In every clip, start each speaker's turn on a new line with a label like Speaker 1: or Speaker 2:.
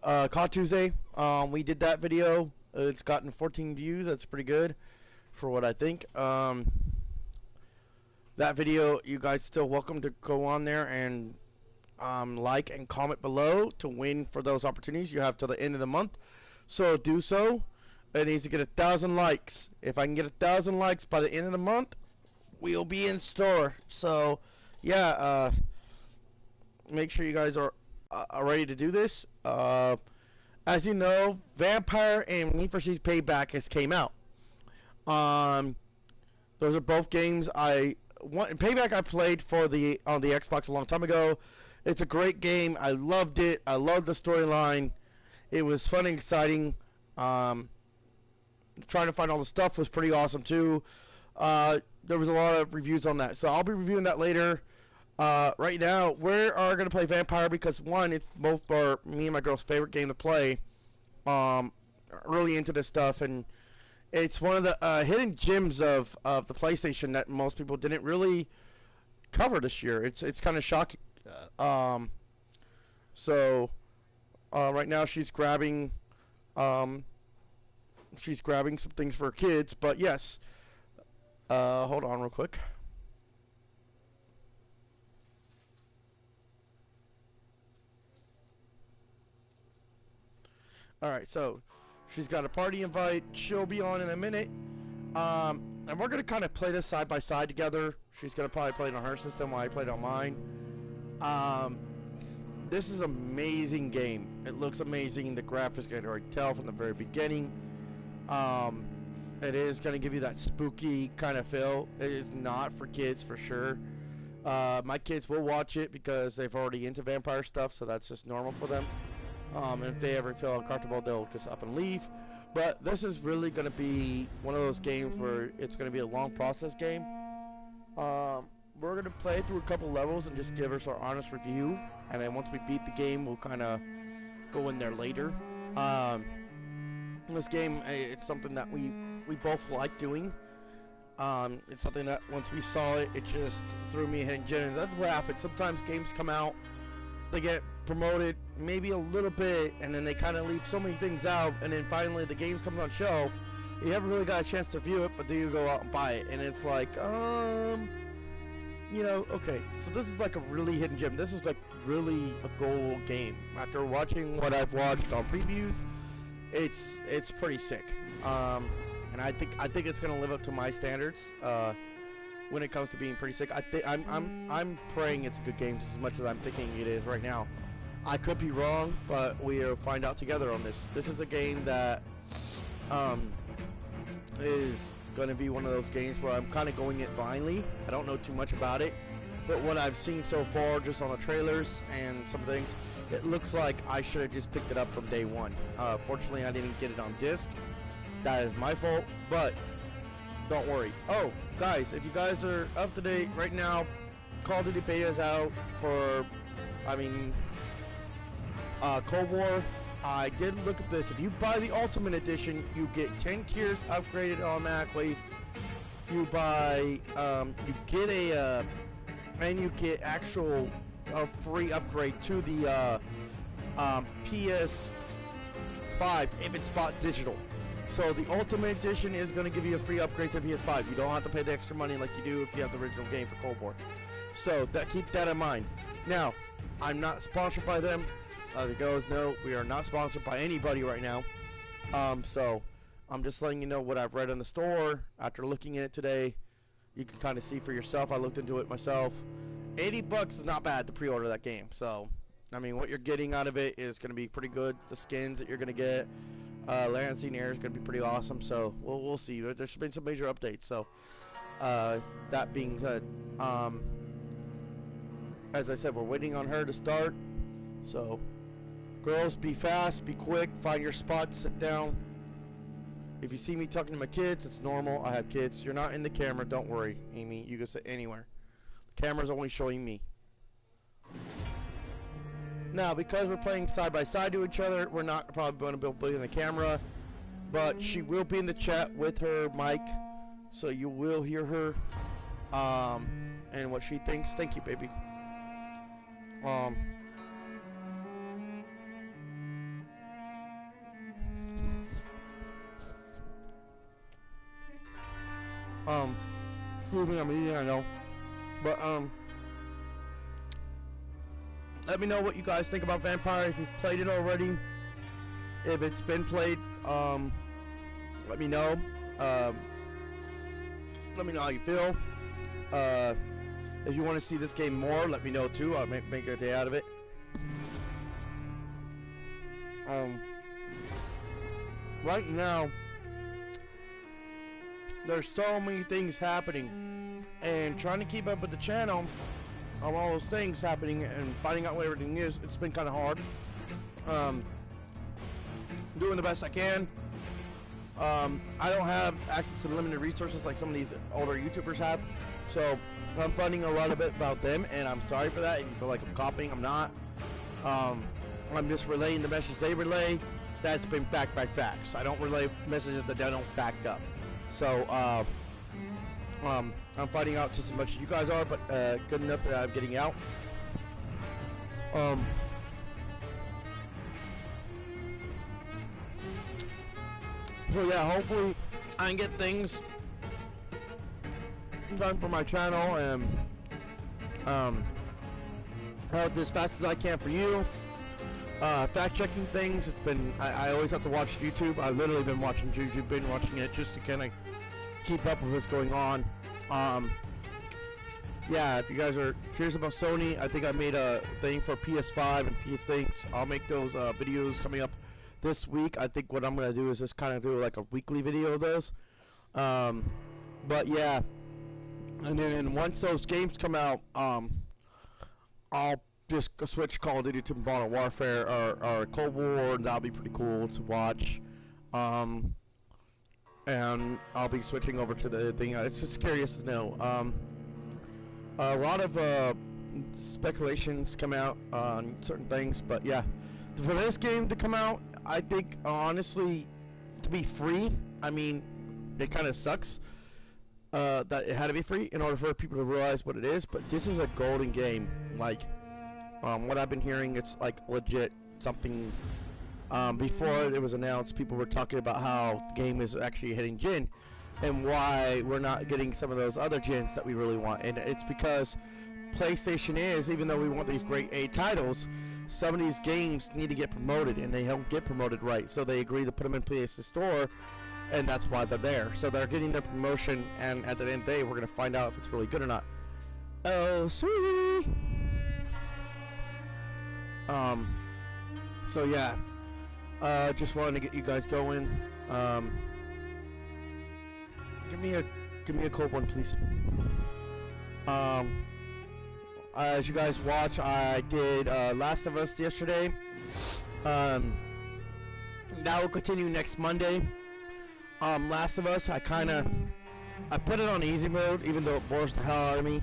Speaker 1: COD Tuesday. We did that video. It's gotten 14 views. That's pretty good for what I think. That video, you guys still welcome to go on there and like and comment below to win for those opportunities. You have till the end of the month, so do so. It needs to get 1,000 likes. If I can get 1,000 likes by the end of the month, we'll be in store. So, yeah, make sure you guys are ready to do this. As you know, Vampyr and Need for Speed Payback has came out. Those are both games Payback I played for on the Xbox a long time ago. It's a great game. I loved it. I loved the storyline. It was fun and exciting. Trying to find all the stuff was pretty awesome too. There was a lot of reviews on that, so I'll be reviewing that later. Right now, we are going to play Vampyr because, one, it's both me and my girl's favorite game to play. Really into this stuff, and it's one of the hidden gems of the PlayStation that most people didn't really cover this year. It's kind of shocking. So right now she's grabbing some things for her kids, but yes. Hold on real quick. Alright, so she's got a party invite. She'll be on in a minute. And we're going to kind of play this side by side together. She's going to probably play it on her system while I play it on mine. This is an amazing game. It looks amazing. The graphics, I can already tell from the very beginning. It is going to give you that spooky kind of feel. It is not for kids for sure. My kids will watch it because they've already into vampire stuff, so that's just normal for them. And if they ever feel uncomfortable, they'll just up and leave. But this is really going to be one of those games where it's going to be a long process game. We're going to play through a couple levels and just give us our honest review. And then once we beat the game, we'll kind of go in there later. This game, it's something that we both like doing. It's something that once we saw it, it just threw me a hidden gem. That's what happens. Sometimes games come out, they get promoted maybe a little bit, and then they kind of leave so many things out, and then finally the game comes on shelf. You haven't really got a chance to view it, but then you go out and buy it, and it's like, you know, okay, so this is like a really hidden gem. This is like really a gold game. After watching what I've watched on previews, it's pretty sick. And I think it's gonna live up to my standards. When it comes to being pretty sick, I'm praying it's a good game just as much as I'm thinking it is right now. I could be wrong, but we'll find out together on this. This is a game that is going to be one of those games where I'm kind of going it blindly. I don't know too much about it, but what I've seen so far, just on the trailers and some things, it looks like I should have just picked it up from day one. Fortunately, I didn't get it on disc. That is my fault, but don't worry. Oh, guys, if you guys are up to date right now, Call of Duty beta is out for, Cold War. I did look at this. If you buy the Ultimate Edition, you get 10 tiers upgraded automatically. You buy, you get and you get actual free upgrade to the PS5 if it's bought digital. So the Ultimate Edition is going to give you a free upgrade to PS5. You don't have to pay the extra money like you do if you have the original game for Cold War. So keep that in mind. Now, I'm not sponsored by them. The girls know we are not sponsored by anybody right now. So I'm just letting you know what I've read in the store. After looking at it today, you can kind of see for yourself. I looked into it myself. $80 is not bad to pre-order that game. So, I mean, what you're getting out of it is going to be pretty good. The skins that you're going to get, Lansing Air is going to be pretty awesome. So we'll see. There's been some major updates. So that being said, as I said, we're waiting on her to start. So, girls, be fast, be quick, find your spot, sit down. If you see me talking to my kids, it's normal. I have kids. You're not in the camera. Don't worry, Amy. You can sit anywhere. The camera's only showing me. Now, because we're playing side by side to each other, we're not probably going to be in the camera, but she will be in the chat with her mic, so you will hear her and what she thinks. Thank you, baby. Excuse me, I'm eating, I know. But, let me know what you guys think about Vampyr, if you've played it already. If it's been played, let me know. Let me know how you feel. If you want to see this game more, let me know too. I'll make a day out of it. Right now, there's so many things happening, and trying to keep up with the channel of all those things happening and finding out what everything is, it's been kind of hard. Doing the best I can. I don't have access to limited resources like some of these older YouTubers have, so I'm finding a lot of it about them, and I'm sorry for that. If you feel like I'm copying, I'm not. I'm just relaying the message they relay that's been backed by facts. I don't relay messages that they don't back up. So I'm finding out just as much as you guys are, but good enough that I'm getting out. So yeah, hopefully I can get things done for my channel and out as fast as I can for you. Fact checking things, it's been, I always have to watch YouTube. I've literally been watching YouTube, been watching it just to kind of keep up with what's going on. Yeah, if you guys are curious about Sony, I think I made a thing for PS5 and PS things. I'll make those videos coming up this week. I think what I'm going to do is just kind of do like a weekly video of those. But yeah, and then once those games come out, I'll just switch Call of Duty to Modern Warfare or Cold War, and that'll be pretty cool to watch. And I'll be switching over to the thing. It's just curious to know. A lot of speculations come out on certain things, but yeah, for this game to come out, I think honestly, to be free, I mean, it kind of sucks that it had to be free in order for people to realize what it is. But this is a golden game. Like, what I've been hearing, it's like legit something. Before it was announced, people were talking about how the game is actually hitting Gen, and why we're not getting some of those other gens that we really want. And it's because PlayStation is, even though we want these great A titles, some of these games need to get promoted, and they don't get promoted right. So they agree to put them in PlayStation Store, and that's why they're there. So they're getting their promotion, and at the end of the day, we're going to find out if it's really good or not. Oh, sweet! So yeah, just wanted to get you guys going. Give me a cold one, please. As you guys watch, I did Last of Us yesterday. That will continue next Monday. Last of Us, I put it on easy mode, even though it bores the hell out of me.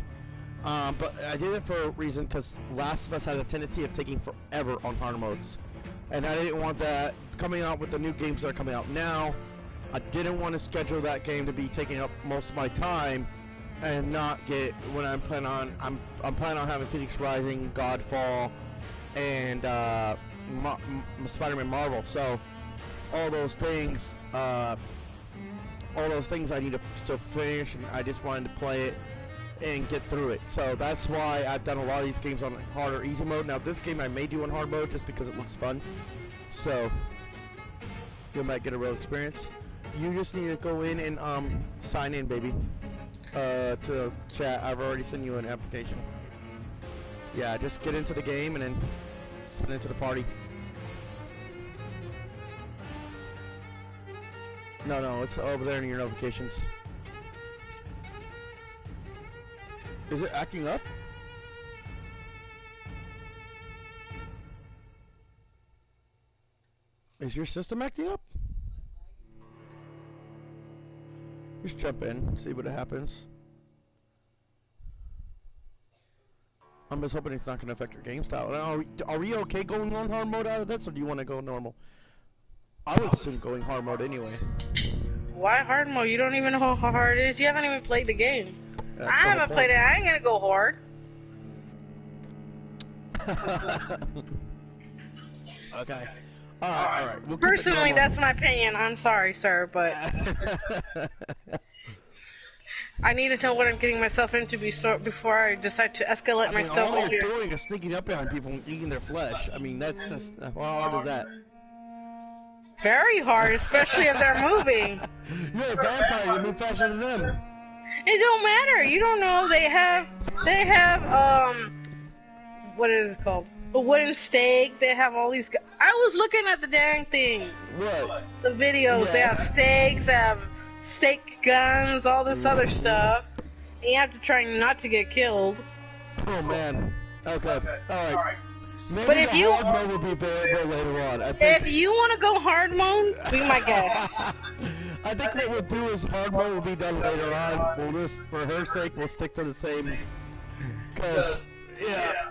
Speaker 1: But I did it for a reason, because Last of Us has a tendency of taking forever on hard modes, and I didn't want that coming out with the new games that are coming out now. I didn't want to schedule that game to be taking up most of my time and not get what I'm planning on. I'm planning on having Phoenix Rising, Godfall, and Spider-Man Marvel. So all those things I need to finish, and I just wanted to play it and get through it. So that's why I've done a lot of these games on hard or easy mode. Now this game I may do on hard mode just because it looks fun. So you might get a real experience. You just need to go in and sign in, baby, to chat. I've already sent you an application. Yeah, just get into the game and then send it to the party. No, it's over there in your notifications. Is it acting up? Is your system acting up? Just jump in, see what happens. I'm just hoping it's not going to affect your game style. Are we okay going on hard mode out of this, or do you want to go normal? I would assume going hard mode anyway.
Speaker 2: Why hard mode? You don't even know how hard it is. You haven't even played the game.
Speaker 1: That's
Speaker 2: I haven't played it. I ain't gonna go hard.
Speaker 1: Okay. Alright. We'll
Speaker 2: Personally, that's my opinion. I'm sorry, sir, but... I need to know what I'm getting myself into before I decide to escalate myself
Speaker 1: all
Speaker 2: over here.
Speaker 1: it's doing is sneaking up behind people and eating their flesh. I mean, that's just, how hard is that?
Speaker 2: Very hard, especially if they're moving.
Speaker 1: You're a vampire, you move faster than them.
Speaker 2: It don't matter. You don't know they have what is it called? A wooden stake. They have all these. I was looking at the dang thing.
Speaker 1: What?
Speaker 2: The videos.
Speaker 1: Yeah.
Speaker 2: They have stakes. They have stake guns. All this other stuff. And you have to try not to get killed.
Speaker 1: Oh man. Okay. All right. Maybe
Speaker 2: But if
Speaker 1: the
Speaker 2: you-
Speaker 1: hard mode will be available later on. I think.
Speaker 2: If you want to go hard mode, be my guest.
Speaker 1: I think what we'll do is hard mode will be done later on. We'll just, for her sake, we'll stick to the same. Cause, yeah.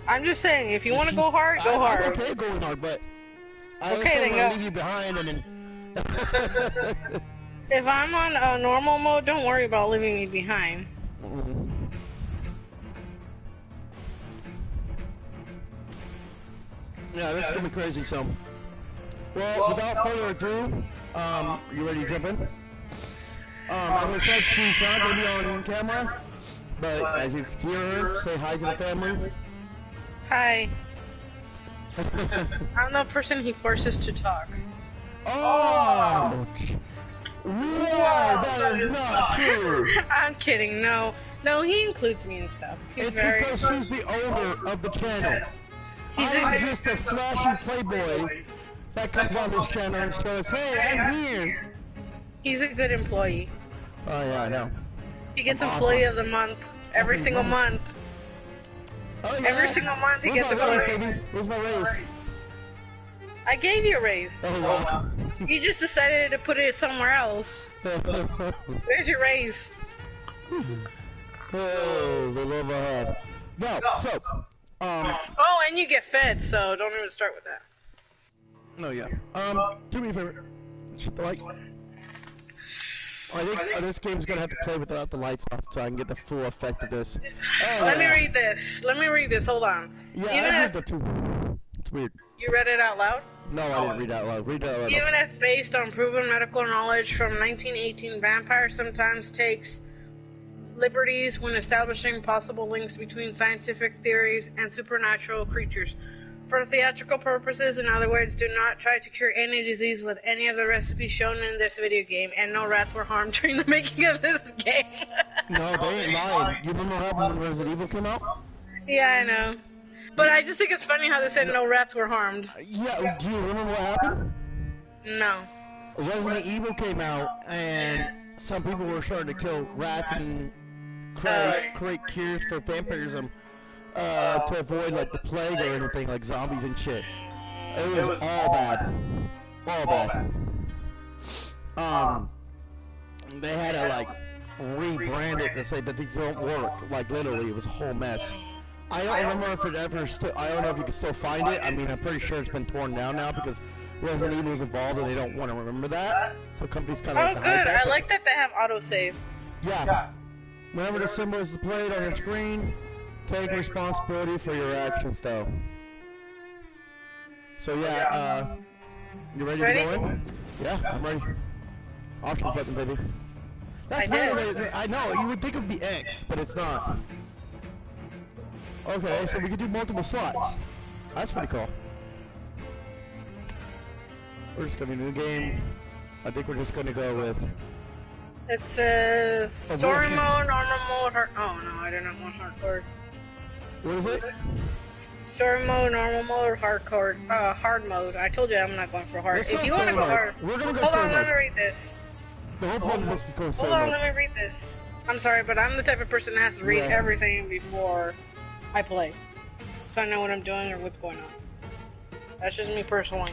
Speaker 2: I'm just saying, if you want to go hard, go
Speaker 1: I'm
Speaker 2: hard.
Speaker 1: okay going hard, but I
Speaker 2: Okay, then
Speaker 1: also want
Speaker 2: go.
Speaker 1: to leave you behind and then.
Speaker 2: If I'm on normal mode, don't worry about leaving me behind.
Speaker 1: Yeah, this is gonna be crazy. So, well, without further ado, you ready to jump in? I'm gonna try to she's not gonna be on camera, but as you can hear her, say hi to the family.
Speaker 2: Hi. I'm the person he forces to talk.
Speaker 1: Oh! Wow, that is not true.
Speaker 2: I'm kidding. No, he includes me and stuff. He's
Speaker 1: It's
Speaker 2: very.
Speaker 1: because she's the owner of the channel.
Speaker 2: He's
Speaker 1: I'm
Speaker 2: a,
Speaker 1: just a flashy playboy that comes on this channel and says, "Hey, I'm here."
Speaker 2: he's a good employee.
Speaker 1: Oh yeah, I know.
Speaker 2: He gets
Speaker 1: I'm
Speaker 2: employee
Speaker 1: awesome.
Speaker 2: of the month every single month.
Speaker 1: Oh yeah.
Speaker 2: Every single month he
Speaker 1: Where's
Speaker 2: gets
Speaker 1: my raise,
Speaker 2: employee.
Speaker 1: baby? Where's my raise?
Speaker 2: I gave you a raise.
Speaker 1: Oh wow.
Speaker 2: You just decided to put it somewhere else. Where's your raise?
Speaker 1: Oh, the love I have. No, so,
Speaker 2: Oh, and you get fed, so don't even start with that.
Speaker 1: no, yeah. Do me a favor. Shut the light. I think this game's gonna have to play without the lights off so I can get the full effect of this. Oh,
Speaker 2: Let me
Speaker 1: yeah.
Speaker 2: read this. Hold on.
Speaker 1: Yeah,
Speaker 2: Even
Speaker 1: I read
Speaker 2: if
Speaker 1: that too. It's weird.
Speaker 2: you read it out loud?
Speaker 1: No, I didn't read it out loud. Read it out loud.
Speaker 2: Even if based on proven medical knowledge from 1918, Vampyr sometimes takes liberties when establishing possible links between scientific theories and supernatural creatures. For theatrical purposes, in other words, do not try to cure any disease with any of the recipes shown in this video game, and no rats were harmed during the making of this game.
Speaker 1: No, they ain't lying. You remember what happened when Resident Evil came out?
Speaker 2: Yeah, I know. But I just think it's funny how they said no rats were harmed.
Speaker 1: Yeah, do you remember what happened?
Speaker 2: No.
Speaker 1: Resident Evil came out, and some people were starting to kill rats and create cures for vampirism to avoid like the plague or anything, like zombies and shit. It was all bad. All bad. They had to like rebrand it to say that these don't work. Like literally, it was a whole mess. I don't remember if it ever still. I don't know if you can still find it. I mean, I'm pretty sure it's been torn down now because Resident Evil is involved and they don't want to remember that. So companies kind of.
Speaker 2: Oh,
Speaker 1: like to
Speaker 2: good.
Speaker 1: hide that,
Speaker 2: I
Speaker 1: but-
Speaker 2: like that they have autosave.
Speaker 1: Yeah. Whenever the symbol is displayed on your screen, take responsibility for your actions, though. So yeah, you ready to go in? Yeah, I'm ready. Option button, baby. That's weird. I know. You would think it would be X, but it's not. Okay, so we can do multiple slots. That's pretty cool. We're just gonna do the game. I think we're just gonna go with.
Speaker 2: It says story mode, normal mode, hard. Oh no, I do not want hardcore.
Speaker 1: What is it?
Speaker 2: Story mode, normal mode, or hardcore. Hard mode. I told you I'm not going for hard.
Speaker 1: Let's
Speaker 2: If
Speaker 1: go
Speaker 2: you want to
Speaker 1: story
Speaker 2: go
Speaker 1: mode.
Speaker 2: hard,
Speaker 1: We're gonna go
Speaker 2: hold
Speaker 1: story
Speaker 2: on, let
Speaker 1: mode.
Speaker 2: me read this.
Speaker 1: The whole point of this is going
Speaker 2: Hold
Speaker 1: story
Speaker 2: on,
Speaker 1: mode.
Speaker 2: let me read this. I'm sorry, but I'm the type of person that has to read
Speaker 1: Yeah.
Speaker 2: everything before I play, so I know what I'm doing or what's going on. That's just me personally.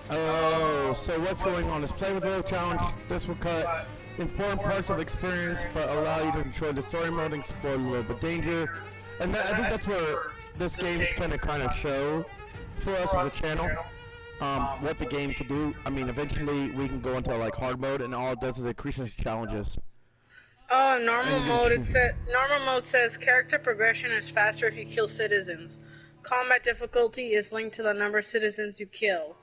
Speaker 1: Oh, so what's going on is play with little challenge. This will cut important parts of the experience, but allow you to enjoy the story mode and explore a little bit danger. And I think that's where this game is going to kind of show for us as a channel what the game can do. I mean, eventually we can go into like hard mode, and all it does is increases challenges.
Speaker 2: Oh, normal mode. Normal mode says character progression is faster if you kill citizens. Combat difficulty is linked to the number of citizens you kill.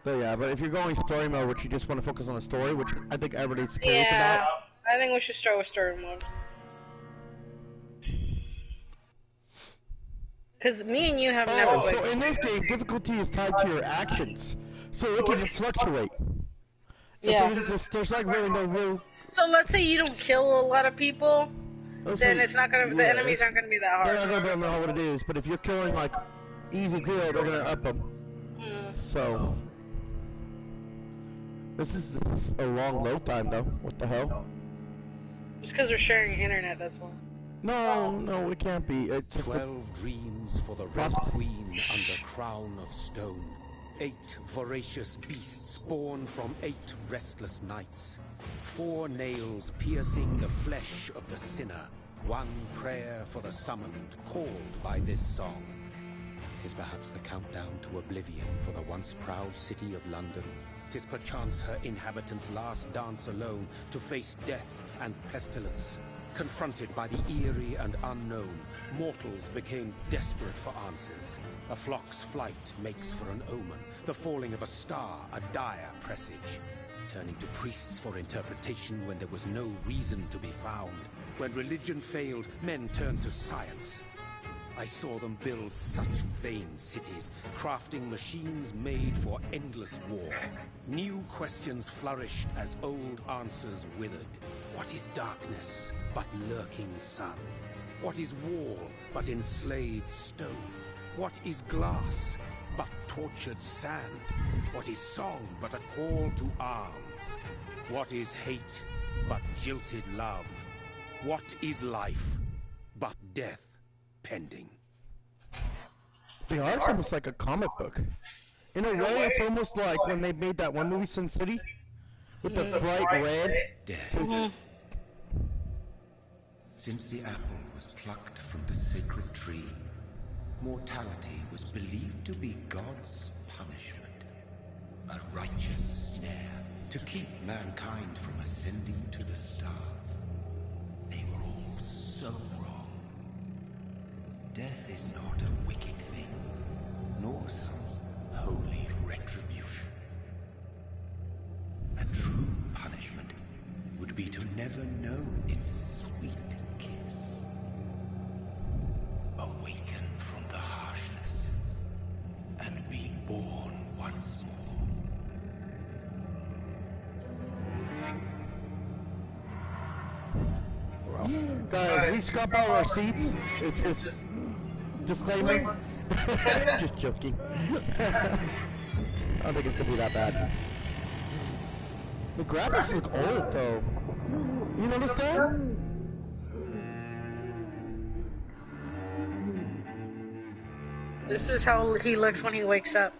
Speaker 1: So yeah, but if you're going story mode, which you just want to focus on the story, which I think everybody's curious about.
Speaker 2: I think we should start with story mode. Because me and you have never played.
Speaker 1: So in this game, difficulty is tied to your actions, so it can fluctuate.
Speaker 2: Yeah.
Speaker 1: There's like really no rule.
Speaker 2: So let's say you don't kill a lot of people, then it's not gonna. The enemies aren't gonna be that hard.
Speaker 1: They're not gonna be able to know what it is, but if you're killing like easy kill, they're gonna up them. So this is a long load time though. What the hell?
Speaker 2: It's because we're sharing internet. That's why.
Speaker 1: No, it can't be. It's just
Speaker 3: 12 dreams for the Red Queen under crown of stone. 8 voracious beasts born from 8 restless nights. 4 nails piercing the flesh of the sinner. 1 prayer for the summoned, called by this song. 'Tis perhaps the countdown to oblivion for the once proud city of London. 'Tis perchance her inhabitants' last dance alone to face death and pestilence. Confronted by the eerie and unknown, mortals became desperate for answers. A flock's flight makes for an omen, the falling of a star a dire presage. Turning to priests for interpretation when there was no reason to be found. When religion failed, men turned to science. I saw them build such vain cities, crafting machines made for endless war. New questions flourished as old answers withered. What is darkness but lurking sun? What is wall but enslaved stone? What is glass but tortured sand? What is song but a call to arms? What is hate but jilted love? What is life but death pending?
Speaker 1: The art's almost like a comic book. In a way, it's almost like when they made that one movie, Sin City, with the bright red.
Speaker 3: Dead. Since the apple was plucked from the sacred tree, mortality was believed to be God's punishment. A righteous snare to keep mankind from ascending to the stars. They were all so wrong. Death is not a wicked thing, nor some holy retribution. A true punishment would be to never know its sweet kiss. Awaken from the harshness and be born once more.
Speaker 1: Guys, we scrap all our seats. It's just disclaimer. Just joking. I don't think it's gonna be that bad. The graphics look old though. You notice that?
Speaker 2: This is how he looks when he wakes up.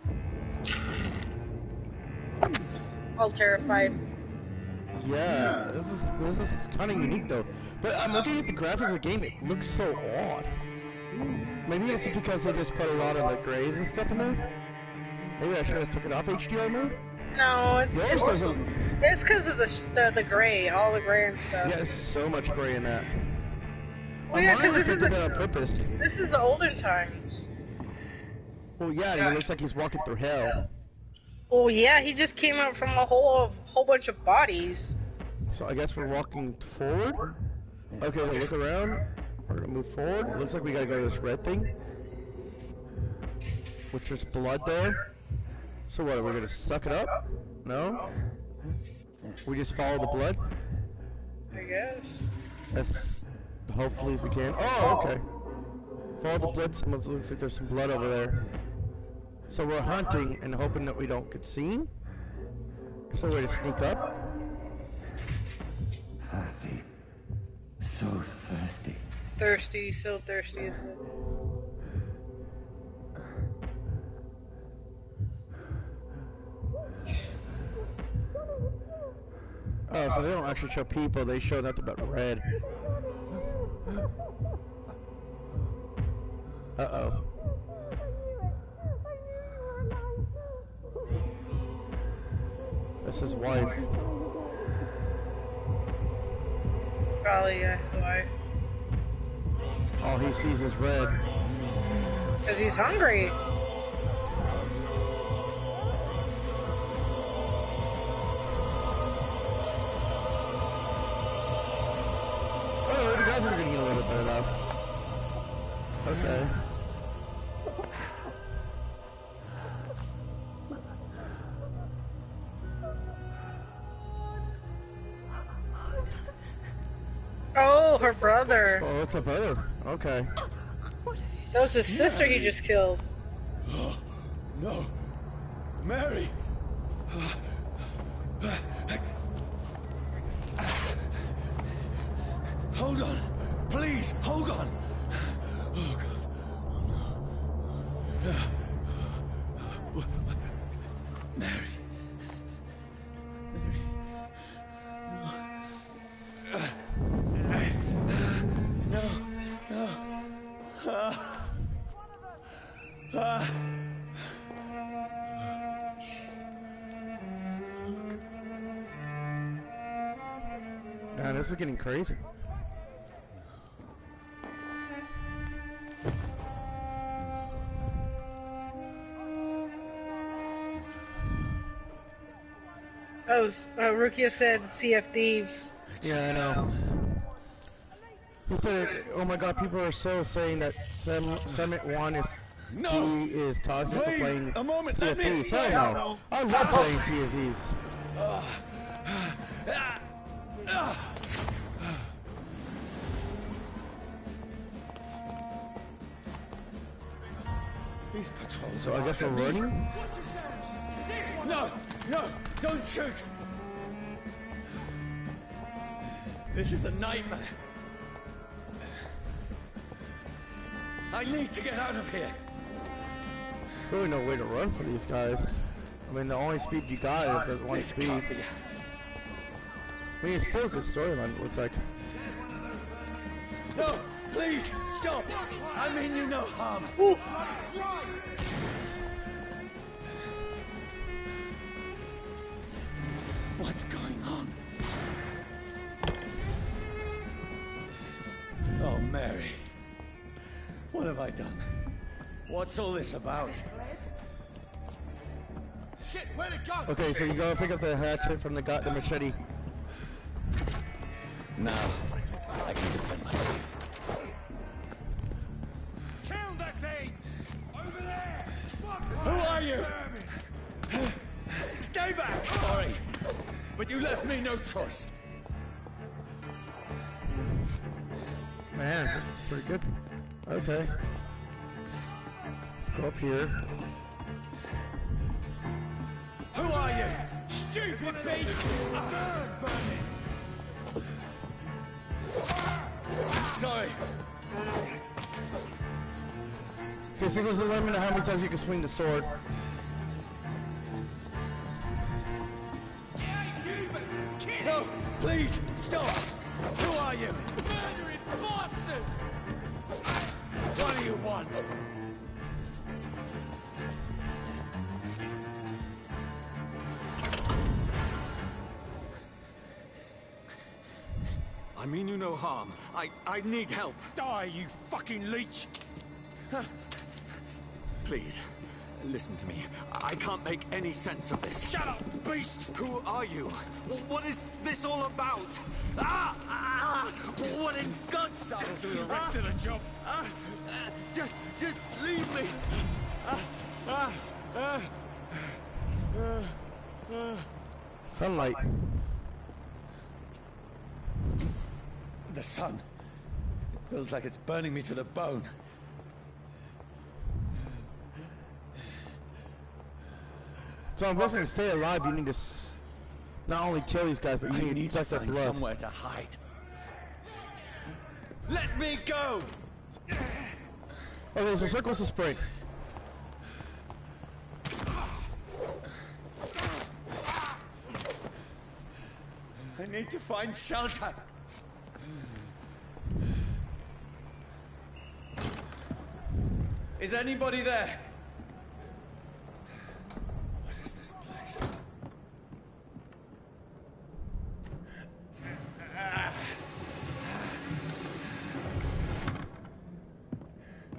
Speaker 2: All terrified.
Speaker 1: Yeah, this is kind of unique though. But I'm looking at the graphics of the game, it looks so odd. Maybe it's because they just put a lot of the grays and stuff in there. Maybe I should have took it off HDR mode?
Speaker 2: No, it's because of the gray, all the gray and stuff.
Speaker 1: Yeah, there's so much gray in that.
Speaker 2: Well, yeah, because this is
Speaker 1: on purpose.
Speaker 2: This is the olden times.
Speaker 1: Well, yeah, he looks like he's walking through hell.
Speaker 2: Well, yeah, he just came out from a whole bunch of bodies.
Speaker 1: So I guess we're walking forward. Okay, we'll look around. We're gonna move forward. It looks like we gotta go to this red thing, which there's blood there. So what? Are we gonna suck it up? No. We just follow the blood.
Speaker 2: I guess.
Speaker 1: As hopefully as we can. Oh, okay. Follow the blood. Someone looks like there's some blood over there. So we're hunting and hoping that we don't get seen. There's a way to sneak up.
Speaker 4: Thirsty. So thirsty.
Speaker 2: Thirsty, so thirsty it says.
Speaker 1: Oh, so they don't actually show people, they show nothing but red. Uh-oh. That's his wife.
Speaker 2: Probably, yeah, why?
Speaker 1: All he sees is red.
Speaker 2: Because he's hungry.
Speaker 1: Oh, the guys are getting a little bit better now. Okay.
Speaker 2: Oh, her brother.
Speaker 1: Oh, it's a brother. Okay.
Speaker 2: That was his sister he just killed.
Speaker 3: No. Mary! Hold on. Please, hold on. Oh, God. Oh, no. Mary. Mary. No. No.
Speaker 1: Man, this is getting crazy.
Speaker 2: Oh, Rukia said CF Thieves.
Speaker 1: Yeah, I know. He said, oh my God, people are so saying that Summit 1 is toxic for playing
Speaker 3: a moment, let me
Speaker 1: CFDs.
Speaker 3: explain.
Speaker 1: Hell no. I love playing CFDs.
Speaker 3: These patrols
Speaker 1: So
Speaker 3: are
Speaker 1: I guess
Speaker 3: after
Speaker 1: we're
Speaker 3: me.
Speaker 1: running?
Speaker 3: No, no, don't shoot. This is a nightmare. I need to get out of here.
Speaker 1: Really no way to run for these guys. I mean, the only speed you got is that one
Speaker 3: This
Speaker 1: speed.
Speaker 3: can't be
Speaker 1: I
Speaker 3: happening.
Speaker 1: mean, it's still a good storyline, it looks like.
Speaker 3: No, please, stop. I mean you no harm. What's going on? Oh, Mary. What have I done? What's all this about?
Speaker 5: Shit, where'd it go?
Speaker 1: Okay, so you go pick up the hatchet from the machete.
Speaker 3: Now, I can defend myself.
Speaker 5: Kill that thing! Over there!
Speaker 3: Who are you? Stay back! Sorry, but you left me no choice.
Speaker 1: Man, this is pretty good. Okay. Let's go up here.
Speaker 3: Who are you? Stupid beast! Sorry.
Speaker 1: Okay, so there's a limit to how many times you can swing the sword.
Speaker 3: No, please, stop! Who are you?
Speaker 5: Murdering bastard!
Speaker 3: What do you want? I mean you no harm. I need help.
Speaker 5: Die, you fucking leech!
Speaker 3: Please, listen to me. I can't make any sense of this.
Speaker 5: Shut up, beast!
Speaker 3: Who are you? What is this all about? What in guts?
Speaker 5: That'll do the rest of the job.
Speaker 3: Just leave me.
Speaker 1: Sunlight.
Speaker 3: The sun. It feels like it's burning me to the bone.
Speaker 1: So I'm guessing to stay alive, you need to not only kill these guys, but you
Speaker 3: I need to
Speaker 1: suck their
Speaker 3: find
Speaker 1: blood.
Speaker 3: somewhere to hide. Let me go!
Speaker 1: Okay, so circle's a sprint.
Speaker 3: I need to find shelter. Is anybody there? What is this place?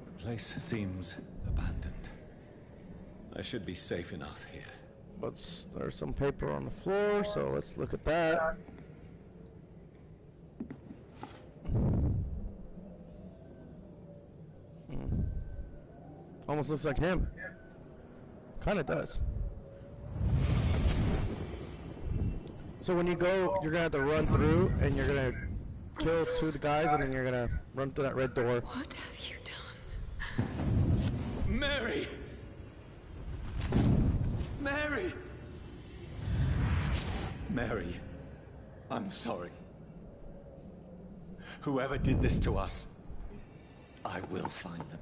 Speaker 3: The place seems abandoned. I should be safe enough here.
Speaker 1: There's some paper on the floor, so let's look at that. Almost looks like him. Kinda does. So when you go, you're gonna have to run through, and you're gonna kill 2 of the guys, and then you're gonna run through that red door.
Speaker 6: What have you done?
Speaker 5: Mary! Mary! Mary, I'm sorry. Whoever did this to us, I will find them.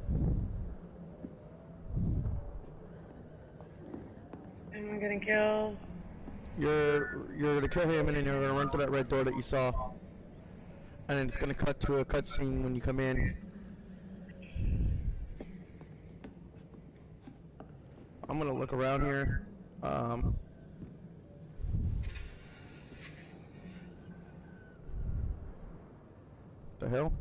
Speaker 2: Am I getting killed?
Speaker 1: You're gonna kill him, and then you're gonna run through that red door that you saw. And then it's gonna cut to a cutscene when you come in. I'm gonna look around here. The hell?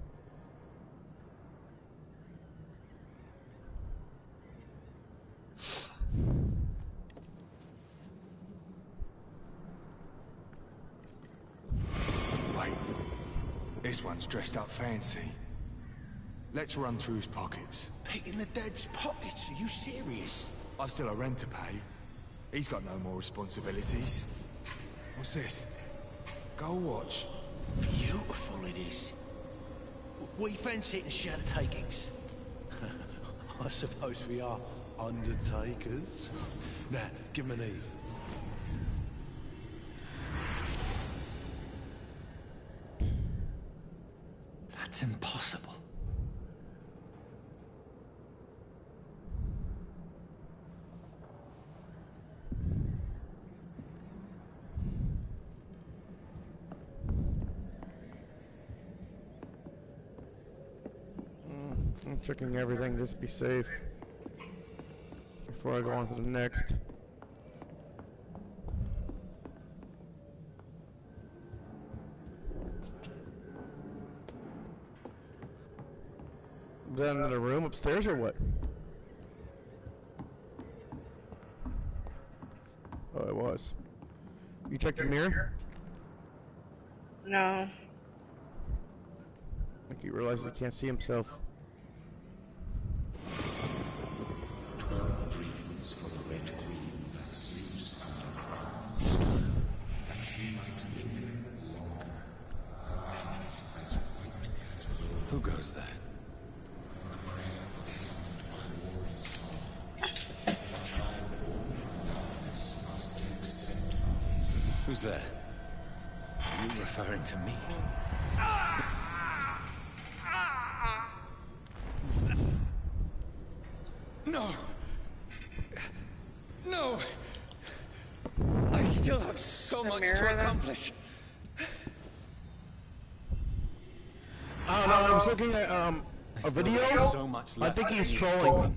Speaker 5: Wait. This one's dressed up fancy. Let's run through his pockets.
Speaker 7: Picking the dead's pockets? Are you serious?
Speaker 5: I've still a rent to pay. He's got no more responsibilities. What's this? Gold watch.
Speaker 7: Beautiful it is. We fancy it and share the takings. I suppose we are undertakers. Now, give him an Eve.
Speaker 5: That's impossible.
Speaker 1: I'm checking everything just to be safe before I go on to the next. Is that another room upstairs or what? Oh, it was. You checked the mirror?
Speaker 2: No.
Speaker 1: I think he realizes he can't see himself.
Speaker 4: 12 dreams for the Red Queen that sleeps under crown stone, that she might linger longer, her eyes as white as wool.
Speaker 5: Who goes there?
Speaker 4: The prayer for the sound by warriors tall, the child born from darkness must take scent of his light.
Speaker 5: Who's there? Are you referring to me? No! No! I still have so much
Speaker 2: mirror
Speaker 5: to
Speaker 2: then?
Speaker 5: accomplish.
Speaker 1: I don't know, I was looking at a video.
Speaker 5: So much
Speaker 1: I
Speaker 5: left.
Speaker 1: think he's trolling.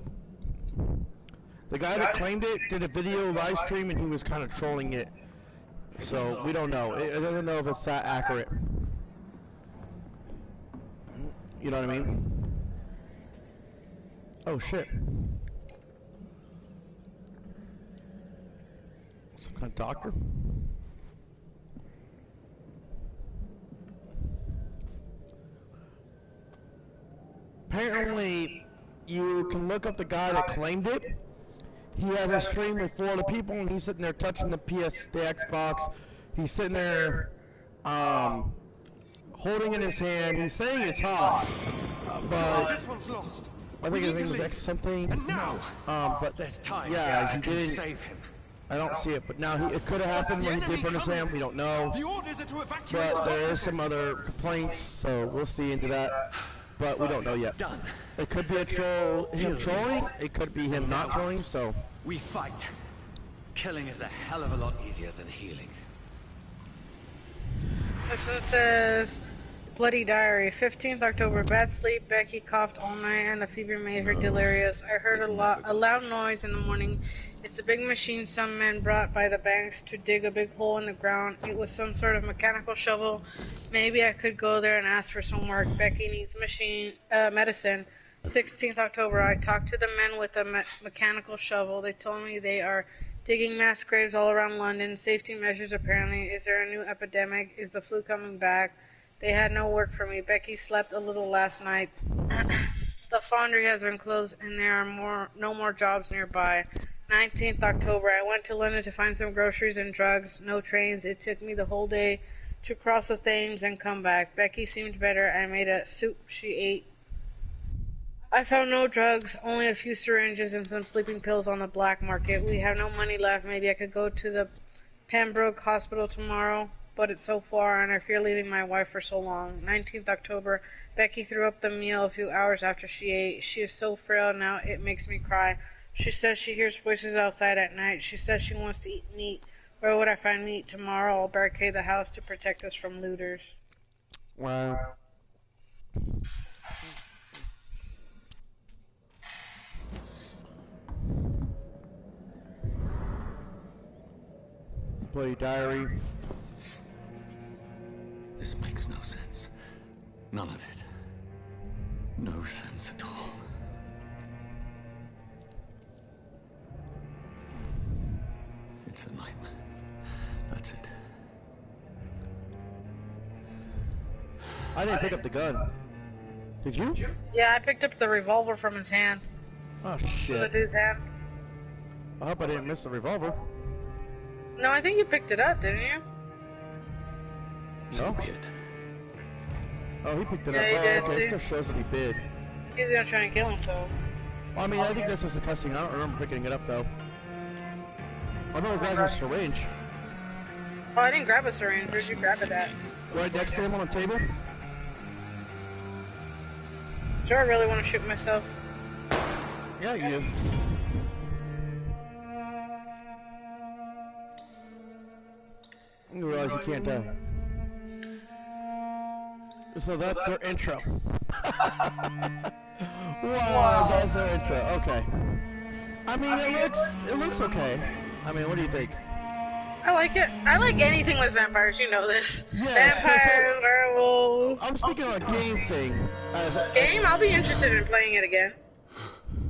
Speaker 1: The guy that claimed it did a video live stream and he was kind of trolling it. So we don't know. I don't know if it's that accurate. You know what I mean? Oh shit. Some kind of doctor? Apparently, you can look up the guy that claimed it. He has a stream with 4 other people, and he's sitting there touching the Xbox. He's sitting there, holding in his hand. He's saying it's hot, but
Speaker 5: This one's lost.
Speaker 1: I think his name was X something.
Speaker 5: And now,
Speaker 1: But
Speaker 5: there's time.
Speaker 1: yeah,
Speaker 5: I
Speaker 1: he
Speaker 5: can
Speaker 1: didn't.
Speaker 5: save him.
Speaker 1: I don't see it, but now it could have happened when he did burn his hand. We don't know,
Speaker 5: The orders are to evacuate.
Speaker 1: but there is some other complaints, so we'll see into that. But we don't know yet.
Speaker 5: Done.
Speaker 1: It could be a troll, him trolling. It could be him not trolling. So
Speaker 8: We fight. Killing is a hell of a lot easier than healing.
Speaker 2: This one says, Bloody Diary, 15th October, bad sleep, Becky coughed all night and the fever made her delirious. I heard a loud noise in the morning. It's a big machine some men brought by the banks to dig a big hole in the ground. It was some sort of mechanical shovel. Maybe I could go there and ask for some work. Becky needs medicine. 16th October, I talked to the men with a mechanical shovel. They told me they are digging mass graves all around London. Safety measures apparently. Is there a new epidemic? Is the flu coming back? They had no work for me. Becky slept a little last night. The foundry has been closed and there are no more jobs nearby. 19th October. I went to London to find some groceries and drugs. No trains. It took me the whole day to cross the Thames and come back. Becky seemed better. I made a soup she ate. I found no drugs, only a few syringes and some sleeping pills on the black market. We have no money left. Maybe I could go to the Pembroke Hospital tomorrow, but it's so far and I fear leaving my wife for so long. 19th October. Becky threw up the meal a few hours after she ate. She is so frail now it makes me cry. She says she hears voices outside at night. She says she wants to eat meat. Where would I find meat? Tomorrow I'll barricade the house to protect us from looters.
Speaker 1: Wow. Bloody diary.
Speaker 8: This makes no sense. None of it. No sense at all. It's a nightmare. That's it.
Speaker 1: I didn't pick up the gun. Did you?
Speaker 2: Yeah, I picked up the revolver from his hand.
Speaker 1: Oh
Speaker 2: From the
Speaker 1: shit.
Speaker 2: dude's hand.
Speaker 1: I hope I didn't miss the revolver.
Speaker 2: No, I think you picked it up, didn't you?
Speaker 8: So
Speaker 1: No?
Speaker 8: weird.
Speaker 1: Oh, he picked it
Speaker 2: Yeah,
Speaker 1: up.
Speaker 2: he
Speaker 1: Oh,
Speaker 2: did,
Speaker 1: okay,
Speaker 2: see?
Speaker 1: it still shows that he bid.
Speaker 2: He's gonna try and kill himself.
Speaker 1: Well, I mean, I think this is the cussing. I don't remember picking it up though. I remember grabbing a syringe
Speaker 2: Oh, I didn't grab a syringe. Where'd you grab it at?
Speaker 1: right next to him on the table.
Speaker 2: Do I really want to shoot myself?
Speaker 1: Yeah, you. You realize you can't die. So that's their intro. Wow, that's their intro. Okay. I mean, it looks okay. I mean, what do you think?
Speaker 2: I like it. I like anything with vampires, you know this.
Speaker 1: Yes,
Speaker 2: Vampires, werewolves.
Speaker 1: I'm speaking on a game thing.
Speaker 2: Game? I'll be interested in playing it again.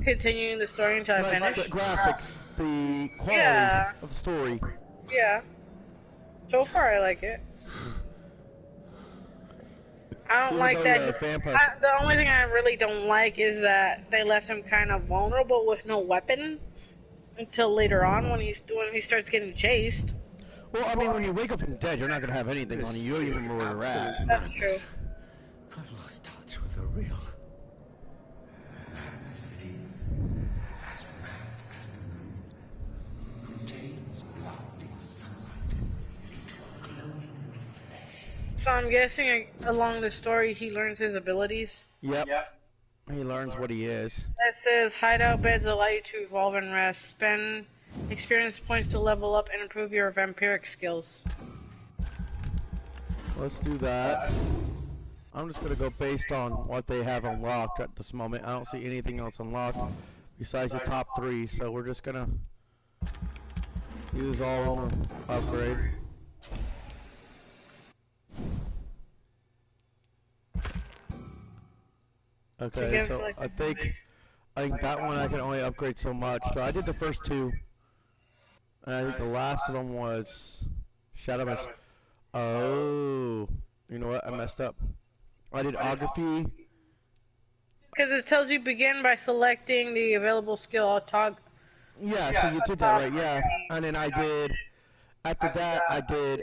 Speaker 2: Continuing the story until I
Speaker 1: Like
Speaker 2: finish.
Speaker 1: the graphics, the quality
Speaker 2: Yeah.
Speaker 1: of the story.
Speaker 2: Yeah. So far, I like it. I don't
Speaker 1: Even
Speaker 2: like
Speaker 1: though
Speaker 2: that.
Speaker 1: you're a vampire.
Speaker 2: The only thing I really don't like is that they left him kind of vulnerable with no weapon until later on when he starts getting chased.
Speaker 1: Well, I mean, when you wake up from the dead, you're not gonna have anything on you. You don't even remember where you're at.
Speaker 8: Absolute
Speaker 2: That's
Speaker 8: madness.
Speaker 2: true.
Speaker 8: I've lost touch with the real.
Speaker 4: Madness it is, as mad as the moon, who takes blinding sunlight into a glowing reflection.
Speaker 2: So I'm guessing along the story he learns his abilities.
Speaker 1: Yep. He learns what he is.
Speaker 2: It says hideout beds allow you to evolve and rest. Spend experience points to level up and improve your vampiric skills.
Speaker 1: Let's do that. I'm just gonna go based on what they have unlocked at this moment. I don't see anything else unlocked besides the top 3, so we're just gonna use all of them to upgrade. Okay, so I think that one I can only upgrade so much. So I did the first 2, and I think the last of them was Shadow Mist. Oh, you know what? I messed up. I did Ography.
Speaker 2: Because it tells you begin by selecting the available skill.
Speaker 1: Yeah, so you did that right, yeah. And then I did, after that, I did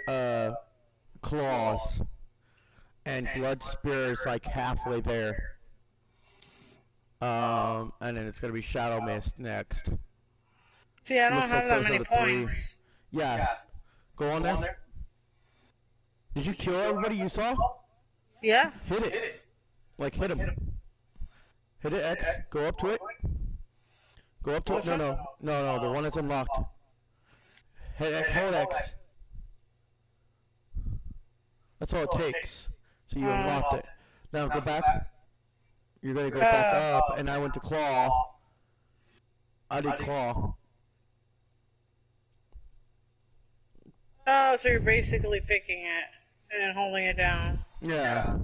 Speaker 1: Claws. And Blood Spear is like halfway there. And then it's gonna be Shadow Mist next.
Speaker 2: See, I don't
Speaker 1: Looks
Speaker 2: have
Speaker 1: like
Speaker 2: that
Speaker 1: those are
Speaker 2: many
Speaker 1: the 3.
Speaker 2: points.
Speaker 1: Yeah. Go on there. Did you kill everybody you saw?
Speaker 2: Yeah?
Speaker 1: Hit it. Like, hit him. Hit it, X. Go up to it. Go up to it. No, the one that's unlocked. Hit X. Hold X. That's all it takes. So you unlocked it. Now go back. You're gonna go back up, and I went to Claw. I did Claw.
Speaker 2: Oh, so you're basically picking it and then holding it down.
Speaker 1: Yeah.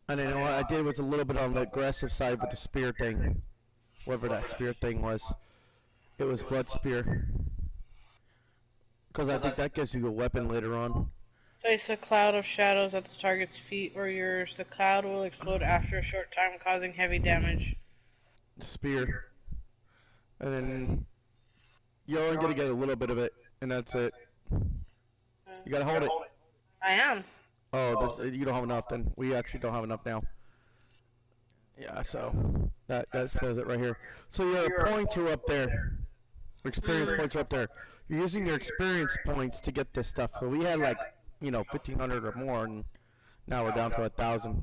Speaker 1: And then what I did was a little bit on the aggressive side with the spear thing. Whatever that spear thing was. It was Blood Spear. Because I think that gives you a weapon later on.
Speaker 2: Place a cloud of shadows at the target's feet or yours. The cloud will explode after a short time, causing heavy damage.
Speaker 1: spear. And then you're only gonna get a little bit of it, and that's it. You gotta hold it.
Speaker 2: I am.
Speaker 1: Oh, you don't have enough then. We actually don't have enough now. Yeah, so that says it right here. So your points are up there. Experience points are up there. You're using your experience points to get this stuff. So we had like, 1,500 or more, and now we're down to 1,000.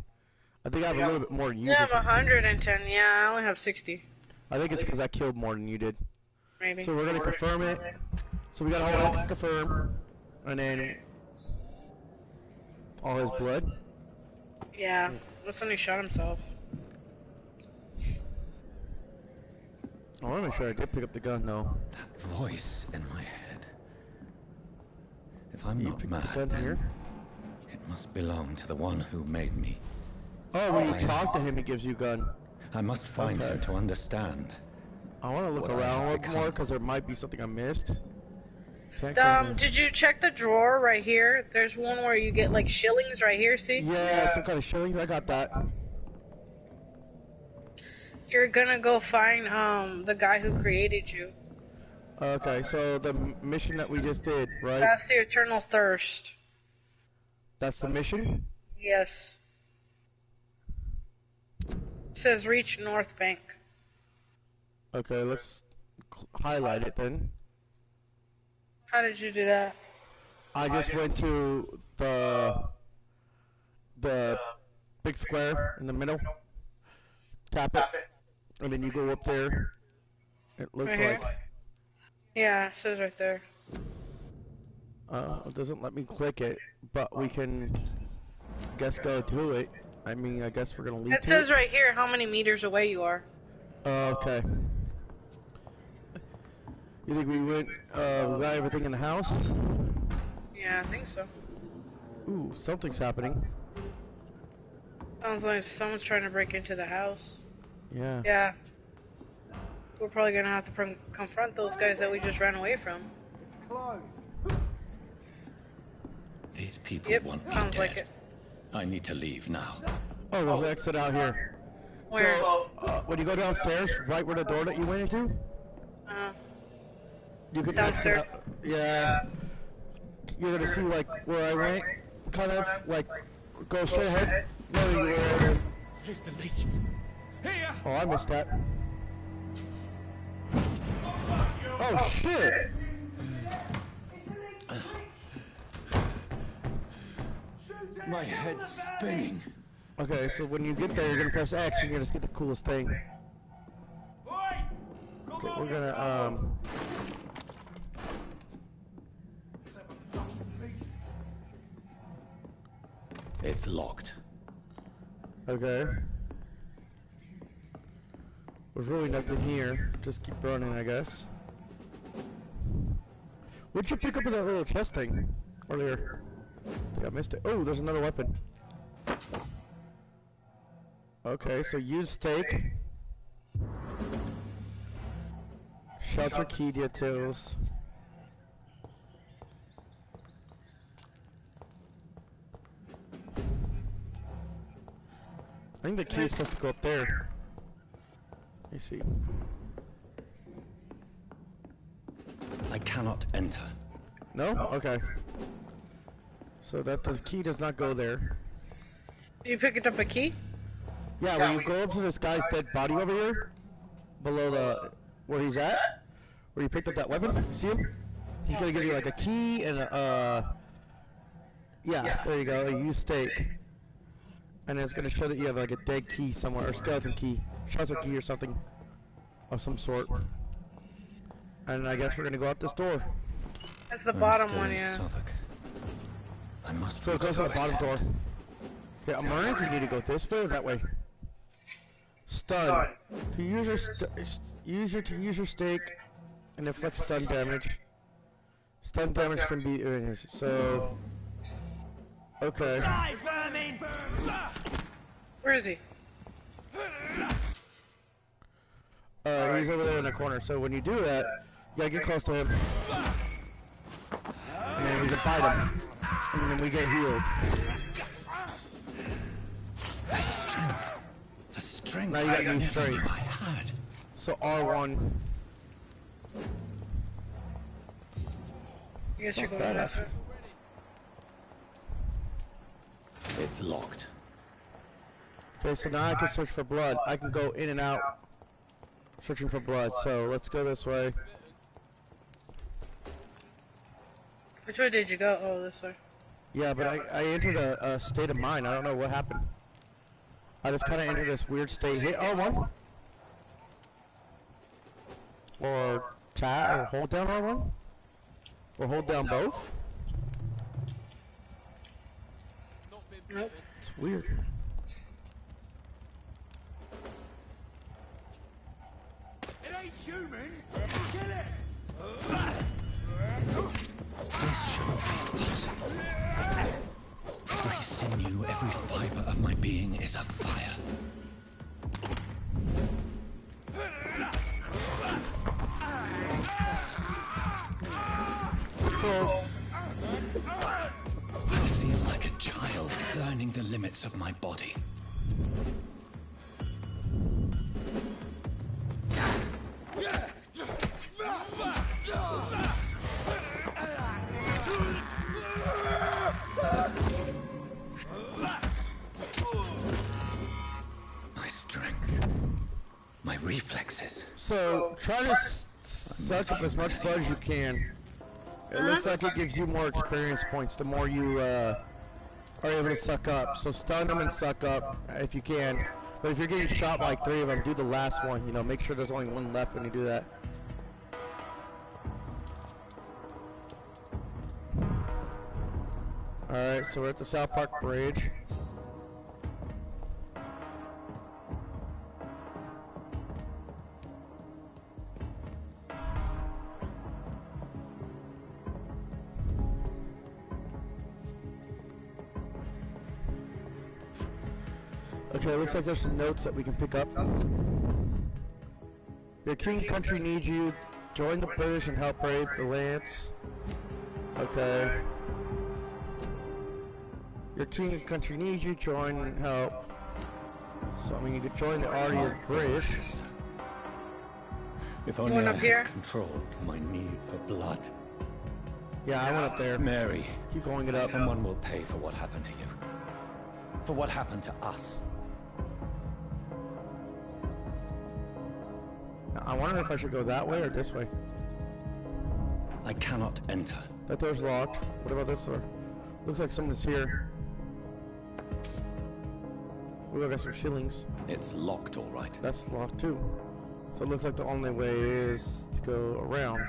Speaker 1: I think I have a little bit more than you.
Speaker 2: You have 110. Yeah, I only have 60.
Speaker 1: I think it's because I killed more than you did.
Speaker 2: Maybe.
Speaker 1: So we're gonna confirm it. So we gotta hold X to confirm, and then all his blood.
Speaker 2: Yeah, that's when he shot himself.
Speaker 1: I want to make sure I did pick up the gun though.
Speaker 8: That voice in my head. If I'm not mad,
Speaker 1: here?
Speaker 8: it must belong to the one who made me.
Speaker 1: Oh, when you talk to him, he gives you gun.
Speaker 8: I must find him to understand.
Speaker 1: I want to look around a little more because there might be something I missed.
Speaker 2: Did you check the drawer right here? There's one where you get like shillings right here, see?
Speaker 1: Yeah, some kind of shillings. I got that.
Speaker 2: You're gonna go find the guy who created you.
Speaker 1: Okay, so the mission that we just did, right?
Speaker 2: That's the Eternal Thirst.
Speaker 1: That's the mission?
Speaker 2: Yes. It says reach North Bank.
Speaker 1: Okay, let's highlight it then.
Speaker 2: How did you do that?
Speaker 1: I just went to the big square in the middle. Tap it, and then you go up there. It looks like.
Speaker 2: Yeah, it says right there.
Speaker 1: It doesn't let me click it, but we can, guess, go to it. I mean, I guess we're gonna leave.
Speaker 2: It says right here how many meters away you are.
Speaker 1: Okay. You think we went, we got everything in the house?
Speaker 2: Yeah, I think so.
Speaker 1: Ooh, something's happening.
Speaker 2: Sounds like someone's trying to break into the house.
Speaker 1: Yeah.
Speaker 2: Yeah. We're probably gonna have to confront those guys that we just ran away from.
Speaker 8: These people want me
Speaker 2: sounds
Speaker 8: dead.
Speaker 2: like it.
Speaker 8: I need to leave now.
Speaker 1: Oh, there's an exit out here.
Speaker 2: Where?
Speaker 1: So, when you go downstairs, right where the door that you went into, you can exit out. Yeah. You're gonna see, like, where I went, kind of, like, go straight ahead. No, you were.
Speaker 5: Here's the leech. Here!
Speaker 1: Oh, I missed that. Oh, shit!
Speaker 8: My head's spinning.
Speaker 1: Okay, so when you get there, you're gonna press X and you're gonna see the coolest thing. Okay, we're gonna,
Speaker 8: It's locked.
Speaker 1: Okay. There's really nothing here. Just keep running, I guess. What'd you pick up in that little chest thing earlier? I think I missed it. Oh, there's another weapon. Okay, so use stake. Shelter key details. I think the key is supposed to go up there. Let me see.
Speaker 8: I cannot enter.
Speaker 1: No? Okay. So that the key does not go there.
Speaker 2: You picked up a key?
Speaker 1: Yeah, when you go up to this guy's dead body over here, below the where he's at, where you picked up that weapon, see him? He's gonna give you like a key and a yeah, there you go. Use stake, and it's gonna show that you have like a dead key somewhere, or skeleton key, shelter key, or something of some sort. And I guess we're gonna go out this door.
Speaker 2: That's the bottom one, yeah.
Speaker 8: I must.
Speaker 1: So it goes to the bottom door. Okay, I'm wondering if you need to go this way or that way. Stun. To use your stake and inflict stun damage. Stun damage can be so. Okay.
Speaker 2: Where is he?
Speaker 1: He's over there in the corner. So when you do that, you gotta get close to him, and then we can fight him, and then we get healed.
Speaker 8: A strength.
Speaker 1: Now you got new strength.
Speaker 8: I had.
Speaker 1: So R1.
Speaker 2: I guess you're going
Speaker 1: bad,
Speaker 2: after.
Speaker 8: It's locked.
Speaker 1: Okay, so now I can search for blood. I can go in and out searching for blood. So let's go this way.
Speaker 2: Which way did you go? Oh, this way.
Speaker 1: Yeah, but I entered a state of mind. I don't know what happened. I just kind of entered this weird state. Hit R1. Or tab, or hold down R1. Or hold down both.
Speaker 2: Nope.
Speaker 1: It's weird.
Speaker 5: It ain't human! Kill it!
Speaker 8: This shouldn't be possible. Every sinew, every fiber of my being is afire.
Speaker 1: So,
Speaker 8: I feel like a child learning the limits of my body. My strength, my reflexes.
Speaker 1: so try to suck up as much blood as you can. It looks like it gives you more experience points the more you are able to suck up. So stun them and suck up if you can. But if you're getting shot by like 3 of them, do the last one. You know, make sure there's only one left when you do that. Alright, so we're at the South Park Bridge. Okay, looks like there's some notes that we can pick up. Your king and country needs you. Join the British and help raid the Lance. Okay. Your king and country needs you. Join and help. So I mean, you could join the army of the British.
Speaker 8: If only
Speaker 2: went
Speaker 8: I
Speaker 2: up here?
Speaker 8: had controlled my need for blood.
Speaker 1: Yeah, I went up there.
Speaker 8: Mary,
Speaker 1: Keep going it up.
Speaker 8: someone will pay for what happened to you. For what happened to us.
Speaker 1: I wonder if I should go that way or this way.
Speaker 8: I cannot enter.
Speaker 1: That door's locked. What about this door? Looks like someone's here. Ooh, I got some shillings.
Speaker 8: It's locked, all right.
Speaker 1: That's locked too. So it looks like the only way is to go around.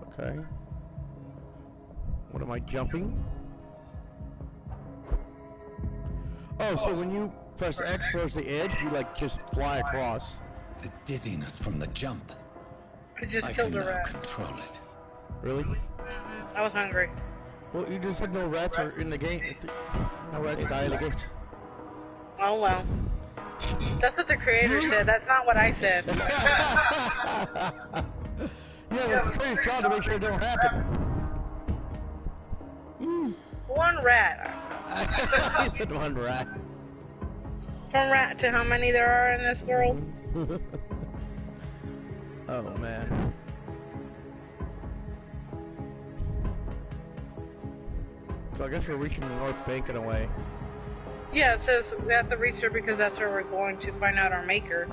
Speaker 1: Okay. What am I jumping? Oh, so when you press X towards the edge, you like just fly across.
Speaker 8: The dizziness from the jump.
Speaker 2: I just
Speaker 8: I
Speaker 2: killed
Speaker 8: can
Speaker 2: a
Speaker 8: now
Speaker 2: rat.
Speaker 8: control it.
Speaker 1: Really?
Speaker 2: I was hungry.
Speaker 1: Well, you just said no rats are in the game. No rats die in the game.
Speaker 2: Oh well. That's what the creator said. That's not what I said.
Speaker 1: Yeah, but it's pretty strong to make sure it don't happen.
Speaker 2: One rat.
Speaker 1: I said one rat.
Speaker 2: From rat to how many there are in this world?
Speaker 1: Oh man. So I guess we're reaching the North Bank in a way.
Speaker 2: Yeah, it says we have to reach there because that's where we're going to find out our maker.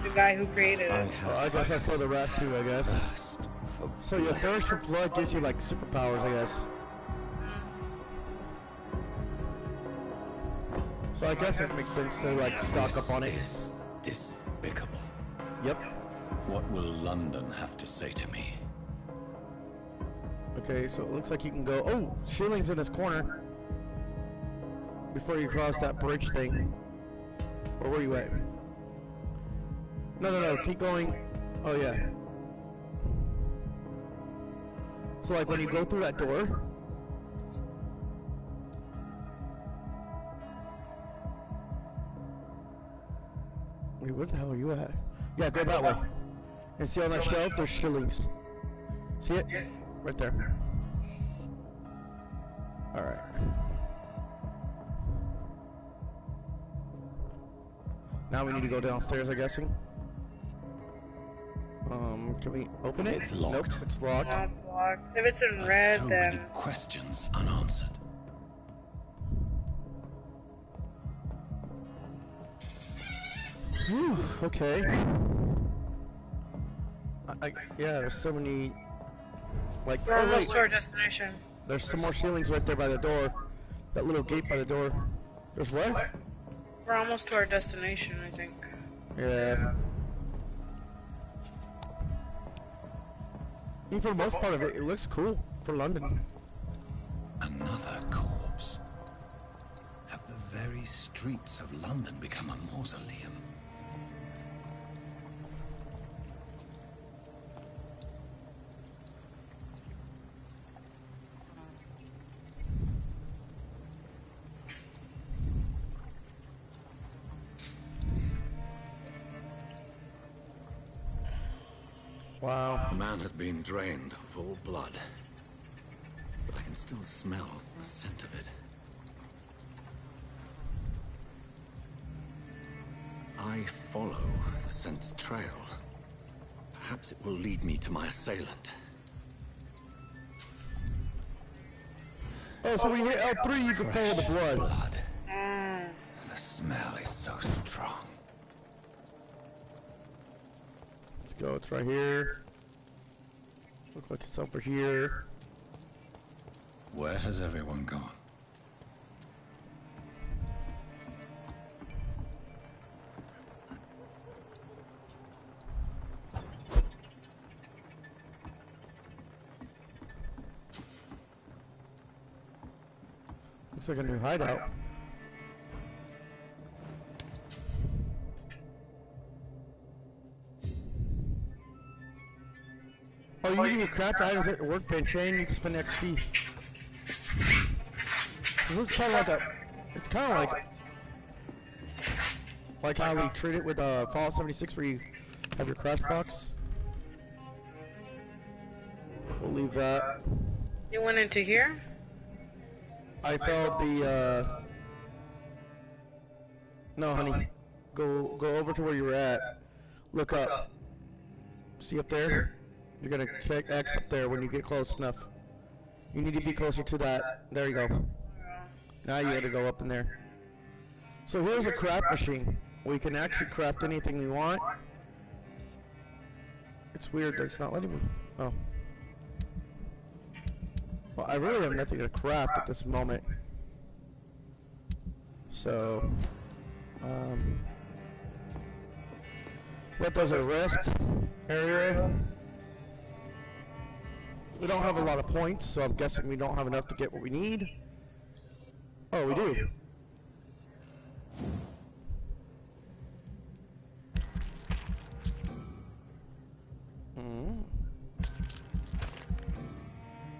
Speaker 2: The guy who created it.
Speaker 1: Well, I guess I kill the rat too, I guess. So your thirst for blood gives you like superpowers, I guess. So I guess it makes sense to like stock up on it.
Speaker 8: Is despicable.
Speaker 1: Yep.
Speaker 8: What will London have to say to me?
Speaker 1: Okay, so it looks like you can go. Oh, shillings in this corner. Before you cross that bridge thing. Or where you at? No, keep going. Oh yeah. So like when you go through that door. Wait, where the hell are you at? Yeah, go that way. And see on that shelf, there's shillings. See it? Right there. Alright. Now we need to go downstairs, I'm guessing. Can we open it?
Speaker 8: It's locked.
Speaker 1: Nope, it's locked.
Speaker 2: No, it's locked. If it's in red,
Speaker 8: So
Speaker 2: then
Speaker 8: many questions unanswered.
Speaker 1: Whew, okay. Yeah, there's so many. Like,
Speaker 2: we're
Speaker 1: oh
Speaker 2: almost
Speaker 1: wait,
Speaker 2: to our destination.
Speaker 1: there's some more ceilings right there by the door. That little gate by the door. There's what?
Speaker 2: We're almost to our destination, I think.
Speaker 1: Yeah. I mean, for the most part of it, it looks cool for London.
Speaker 8: Another corpse. Have the very streets of London become a mausoleum?
Speaker 1: Wow.
Speaker 8: The man has been drained of all blood, but I can still smell the scent of it. I follow the scent's trail. Perhaps it will lead me to my assailant.
Speaker 1: Oh, so when you hit L3, you can follow the blood.
Speaker 8: The smell is so strong.
Speaker 1: Let's go, it's right here. Looks like it's over here.
Speaker 8: Where has everyone gone?
Speaker 1: Looks like a new hideout. Oh, you can craft items at your workbench and you can spend XP. This is kind of like a, it's kind of like how we treat it with Fallout 76 where you have your craft box. We'll leave that.
Speaker 2: You went into here?
Speaker 1: I found the, no honey, go over to where you were at, look up, see up there? You're gonna check X up there when you get close enough. You need to be closer to that. There you go. Now you gotta go up in there. So here's a craft machine. We can actually craft anything we want. It's weird that it's not letting me. Oh. Well, I really have nothing to craft at this moment. So, what does a rest area? We don't have a lot of points, so I'm guessing we don't have enough to get what we need. Oh, we do.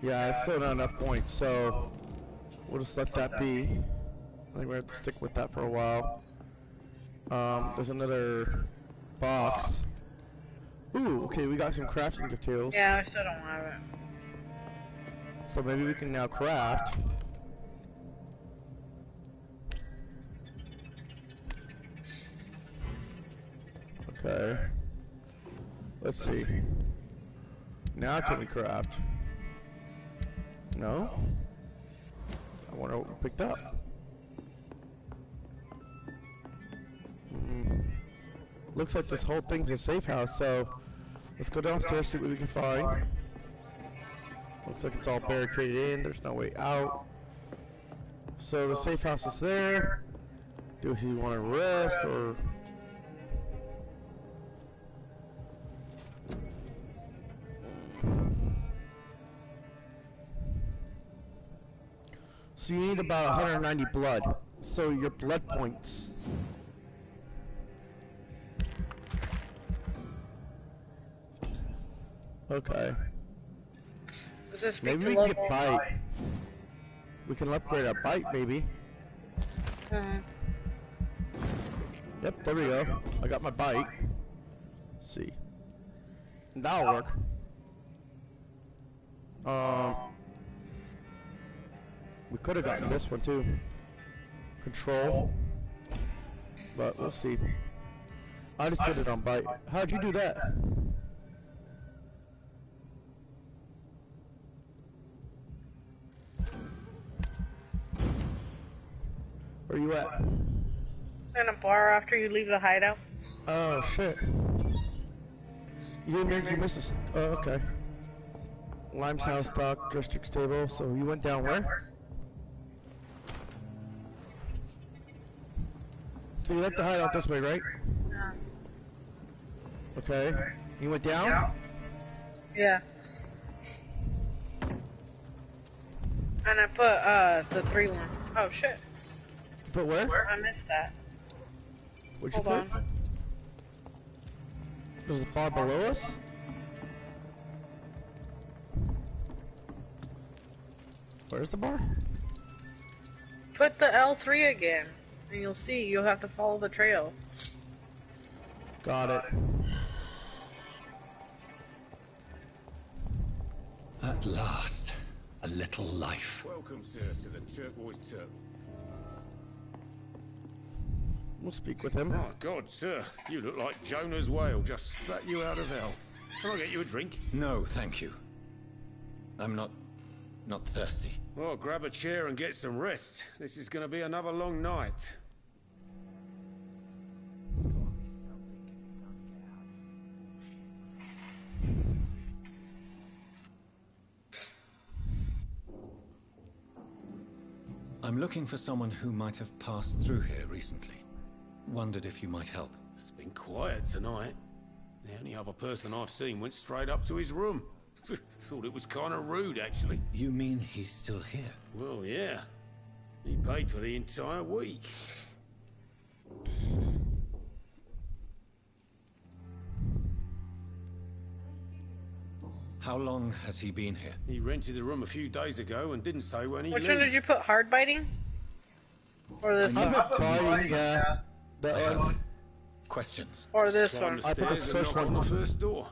Speaker 1: Yeah, it's still not enough points, so we'll just let that be. I think we're going to stick with that for a while. There's another box. Ooh, okay, we got some crafting materials.
Speaker 2: Yeah, I still don't have it.
Speaker 1: So maybe we can now craft. Okay. Let's see. Now can we craft? No? I wonder what we picked up. Looks like this whole thing's a safe house, so let's go downstairs, see what we can find. Looks like it's all barricaded in, there's no way out. So the safe house is there. Do we want to rest or... So you need about 190 blood. So your blood points. Okay.
Speaker 2: Does this speak
Speaker 1: Maybe
Speaker 2: to
Speaker 1: we can
Speaker 2: level
Speaker 1: get bite. We can upgrade our bite, maybe. Yep, there we go. I got my bite. Let's see. That'll work. We could have gotten this one too. Control. But we'll see. I just put it on bite. How'd you do that? Where you at?
Speaker 2: In a bar after you leave the hideout.
Speaker 1: Oh shit. You missed us. Oh, okay. Lime's house, dock, district's table. So you went down where? So you left the hideout this way, right?
Speaker 2: Yeah.
Speaker 1: Okay. You went down?
Speaker 2: Yeah. And I put the 3-1. Oh shit.
Speaker 1: You put where?
Speaker 2: I missed that.
Speaker 1: What'd you
Speaker 2: Hold
Speaker 1: put?
Speaker 2: on.
Speaker 1: There's a bar below us? Where's the bar?
Speaker 2: Put the L3 again, and you'll see. You'll have to follow the trail.
Speaker 1: Got it.
Speaker 8: At last, a little life.
Speaker 3: Welcome, sir, to the Turquoise Turtle.
Speaker 1: We'll speak with him.
Speaker 3: Oh, God, sir. You look like Jonah's whale just spat you out of hell. Can I get you a drink?
Speaker 8: No, thank you. I'm not thirsty.
Speaker 3: Well, grab a chair and get some rest. This is going to be another long night.
Speaker 8: I'm looking for someone who might have passed through here recently. Wondered if you might help.
Speaker 3: It's been quiet tonight. The only other person I've seen went straight up to his room. Thought it was kind of rude, actually.
Speaker 8: You mean he's still here?
Speaker 3: Well, yeah. He paid for the entire week.
Speaker 8: How long has he been here?
Speaker 3: He rented the room a few days ago and didn't say when he'd
Speaker 2: Which
Speaker 3: leave.
Speaker 2: one did you put? Hard biting? Or this
Speaker 1: I
Speaker 2: one?
Speaker 1: put fighting, yeah. That one.
Speaker 8: Questions?
Speaker 2: Or this
Speaker 3: Climb
Speaker 2: one?
Speaker 3: the
Speaker 1: I put the
Speaker 3: stairs and
Speaker 1: first
Speaker 3: knock on the
Speaker 1: one.
Speaker 3: first door.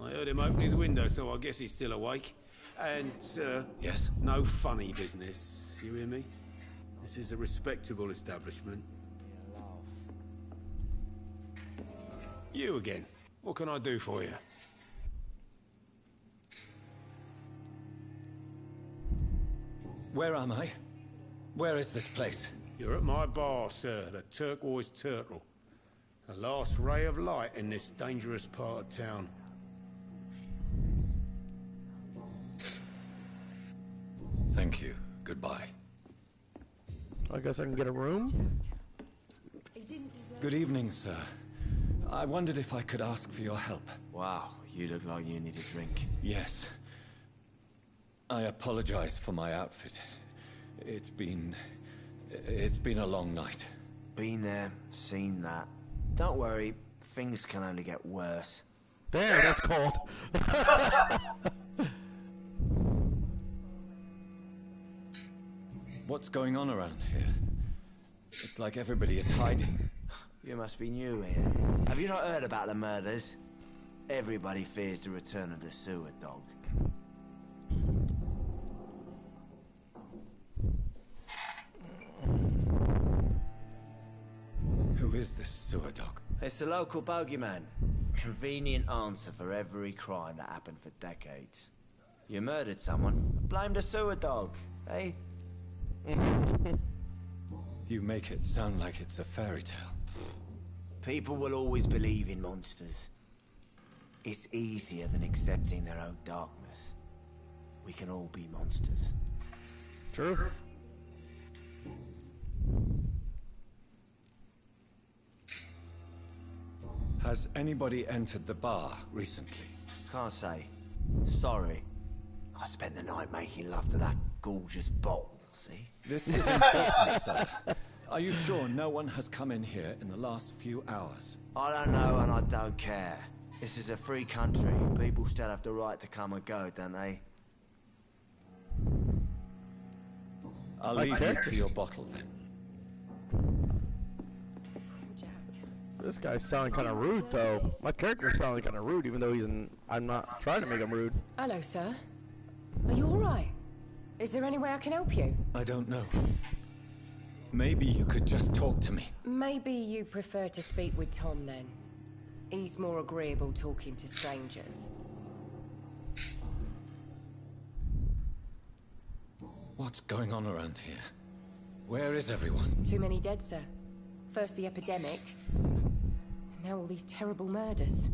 Speaker 3: I heard him open his window, so I guess he's still awake. And,
Speaker 8: Yes?
Speaker 3: no funny business. You hear me? This is a respectable establishment. You again. What can I do for you?
Speaker 8: Where am I? Where is this place?
Speaker 3: You're at my bar, sir, the Turquoise Turtle. The last ray of light in this dangerous part of town.
Speaker 8: Thank you. Goodbye.
Speaker 1: I guess I can get a room.
Speaker 8: Good evening, sir. I wondered if I could ask for your help.
Speaker 7: Wow, you look like you need a drink.
Speaker 8: Yes. I apologize for my outfit. It's been a long night.
Speaker 7: Been there, seen that. Don't worry, things can only get worse.
Speaker 1: Damn, that's cold.
Speaker 8: What's going on around here? It's like everybody is hiding.
Speaker 7: You must be new here. Have you not heard about the murders? Everybody fears the return of the sewer dog.
Speaker 8: Who is this sewer dog?
Speaker 7: It's the local bogeyman. Convenient answer for every crime that happened for decades. You murdered someone, blame the sewer dog, eh?
Speaker 8: You make it sound like it's a fairy tale.
Speaker 7: People will always believe in monsters. It's easier than accepting their own darkness. We can all be monsters.
Speaker 1: True.
Speaker 8: Has anybody entered the bar recently?
Speaker 7: Can't say. Sorry. I spent the night making love to that gorgeous bottle, see?
Speaker 8: This is important, sir. Are you sure no one has come in here in the last few hours?
Speaker 7: I don't know and I don't care. This is a free country. People still have the right to come and go, don't they?
Speaker 8: I'll leave you to your bottle then.
Speaker 1: This guy's sounding kind of rude, though. My character's sounding kind of rude, even though I'm not trying to make him rude.
Speaker 6: Hello, sir. Are you alright? Is there any way I can help you?
Speaker 8: I don't know. Maybe you could just talk to me.
Speaker 6: Maybe you prefer to speak with Tom, then. He's more agreeable talking to strangers.
Speaker 8: What's going on around here? Where is everyone?
Speaker 6: Too many dead, sir. First the epidemic, now all these terrible murders.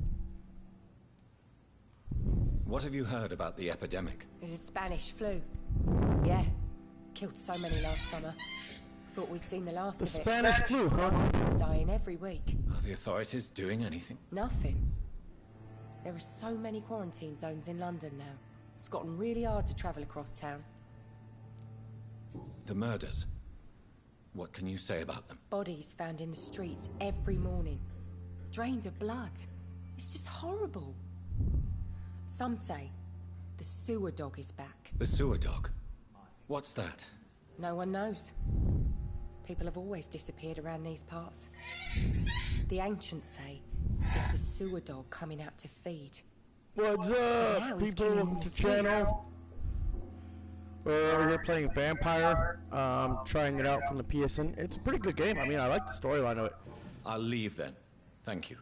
Speaker 8: What have you heard about the epidemic?
Speaker 6: There's a Spanish flu. Yeah, killed so many last summer. Thought we'd seen the last of it.
Speaker 1: The Spanish flu, huh?
Speaker 6: Dozens dying every week.
Speaker 8: Are the authorities doing anything?
Speaker 6: Nothing. There are so many quarantine zones in London now. It's gotten really hard to travel across town.
Speaker 8: The murders. What can you say about them?
Speaker 6: Bodies found in the streets every morning. Drained of blood. It's just horrible. Some say the sewer dog is back.
Speaker 8: The sewer dog? What's that?
Speaker 6: No one knows. People have always disappeared around these parts. The ancients say it's the sewer dog coming out to feed.
Speaker 1: What's
Speaker 6: But now
Speaker 1: up,
Speaker 6: he's
Speaker 1: people?
Speaker 6: killing
Speaker 1: Welcome
Speaker 6: in
Speaker 1: to
Speaker 6: the
Speaker 1: the channel.
Speaker 6: streets.
Speaker 1: We're over here playing Vampyr. Trying it out from the PSN. It's a pretty good game. I mean, I like the storyline of it.
Speaker 8: I'll leave then. Thank you.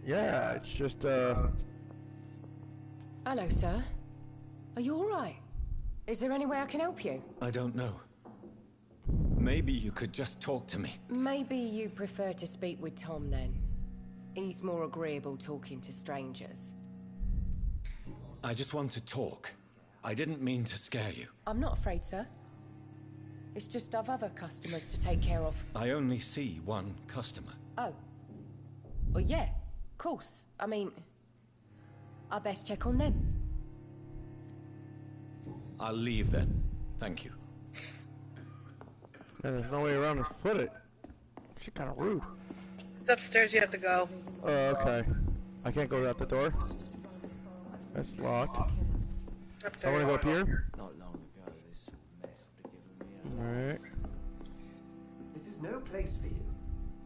Speaker 1: Yeah, it's just,
Speaker 6: Hello, sir. Are you alright? Is there any way I can help you?
Speaker 8: I don't know. Maybe you could just talk to me.
Speaker 6: Maybe you prefer to speak with Tom then. He's more agreeable talking to strangers.
Speaker 8: I just want to talk. I didn't mean to scare you.
Speaker 6: I'm not afraid, sir. It's just I've other customers to take care of.
Speaker 8: I only see one customer.
Speaker 6: Oh. Well, yeah, of course. I mean, I best check on them.
Speaker 8: I'll leave then. Thank you.
Speaker 1: man, there's no way around this. Put it. She's kind of rude.
Speaker 2: It's upstairs, you have to go.
Speaker 1: Oh, okay. I can't go out the door. That's locked.
Speaker 2: Up
Speaker 1: So I want to go up here.
Speaker 7: Not long ago, this mess would have given me
Speaker 1: Alright.
Speaker 9: This is no place for you.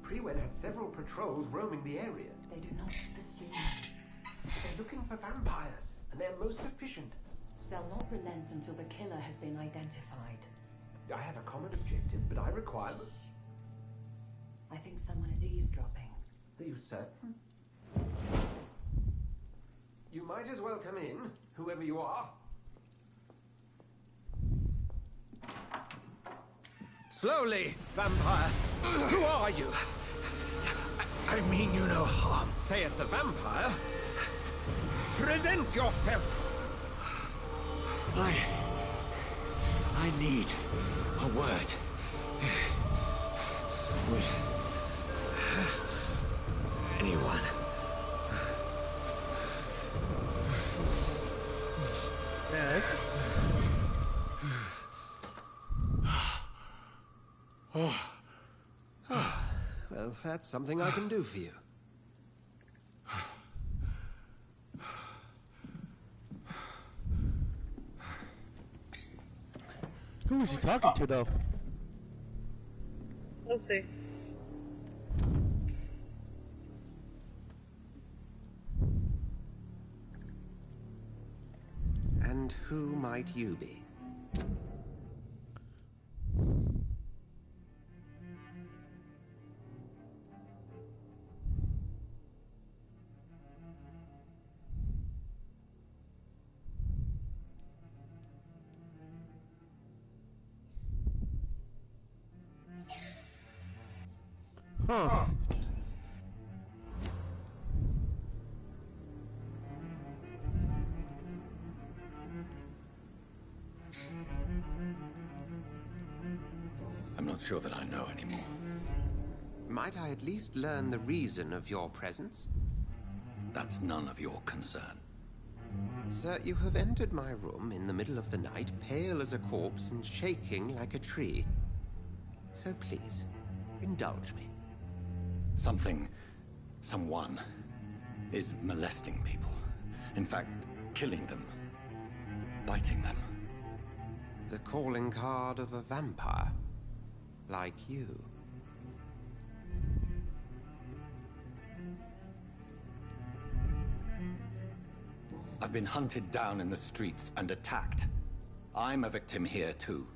Speaker 9: Prewed has several patrols roaming the area.
Speaker 10: They do not pursue.
Speaker 9: They're looking for vampires, and they're most efficient.
Speaker 10: They'll not relent until the killer has been identified.
Speaker 9: I have a common objective, but I require them.
Speaker 10: I think someone is eavesdropping.
Speaker 9: Are you certain? You might as well come in, whoever you are.
Speaker 7: Slowly, vampire. Who are you?
Speaker 8: I mean you no harm.
Speaker 7: Saith the vampire. Present yourself.
Speaker 8: I need a word. With anyone.
Speaker 1: Yes.
Speaker 7: Well, that's something I can do for you.
Speaker 1: Who is he talking to, though?
Speaker 2: We'll see.
Speaker 7: And who might you be?
Speaker 1: Huh.
Speaker 8: I'm not sure that I know anymore.
Speaker 7: Might I at least learn the reason of your presence?
Speaker 8: That's none of your concern.
Speaker 7: Sir, you have entered my room in the middle of the night, pale as a corpse and shaking like a tree. So please, indulge me.
Speaker 8: Someone is molesting people. In fact, killing them. Biting them.
Speaker 7: The calling card of a vampire. Like you.
Speaker 8: I've been hunted down in the streets and attacked. I'm a victim here too.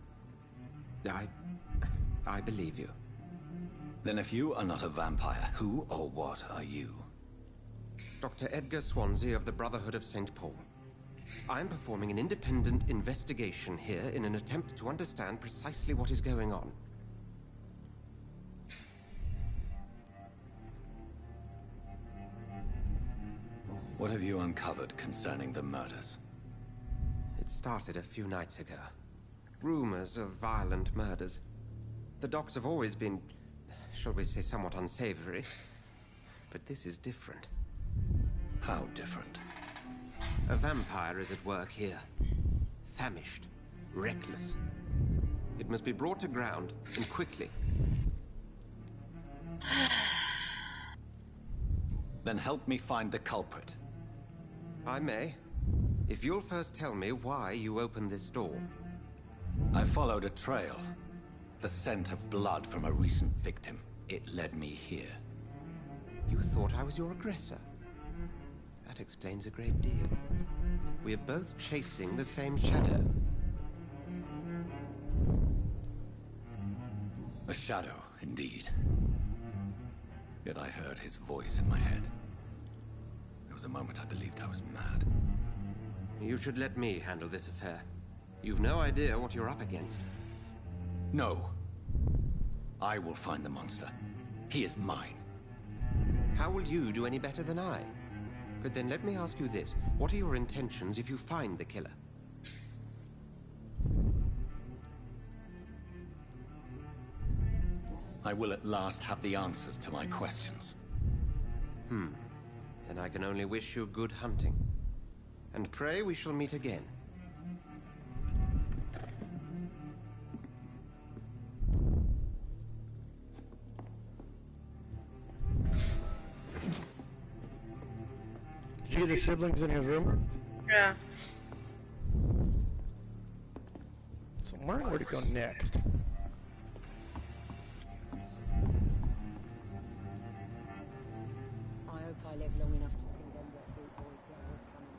Speaker 7: I believe you.
Speaker 8: Then if you are not a vampire, who or what are you?
Speaker 11: Dr. Edgar Swansea of the Brotherhood of St. Paul. I am performing an independent investigation here in an attempt to understand precisely what is going on.
Speaker 8: What have you uncovered concerning the murders?
Speaker 11: It started a few nights ago. Rumors of violent murders. The docks have always been, shall we say, somewhat unsavory. But this is different.
Speaker 8: How different?
Speaker 11: A vampire is at work here. Famished. Reckless. It must be brought to ground, and quickly.
Speaker 8: Then help me find the culprit.
Speaker 11: I may. If you'll first tell me why you opened this door.
Speaker 8: I followed a trail. The scent of blood from a recent victim. It led me here.
Speaker 11: You thought I was your aggressor. That explains a great deal. We are both chasing the same shadow.
Speaker 8: A shadow, indeed. Yet I heard his voice in my head. There was a moment I believed I was mad.
Speaker 11: You should let me handle this affair. You've no idea what you're up against.
Speaker 8: No. I will find the monster. He is mine.
Speaker 11: How will you do any better than I? But then let me ask you this. What are your intentions if you find the killer?
Speaker 8: I will at last have the answers to my questions.
Speaker 11: Then I can only wish you good hunting. And pray we shall meet again.
Speaker 1: Did you get the siblings in his room?
Speaker 2: Yeah.
Speaker 1: So I'm wondering where to go next.
Speaker 6: I hope I live long enough to see them wet boot boy flowers coming.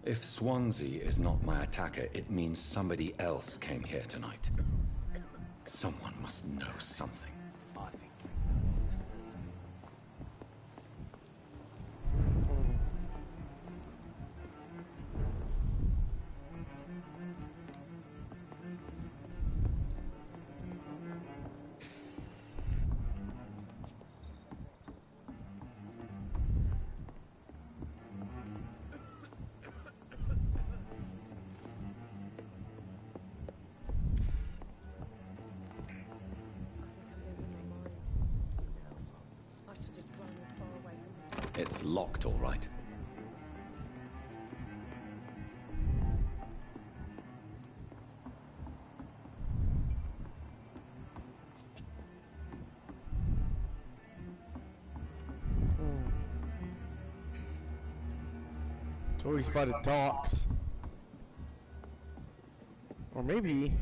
Speaker 8: If Swansea is not my attacker, it means somebody else came here tonight. Someone must know something. It's locked, all right.
Speaker 1: So we spotted docks. Or maybe...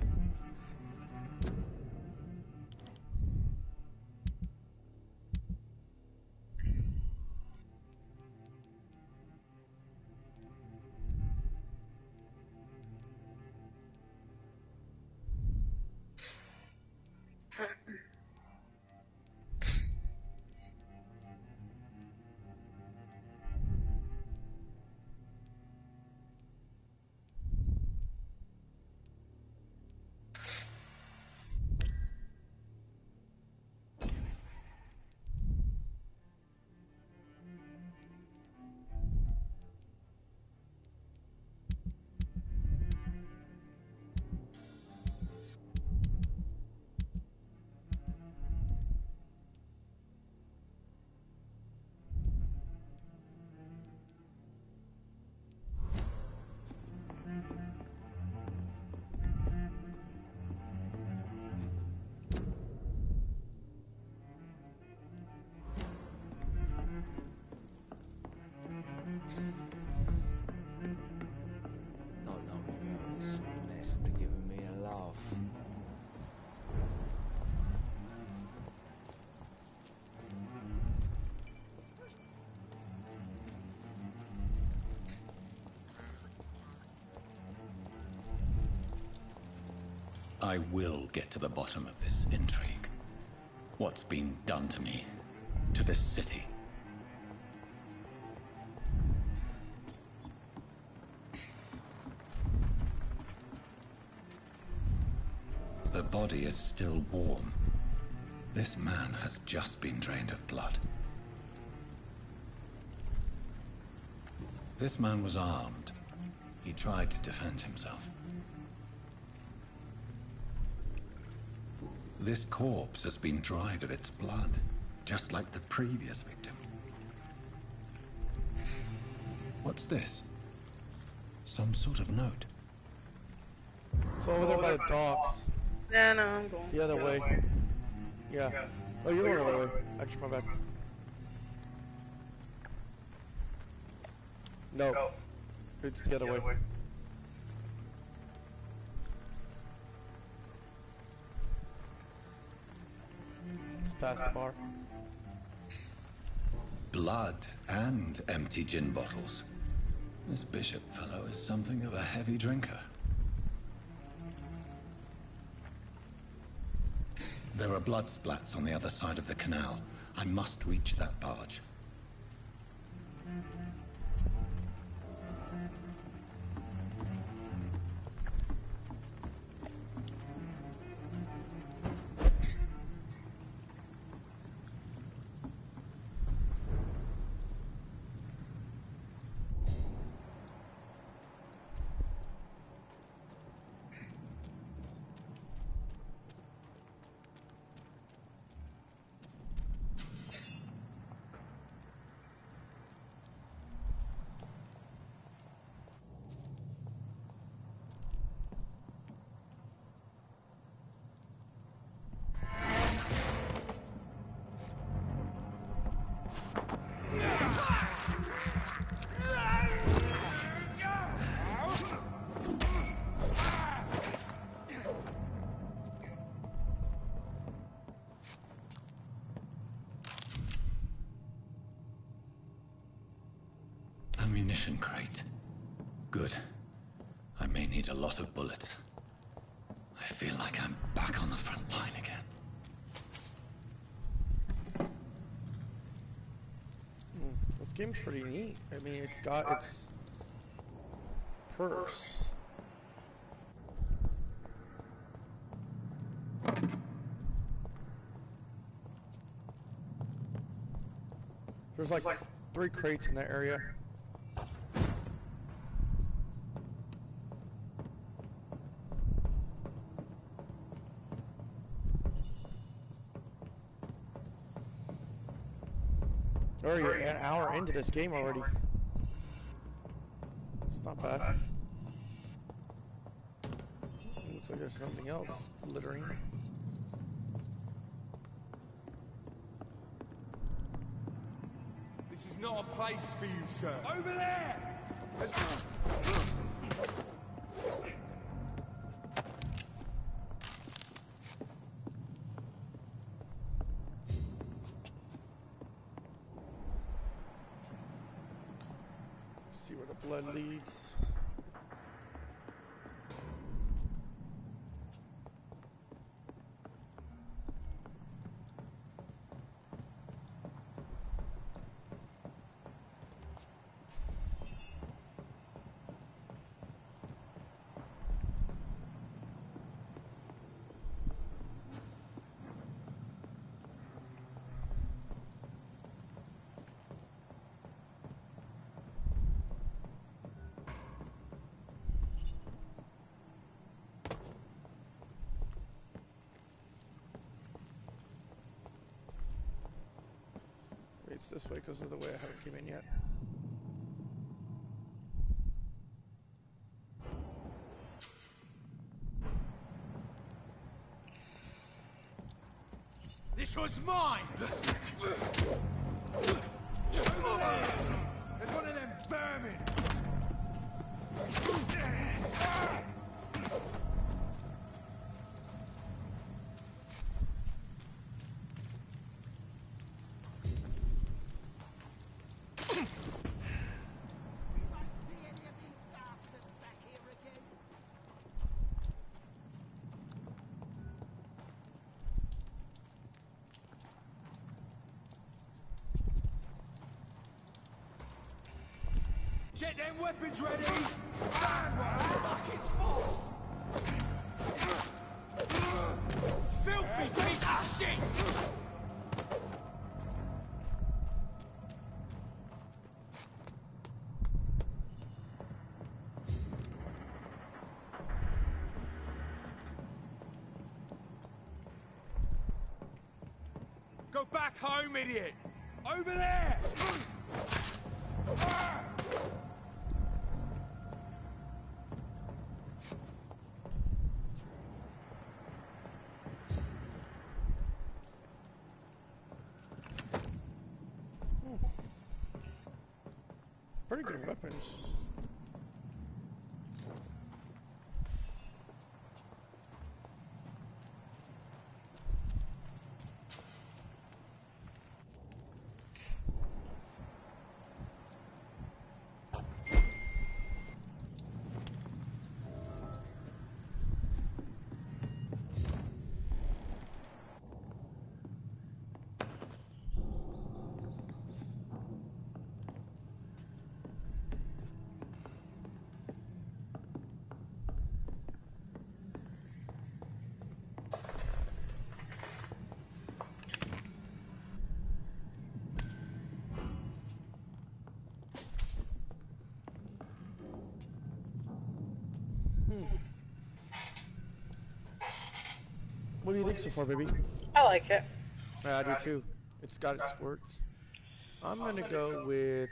Speaker 8: I will get to the bottom of this intrigue. What's been done to me, to this city. The body is still warm. This man has just been drained of blood. This man was armed. He tried to defend himself. This corpse has been dried of its blood, just like the previous victim. What's this? Some sort of note.
Speaker 1: It's over there by the docks.
Speaker 2: Yeah, no, I'm going.
Speaker 1: The other way. Yeah. Oh, you're going the other way. Actually, my bad. No. It's the other way. It's past the bar.
Speaker 8: Blood and empty gin bottles. This bishop fellow is something of a heavy drinker. There are blood splats on the other side of the canal. I must reach that barge. Ammunition crate. Good. I may need a lot of bullets. I feel like I'm back on the front line again.
Speaker 1: This game's pretty neat. I mean, it's got its perks. There's like 3 crates in that area. Oh, you're an hour into this game already. It's not bad. Looks like there's something else littering.
Speaker 5: This is not a place for you, sir. Over there!
Speaker 1: See where the blood leads. It's this way because of the way I haven't came in yet.
Speaker 5: This one's mine! There's one of them vermin! Get them weapons ready! Fuck, it's full! Filthy piece of shit! Go back home, idiot! Over there!
Speaker 1: Pretty good weapons. What do you think so far, baby?
Speaker 2: I like it.
Speaker 1: Yeah, I do too. It's got its works. I'm gonna go with...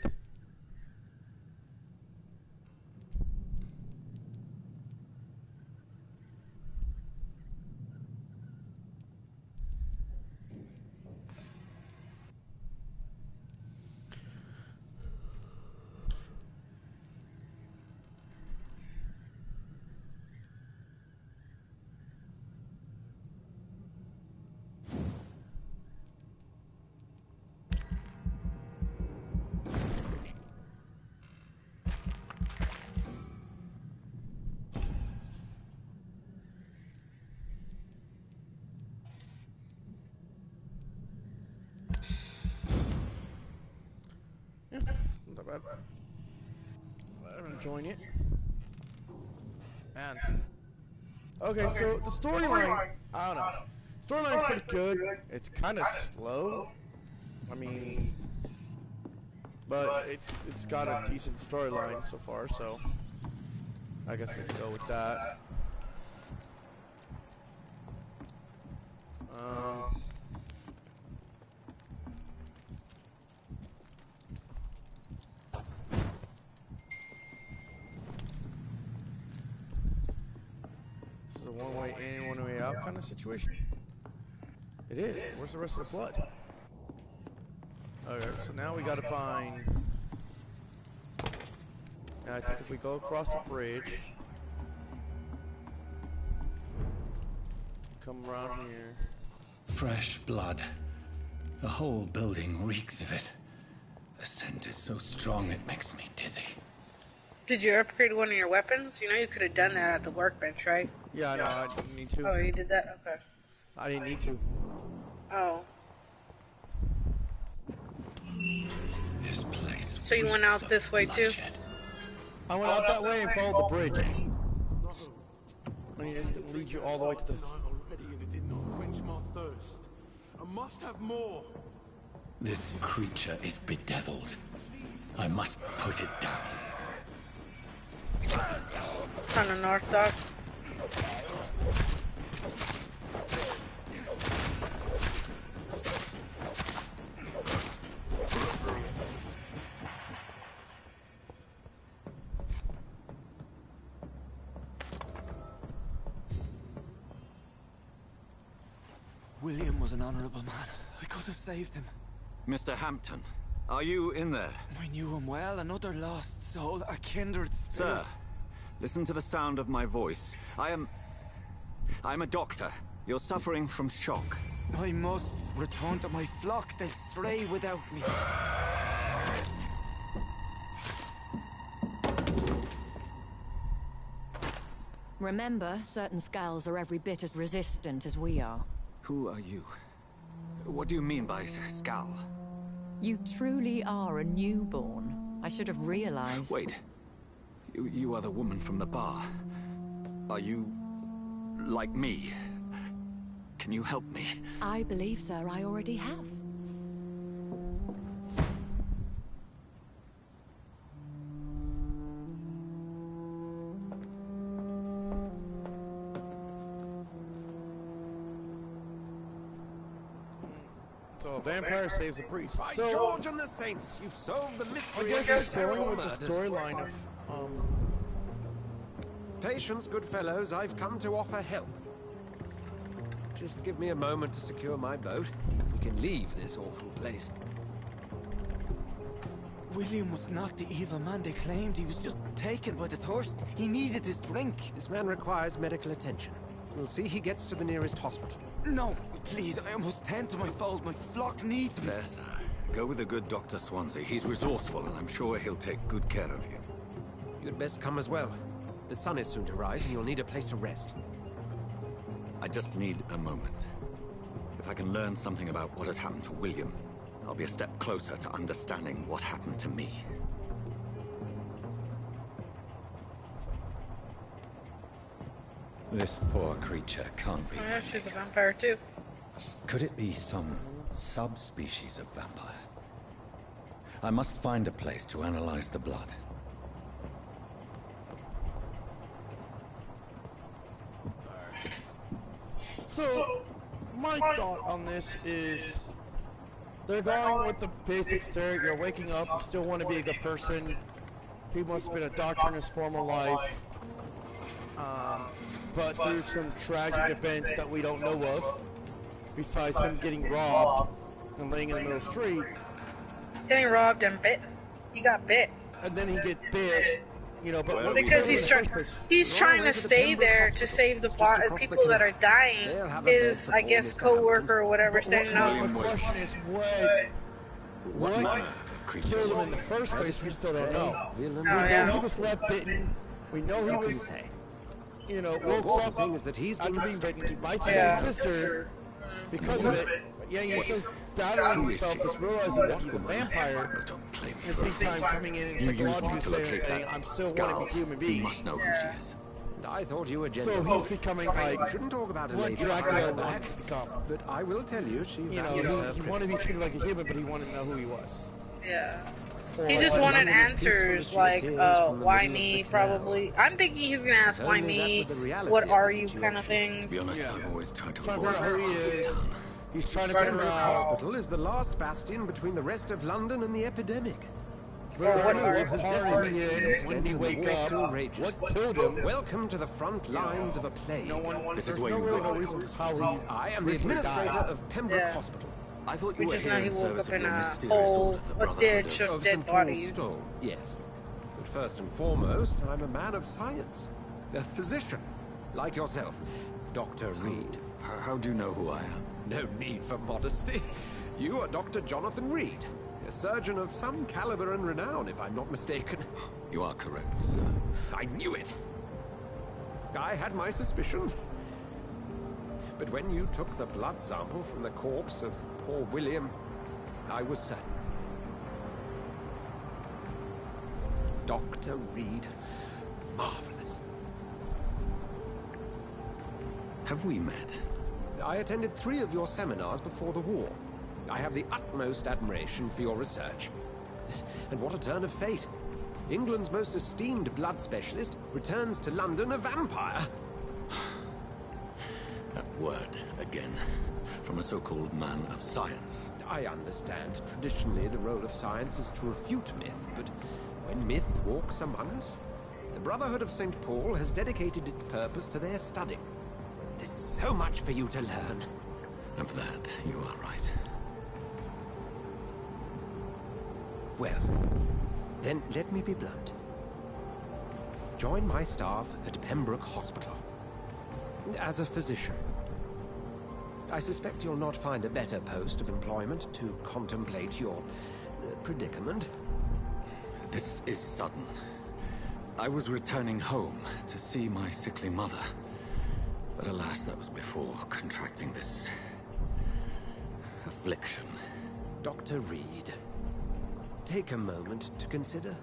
Speaker 1: Yeah, it's not that bad. I'm enjoying it. Man. Okay, so the storyline, I don't know. Storyline's pretty good. It's kind of slow. I mean, but it's got a decent storyline so far, so I guess we can go with that. This is a one-way in, one-way out kind of situation. It is. Where's the rest of the blood? Alright, so now we gotta find... Now I think if we go across the bridge... Come around here...
Speaker 8: Fresh blood. The whole building reeks of it. The scent is so strong it makes me dizzy.
Speaker 2: Did you upgrade one of your weapons? You know you could have done that at the workbench, right?
Speaker 1: Yeah, I know, I didn't need to.
Speaker 2: Oh, you did that? Okay.
Speaker 1: I didn't need to.
Speaker 2: Oh.
Speaker 8: This place.
Speaker 2: So you went out this way too?
Speaker 1: I went out that way and followed the bridge. And it's gonna lead you all the way to the...
Speaker 5: Already, and it did not quench my thirst. I must have more.
Speaker 8: This creature is bedeviled. I must put it down.
Speaker 2: It's on the north dock.
Speaker 5: William was an honorable man. I could have saved him.
Speaker 12: Mr. Hampton, are you in there?
Speaker 5: I knew him well, another lost soul, a kindred spirit.
Speaker 12: Sir, listen to the sound of my voice. I'm a doctor. You're suffering from shock.
Speaker 5: I must return to my flock. They'll stray without me.
Speaker 13: Remember, certain skulls are every bit as resistant as we are.
Speaker 12: Who are you? What do you mean by skull?
Speaker 13: You truly are a newborn. I should have realized.
Speaker 12: Wait. You are the woman from the bar. Are you... like me? Can you help me?
Speaker 13: I believe, sir, I already have.
Speaker 1: So a vampire saves a priest.
Speaker 11: By
Speaker 1: So
Speaker 11: George and the Saints, you've solved the
Speaker 1: I
Speaker 11: mystery
Speaker 1: guess
Speaker 11: of
Speaker 1: it's
Speaker 11: these terrible
Speaker 1: going with the
Speaker 11: murders.
Speaker 1: storyline of
Speaker 11: Patience, good fellows, I've come to offer help. Just give me a moment to secure my boat. We can leave this awful place.
Speaker 5: William was not the evil man they claimed. He was just taken by the thirst. He needed his drink.
Speaker 11: This man requires medical attention. We'll see he gets to the nearest hospital.
Speaker 5: No, please, I must tend to my fold. My flock needs me.
Speaker 12: There, sir. Go with the good Dr. Swansea. He's resourceful, and I'm sure he'll take good care of you.
Speaker 11: You'd best come as well. The sun is soon to rise, and you'll need a place to rest.
Speaker 12: I just need a moment. If I can learn something about what has happened to William, I'll be a step closer to understanding what happened to me.
Speaker 14: This poor creature can't be.
Speaker 2: Oh, yeah, she's a vampire too.
Speaker 14: Could it be some subspecies of vampire? I must find a place to analyze the blood.
Speaker 1: So, my thought on this is, they're going with the basics there. You're waking up, you still want to be a good person. He must have been a doctor in his former life. But through some tragic events that we don't know of, besides him getting robbed and laying in the middle of the street.
Speaker 2: Getting robbed and bit. He got bit.
Speaker 1: And then he get bit. You know, but
Speaker 2: because he's trying to stay there to save the people that are dying. His, I guess, co-worker or whatever, standing out.
Speaker 1: The question is, what killed him in the first place? We still don't know. We know he was left bitten. We know he was, you know, woke up after being bitten. He bites his sister because of it. Yeah, he's still battling himself, just realizing that he's a vampire. At the same time, coming in and psychologically saying, I'm still wanting to be a human being.
Speaker 12: Must know who she is.
Speaker 11: And I thought you were gentle.
Speaker 1: So he's becoming like
Speaker 11: shouldn't talk about
Speaker 1: what Dracula wanted to become.
Speaker 11: But I will tell you, she
Speaker 1: he wanted to be treated like a human, but he wanted to know who he was.
Speaker 2: Yeah. He just wanted answers like, why me, probably. I'm thinking he's gonna ask, why me, what are you, kind of thing.
Speaker 12: To be honest, I've always tried to
Speaker 1: avoid who he is. He's trying to
Speaker 11: figure out. The hospital is the last bastion between the rest of London and the epidemic. What killed him? Welcome to the front lines of a plague.
Speaker 12: This is where you work.
Speaker 11: I am the administrator of Pembroke Hospital.
Speaker 12: I thought you were here in service of your mysterious order, the
Speaker 2: Brotherhood ditch of dead bodies.
Speaker 11: Yes. But first and foremost, I'm a man of science. A physician, like yourself, Dr. Reed.
Speaker 12: How do you know who I am?
Speaker 11: No need for modesty. You are Dr. Jonathan Reed, a surgeon of some caliber and renown, if I'm not mistaken.
Speaker 12: You are correct, sir.
Speaker 11: I knew it. I had my suspicions. But when you took the blood sample from the corpse of poor William, I was certain. Dr. Reed, marvelous.
Speaker 12: Have we met?
Speaker 11: I attended 3 of your seminars before the war. I have the utmost admiration for your research. And what a turn of fate. England's most esteemed blood specialist returns to London a vampire.
Speaker 12: That word, again, from a so-called man of science.
Speaker 11: I understand. Traditionally, the role of science is to refute myth, but when myth walks among us, the Brotherhood of St. Paul has dedicated its purpose to their study. There's so much for you to learn.
Speaker 12: Of that, you are right.
Speaker 11: Well, then let me be blunt. Join my staff at Pembroke Hospital. As a physician. I suspect you'll not find a better post of employment to contemplate your predicament.
Speaker 12: This is sudden. I was returning home to see my sickly mother. But alas, that was before contracting this affliction.
Speaker 11: Dr. Reed, take a moment to consider?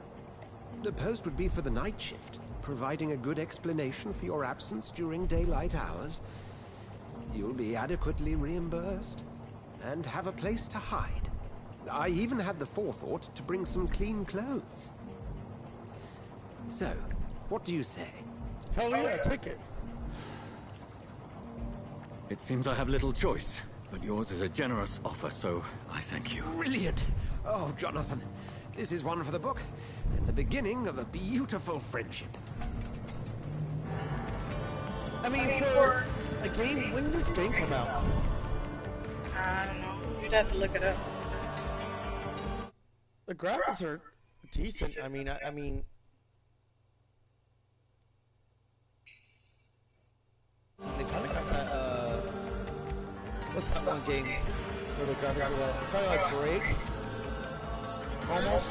Speaker 11: The post would be for the night shift, providing a good explanation for your absence during daylight hours. You'll be adequately reimbursed, and have a place to hide. I even had the forethought to bring some clean clothes. So, what do you say?
Speaker 1: Hell yeah, take it.
Speaker 14: It seems I have little choice, but yours is a generous offer, so I thank you.
Speaker 11: Brilliant! Oh, Jonathan, this is one for the book, and the beginning of a beautiful friendship.
Speaker 1: I mean, for a game, when did this game come out?
Speaker 2: I don't know. You'd have to look it up.
Speaker 1: The graphics are decent. I mean, they kind of got that, what's that one game where the graphics are kind of like Drake? Almost.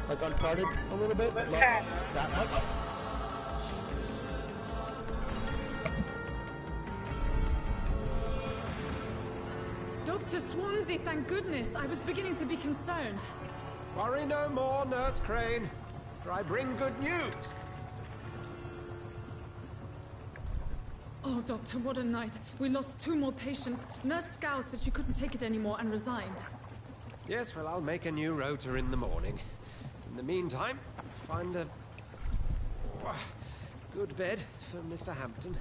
Speaker 1: Like Uncharted a little bit, but not that much.
Speaker 15: Dr. Swansea, thank goodness. I was beginning to be concerned.
Speaker 11: Worry no more, Nurse Crane, for I bring good news.
Speaker 15: Oh, Doctor, what a night. We lost 2 more patients. Nurse Scow said she couldn't take it anymore and resigned.
Speaker 11: Yes, well, I'll make a new rota in the morning. In the meantime, find a good bed for Mr. Hampton.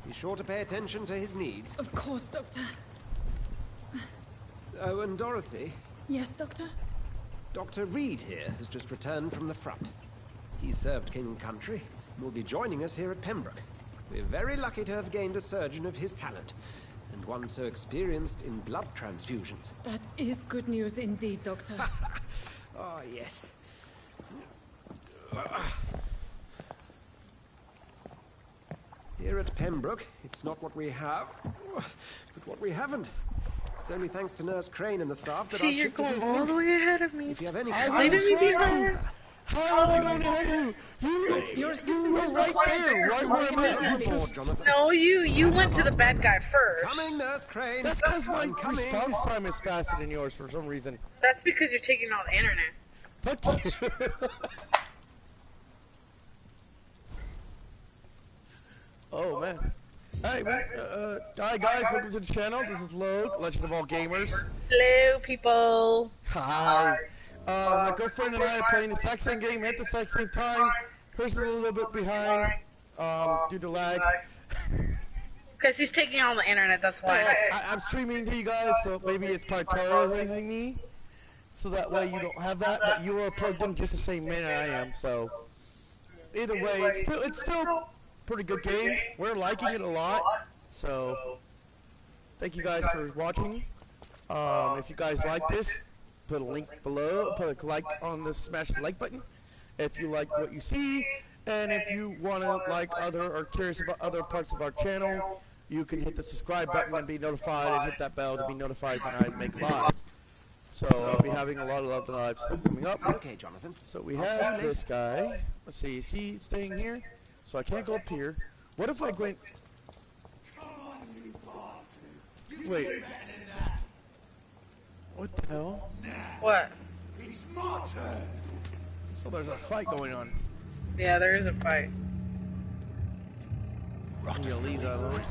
Speaker 11: Be sure to pay attention to his needs.
Speaker 15: Of course, Doctor.
Speaker 11: Oh, and Dorothy?
Speaker 15: Yes, Doctor?
Speaker 11: Dr. Reed here has just returned from the front. He served King and Country and will be joining us here at Pembroke. We're very lucky to have gained a surgeon of his talent, and one so experienced in blood transfusions.
Speaker 15: That is good news indeed, Doctor.
Speaker 11: Oh, yes. Here at Pembroke, it's not what we have, but what we haven't. It's only thanks to Nurse Crane and the staff that our
Speaker 2: See, you're
Speaker 11: ship doesn't
Speaker 2: going all
Speaker 11: sink.
Speaker 2: the way ahead of me.
Speaker 11: If you have any
Speaker 2: Why did we be behind?
Speaker 1: How am I going ahead of you?
Speaker 15: Your assistance
Speaker 1: were
Speaker 15: is
Speaker 1: right
Speaker 15: required,
Speaker 1: there,
Speaker 15: Doctor.
Speaker 1: right where I'm at.
Speaker 15: Immediately.
Speaker 2: No, you went to the bad guy first.
Speaker 11: Coming, Nurse Crane.
Speaker 1: That's because my response time is faster than yours for some reason.
Speaker 2: That's because you're taking all the internet.
Speaker 1: Fuck you. Oh man. Hey, hi guys, welcome to the channel. This is LOAG, Legend of All Gamers.
Speaker 2: Hello, people.
Speaker 1: Hi. My girlfriend and I are playing the exact same game at the exact same time. Hers is a little bit behind, due to lag.
Speaker 2: Because he's taking all the internet, that's why.
Speaker 1: I'm streaming to you guys, so maybe it's probably prioritizing me. So that way you don't have that, but you are plugged in just the same manner I am, so. Either way, it's still pretty good game. We're liking it a lot, so thank you guys for watching. If you guys like this, put a link below, put a like on the smash the like button if you like what you see, and if you want to like other or curious about other parts of our channel, you can hit the subscribe button and be notified, and hit that bell to be notified when I make live. So I'll be having a lot of live stuff coming up.
Speaker 11: Okay, Jonathan.
Speaker 1: So we have this guy. Let's see, is he staying here? So I can't go up here. What if I went... Wait. What the hell?
Speaker 2: What?
Speaker 7: It's my turn.
Speaker 1: So there's a fight going on.
Speaker 2: Yeah, there is a fight.
Speaker 1: I'm gonna leave that alone.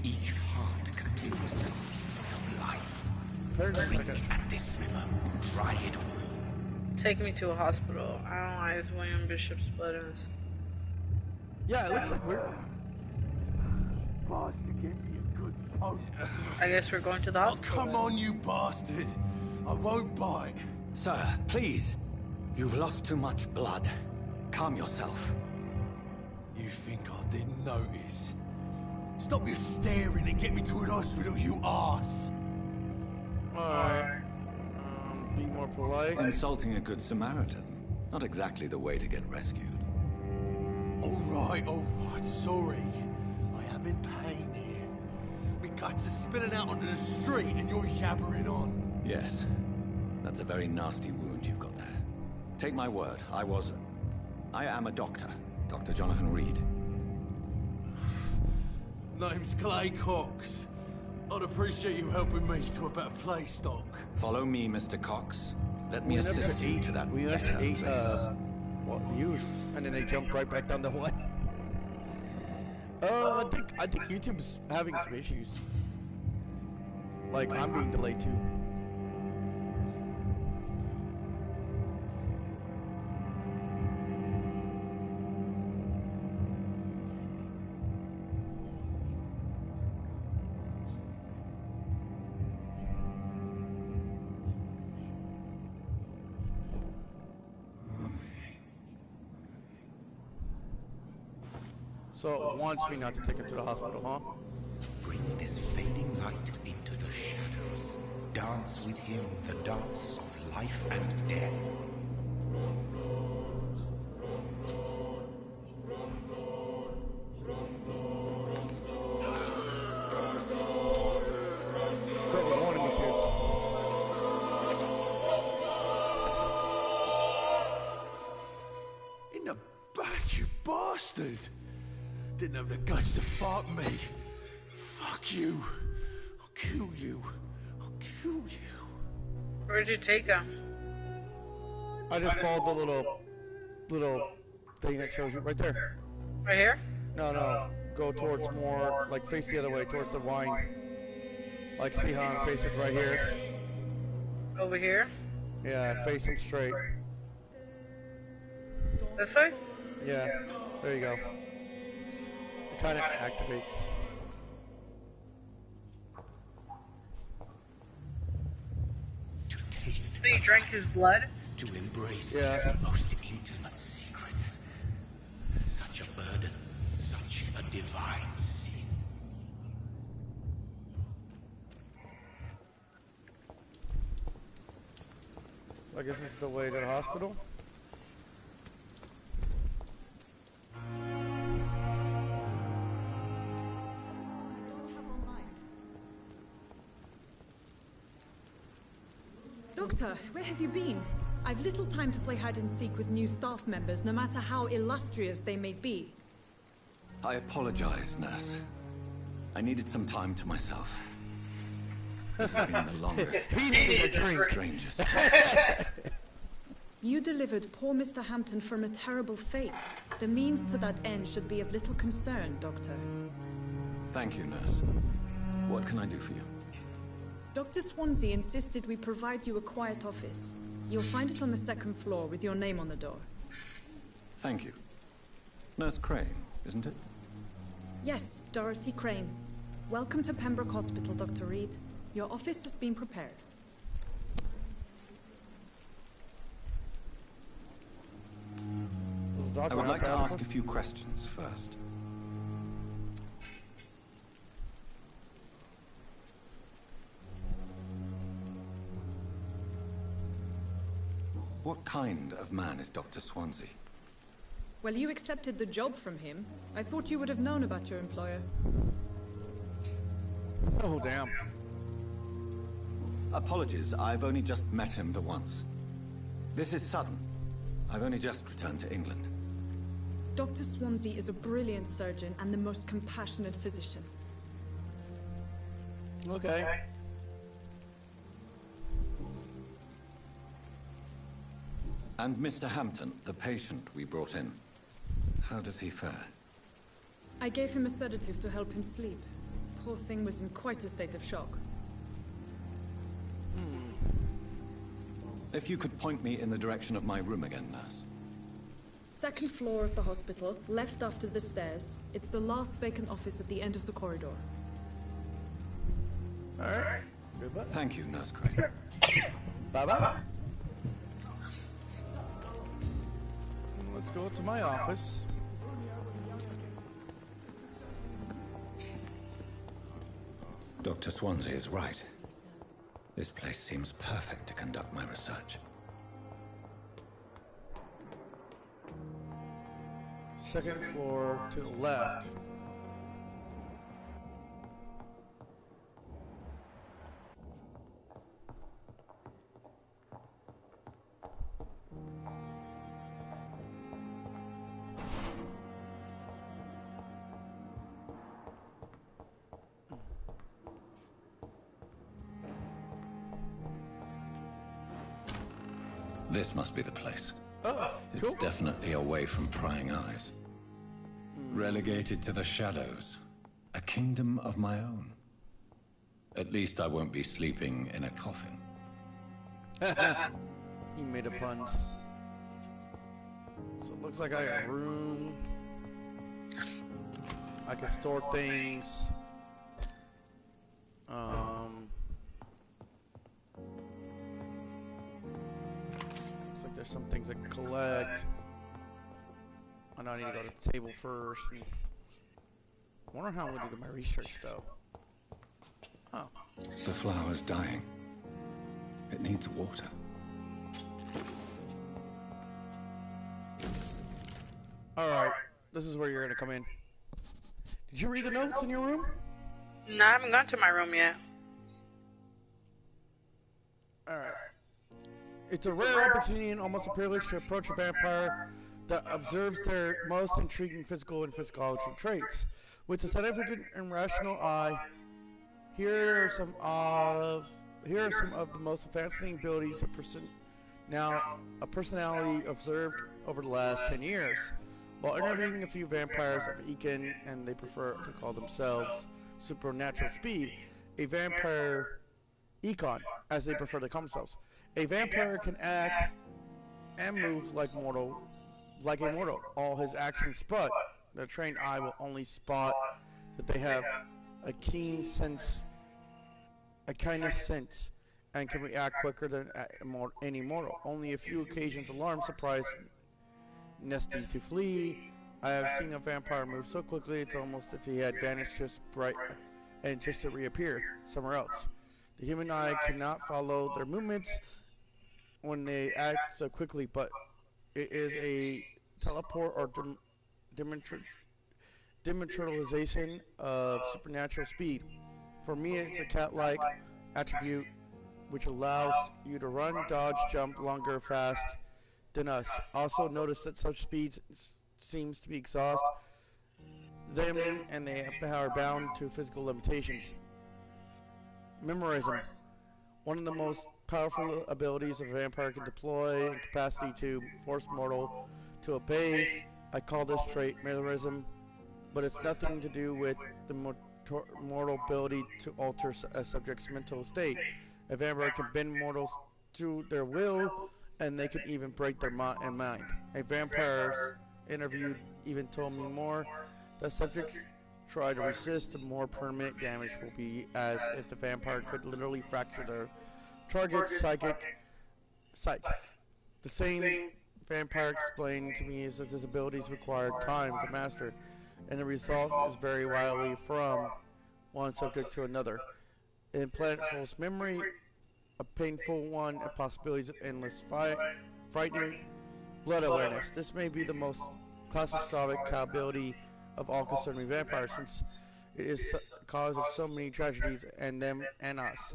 Speaker 4: Each heart contains the seed of life.
Speaker 1: Drink
Speaker 4: at this river, dry it all.
Speaker 2: Take me to a hospital. I don't know why it's William Bishop Splitters.
Speaker 1: Yeah, it looks like we're...
Speaker 2: I guess we're going to the hospital.
Speaker 7: Come on, you bastard. I won't bite.
Speaker 14: Sir, please. You've lost too much blood. Calm yourself.
Speaker 7: You think I didn't notice? Stop your staring and get me to an hospital, you arse.
Speaker 1: Alright. Be more polite.
Speaker 14: Insulting a good Samaritan. Not exactly the way to get rescued.
Speaker 7: Alright, sorry. I am in pain here. My guts are spilling out onto the street and you're yabbering on.
Speaker 14: Yes. That's a very nasty wound you've got there. Take my word, I am a doctor. Dr. Jonathan Reed.
Speaker 7: Name's Clay Cox. I'd appreciate you helping me to a better place, Doc.
Speaker 14: Follow me, Mr. Cox.
Speaker 12: Let me assist you to that
Speaker 1: We
Speaker 12: better
Speaker 1: ate,
Speaker 12: place.
Speaker 1: well, use, and then they jumped right back down the hole. I think YouTube's having some issues. Like, I'm being delayed too. So it wants me not to take him to the hospital, huh?
Speaker 4: Bring this fading light into the shadows. Dance with him the dance of life and death.
Speaker 1: So it wanted me to.
Speaker 7: In the back, you bastard! Didn't have the guts to fuck me. Fuck you. I'll kill you. I'll kill you.
Speaker 2: Where'd you take him?
Speaker 1: I just followed the little thing that shows you right there.
Speaker 2: Right here?
Speaker 1: No. Go towards more, like face the other way, towards the wine. Like see how I'm facing right here?
Speaker 2: Over here?
Speaker 1: Yeah, face him straight.
Speaker 2: This way?
Speaker 1: Yeah, there you go. It kind of activates.
Speaker 4: To taste.
Speaker 2: So you drank his blood?
Speaker 4: To embrace
Speaker 1: Yeah.
Speaker 4: his most intimate secrets. Such a burden. Such a divine sin.
Speaker 1: So I guess this is the way to the hospital.
Speaker 15: Doctor, where have you been? I've little time to play hide and seek with new staff members, no matter how illustrious they may be.
Speaker 12: I apologize, nurse. I needed some time to myself. This has been the longest of strangers.
Speaker 15: You delivered poor Mr. Hampton from a terrible fate. The means to that end should be of little concern, Doctor.
Speaker 12: Thank you, nurse. What can I do for you?
Speaker 15: Dr. Swansea insisted we provide you a quiet office. You'll find it on the second floor with your name on the door.
Speaker 12: Thank you. Nurse Crane, isn't it?
Speaker 15: Yes, Dorothy Crane. Welcome to Pembroke Hospital, Dr. Reed. Your office has been prepared.
Speaker 12: I would like to ask a few questions first. What kind of man is Dr. Swansea?
Speaker 15: Well, you accepted the job from him. I thought you would have known about your employer.
Speaker 1: Oh, damn.
Speaker 12: Apologies, I've only just met him the once. This is sudden. I've only just returned to England.
Speaker 15: Dr. Swansea is a brilliant surgeon and the most compassionate physician.
Speaker 1: Okay.
Speaker 12: And Mr. Hampton, the patient we brought in, how does he fare?
Speaker 15: I gave him a sedative to help him sleep. Poor thing was in quite a state of shock.
Speaker 12: If you could point me in the direction of my room again, nurse.
Speaker 15: Second floor of the hospital, left after the stairs. It's the last vacant office at the end of the corridor.
Speaker 1: Alright.
Speaker 12: Thank you, Nurse Crane.
Speaker 1: Bye-bye. Let's go to my office.
Speaker 14: Dr. Swansea is right. This place seems perfect to conduct my research.
Speaker 1: Second floor to the left.
Speaker 14: This must be the place.
Speaker 1: Oh,
Speaker 14: It's definitely away from prying eyes. Relegated to the shadows. A kingdom of my own. At least I won't be sleeping in a coffin.
Speaker 1: He made a puns. So it looks like I got a room. I can store things. Looks like there's some things I can collect. I know I need to go to the table first. I wonder how I'm going to do my research though. Oh.
Speaker 14: The flower's dying. It needs water.
Speaker 1: Alright, this is where you're going to come in. Did you read the notes in your room?
Speaker 2: No, I haven't gone to my room yet.
Speaker 1: Alright. It's a rare opportunity and almost a privilege to approach a vampire that observes their most intriguing physical and physiological traits. With a scientific and rational eye, here are some of the most fascinating abilities a personality observed over the last 10 years. While interviewing a few vampires of Econ, and they prefer to call themselves supernatural speed, a vampire Econ, as they prefer to call themselves. A vampire can act and move like a mortal. All his actions, but the trained eye will only spot that they have a keen sense, a kindness sense, and can react quicker than any mortal. Only a few occasions alarm, surprise, Nesty to flee. I have seen a vampire move so quickly it's almost if he had vanished just to reappear somewhere else. The human eye cannot follow their movements when they act so quickly, but it is a teleport or dimensionalization of supernatural speed. For me, it's a cat-like attribute which allows you to run, dodge, jump longer, fast than us. Also notice that such speeds seems to be exhaust them and they are bound to physical limitations. Memorism. One of the most powerful abilities a vampire can deploy and capacity to force mortal to obey. I call this trait memorism, but it's nothing to do with the mortal ability to alter a subject's mental state. A vampire can bend mortals to their will, and they can even break their mind. A vampire interviewed even told me more. The subjects try to resist, the more permanent damage will be, as if the vampire could literally fracture their target's psyche. The same vampire explained to me is that his abilities require time to master, and the result is very wildly from one subject to another. In Planetful's memory, a painful one, and possibilities of endless frightening blood awareness. This may be the most claustrophobic ability of all concerning vampires, since it is the cause of so many tragedies and them and us.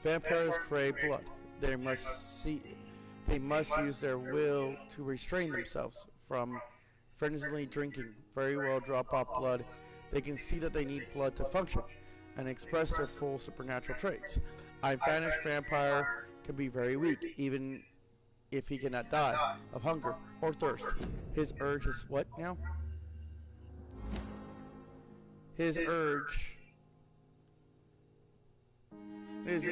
Speaker 1: Vampires crave blood. They must use their will to restrain themselves from frenziedly drinking very well drop off blood. They can see that they need blood to function and express their full supernatural traits. A vanished vampire can be very weak, even if he cannot die of hunger or thirst. His urge is what now? His urge. This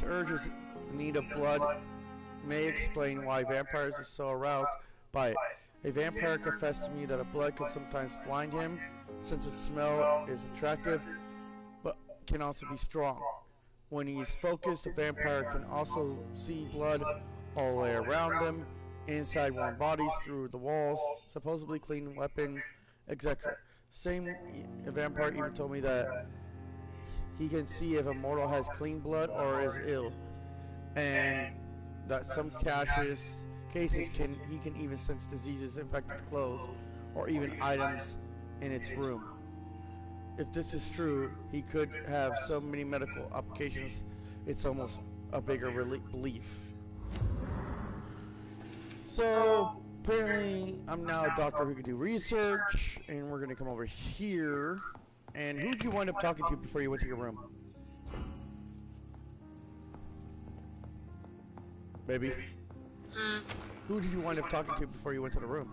Speaker 1: urge is need of blood may explain why vampires are so aroused by it. A vampire confessed to me that a blood can sometimes blind him, since its smell is attractive, but can also be strong. When he is focused, a vampire can also see blood all the way around them, inside warm bodies, through the walls, supposedly clean weapon, etc. A vampire even told me that he can see if a mortal has clean blood or is ill, and that some cases he can even sense diseases, infected clothes, or even items in its room. If this is true, he could have so many medical applications, it's almost a bigger belief. So, apparently, I'm now a doctor who can do research, and we're going to come over here. And who did you wind up talking to before you went to your room? Maybe. Who did you wind up talking to before you went to the room?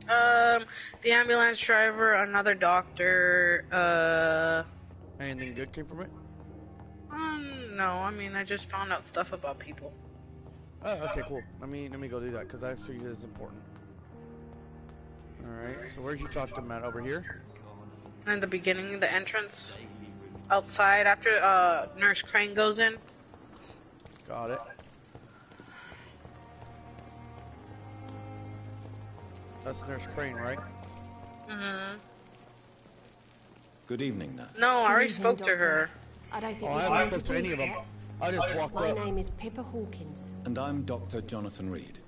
Speaker 2: The ambulance driver, another doctor,
Speaker 1: Anything good came from it?
Speaker 2: no, I mean, I just found out stuff about people.
Speaker 1: Oh, okay, cool. Let me go do that, because I figured it's important. Alright, so where'd you talk to Matt? Over here?
Speaker 2: In the beginning, the entrance. Outside, after, Nurse Crane goes in.
Speaker 1: Got it. That's Nurse Crane, right?
Speaker 2: Mm-hmm.
Speaker 12: Good evening, Nurse.
Speaker 2: No, I already spoke to her.
Speaker 6: I don't think
Speaker 1: I haven't spoken to any of them. I just walked up.
Speaker 6: My name is Pippa Hawkins.
Speaker 12: And I'm Dr. Jonathan Reed.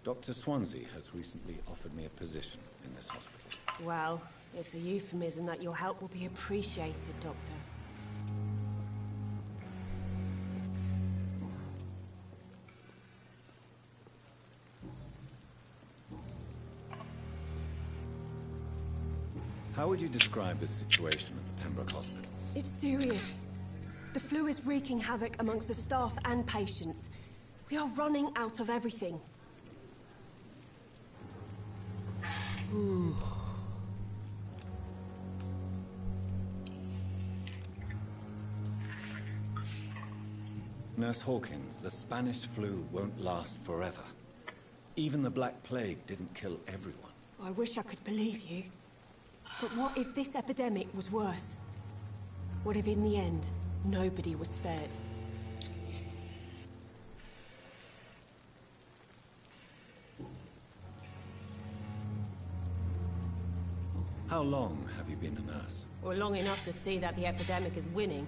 Speaker 12: Dr. Swansea has recently offered me a position in this hospital.
Speaker 6: Well, it's a euphemism that your help will be appreciated, Doctor.
Speaker 12: How would you describe the situation at the Pembroke Hospital?
Speaker 6: It's serious. The flu is wreaking havoc amongst the staff and patients. We are running out of everything.
Speaker 12: Nurse Hawkins, the Spanish flu won't last forever. Even the Black Plague didn't kill everyone.
Speaker 6: I wish I could believe you. But what if this epidemic was worse? What if in the end, nobody was spared?
Speaker 12: How long have you been a nurse?
Speaker 6: Well, long enough to see that the epidemic is winning.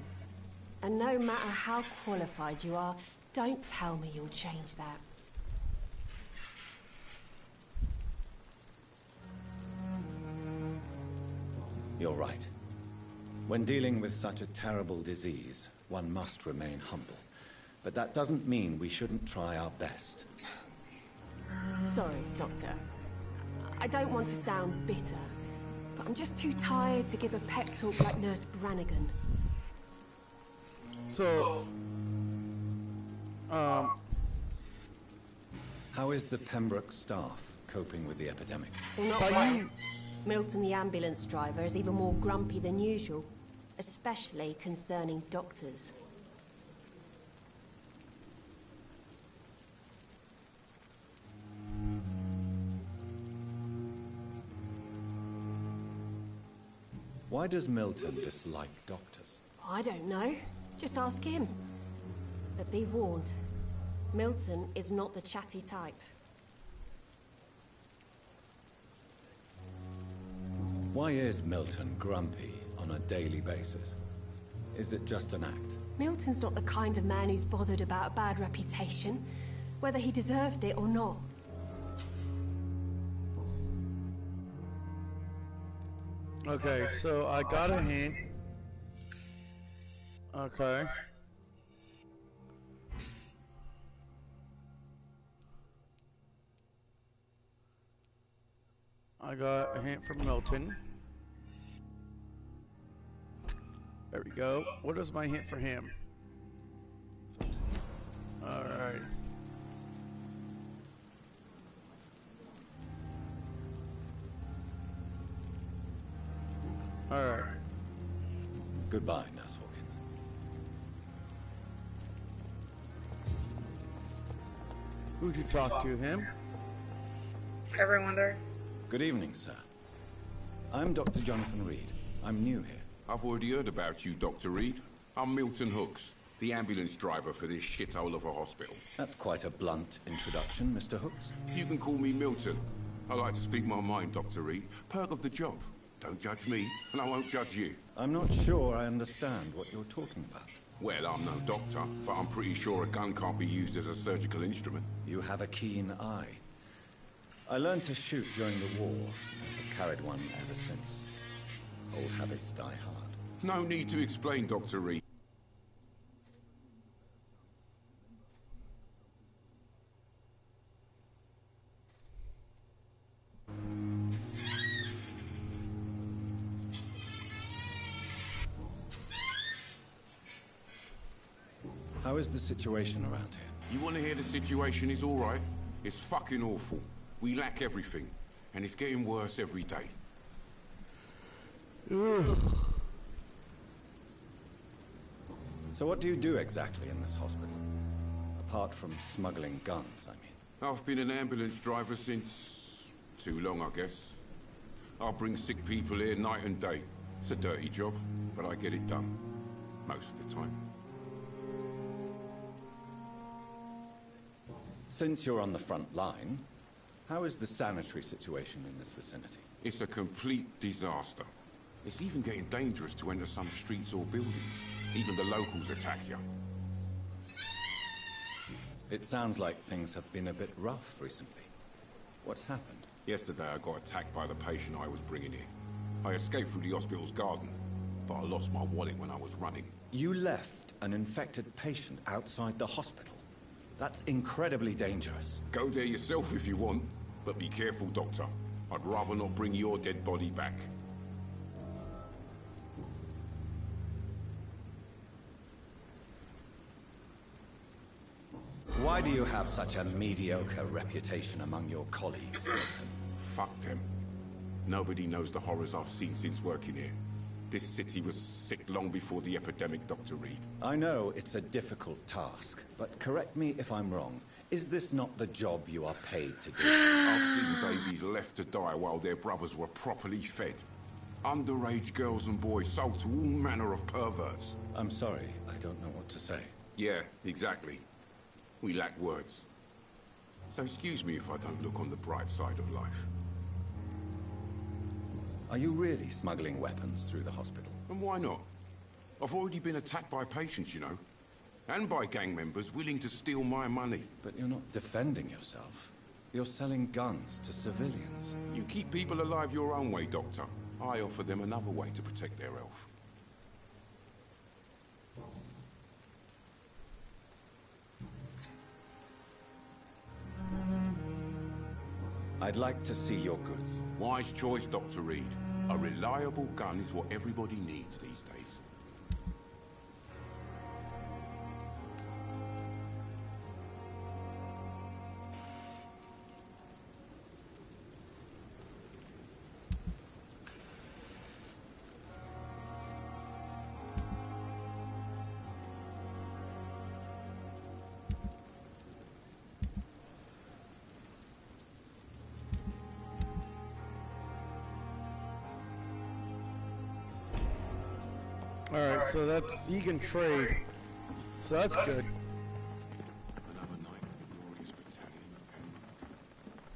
Speaker 6: And no matter how qualified you are, don't tell me you'll change that.
Speaker 12: You're right. When dealing with such a terrible disease, one must remain humble. But that doesn't mean we shouldn't try our best.
Speaker 6: Sorry, Doctor. I don't want to sound bitter, but I'm just too tired to give a pep talk like Nurse Brannigan.
Speaker 1: So,
Speaker 12: how is the Pembroke staff coping with the epidemic?
Speaker 6: Well, not well. Milton, the ambulance driver, is even more grumpy than usual, especially concerning doctors.
Speaker 12: Why does Milton dislike doctors?
Speaker 6: I don't know. Just ask him. But be warned, Milton is not the chatty type.
Speaker 12: Why is Milton grumpy on a daily basis? Is it just an act?
Speaker 6: Milton's not the kind of man who's bothered about a bad reputation, whether he deserved it or not.
Speaker 1: okay, so I got a hint. Okay. I got a hint from Milton. There we go. What is my hint for him? Alright. Alright.
Speaker 12: Goodbye, Nurse Hawkins.
Speaker 1: Who'd you talk to, him?
Speaker 2: Everyone there.
Speaker 12: Good evening, sir. I'm Dr. Jonathan Reed. I'm new here.
Speaker 4: I've already heard about you, Dr. Reed. I'm Milton Hooks, the ambulance driver for this shithole of a hospital.
Speaker 12: That's quite a blunt introduction, Mr. Hooks.
Speaker 4: You can call me Milton. I like to speak my mind, Dr. Reed. Perk of the job. Don't judge me, and I won't judge you.
Speaker 12: I'm not sure I understand what you're talking about.
Speaker 4: Well, I'm no doctor, but I'm pretty sure a gun can't be used as a surgical instrument.
Speaker 12: You have a keen eye. I learned to shoot during the war, and have carried one ever since. Old habits die hard.
Speaker 4: No need to explain, Dr. Reed.
Speaker 12: How is the situation around here?
Speaker 16: You want to hear the situation is all right? It's fucking awful. We lack everything, and it's getting worse every day.
Speaker 12: So what do you do exactly in this hospital? Apart from smuggling guns, I mean.
Speaker 16: I've been an ambulance driver since... too long, I guess. I'll bring sick people here night and day. It's a dirty job, but I get it done. Most of the time.
Speaker 12: Since you're on the front line, how is the sanitary situation in this vicinity?
Speaker 16: It's a complete disaster. It's even getting dangerous to enter some streets or buildings. Even the locals attack you.
Speaker 12: It sounds like things have been a bit rough recently. What's happened?
Speaker 16: Yesterday I got attacked by the patient I was bringing in. I escaped through the hospital's garden, but I lost my wallet when I was running.
Speaker 12: You left an infected patient outside the hospital? That's incredibly dangerous.
Speaker 16: Go there yourself if you want, but be careful, Doctor. I'd rather not bring your dead body back.
Speaker 12: Why do you have such a mediocre reputation among your colleagues, Doctor?
Speaker 16: Fuck them. Nobody knows the horrors I've seen since working here. This city was sick long before the epidemic, Dr. Reed.
Speaker 12: I know it's a difficult task, but correct me if I'm wrong. Is this not the job you are paid to do?
Speaker 16: I've seen babies left to die while their brothers were properly fed. Underage girls and boys sold to all manner of perverts.
Speaker 12: I'm sorry, I don't know what to say.
Speaker 16: Yeah, exactly. We lack words. So excuse me if I don't look on the bright side of life.
Speaker 12: Are you really smuggling weapons through the hospital?
Speaker 16: And why not? I've already been attacked by patients, you know. And by gang members willing to steal my money.
Speaker 12: But you're not defending yourself. You're selling guns to civilians.
Speaker 16: You keep people alive your own way, Doctor. I offer them another way to protect their health.
Speaker 12: I'd like to see your goods.
Speaker 16: Wise choice, Dr. Reed. A reliable gun is what everybody needs these days.
Speaker 1: Alright, so that's, he can trade. So that's good.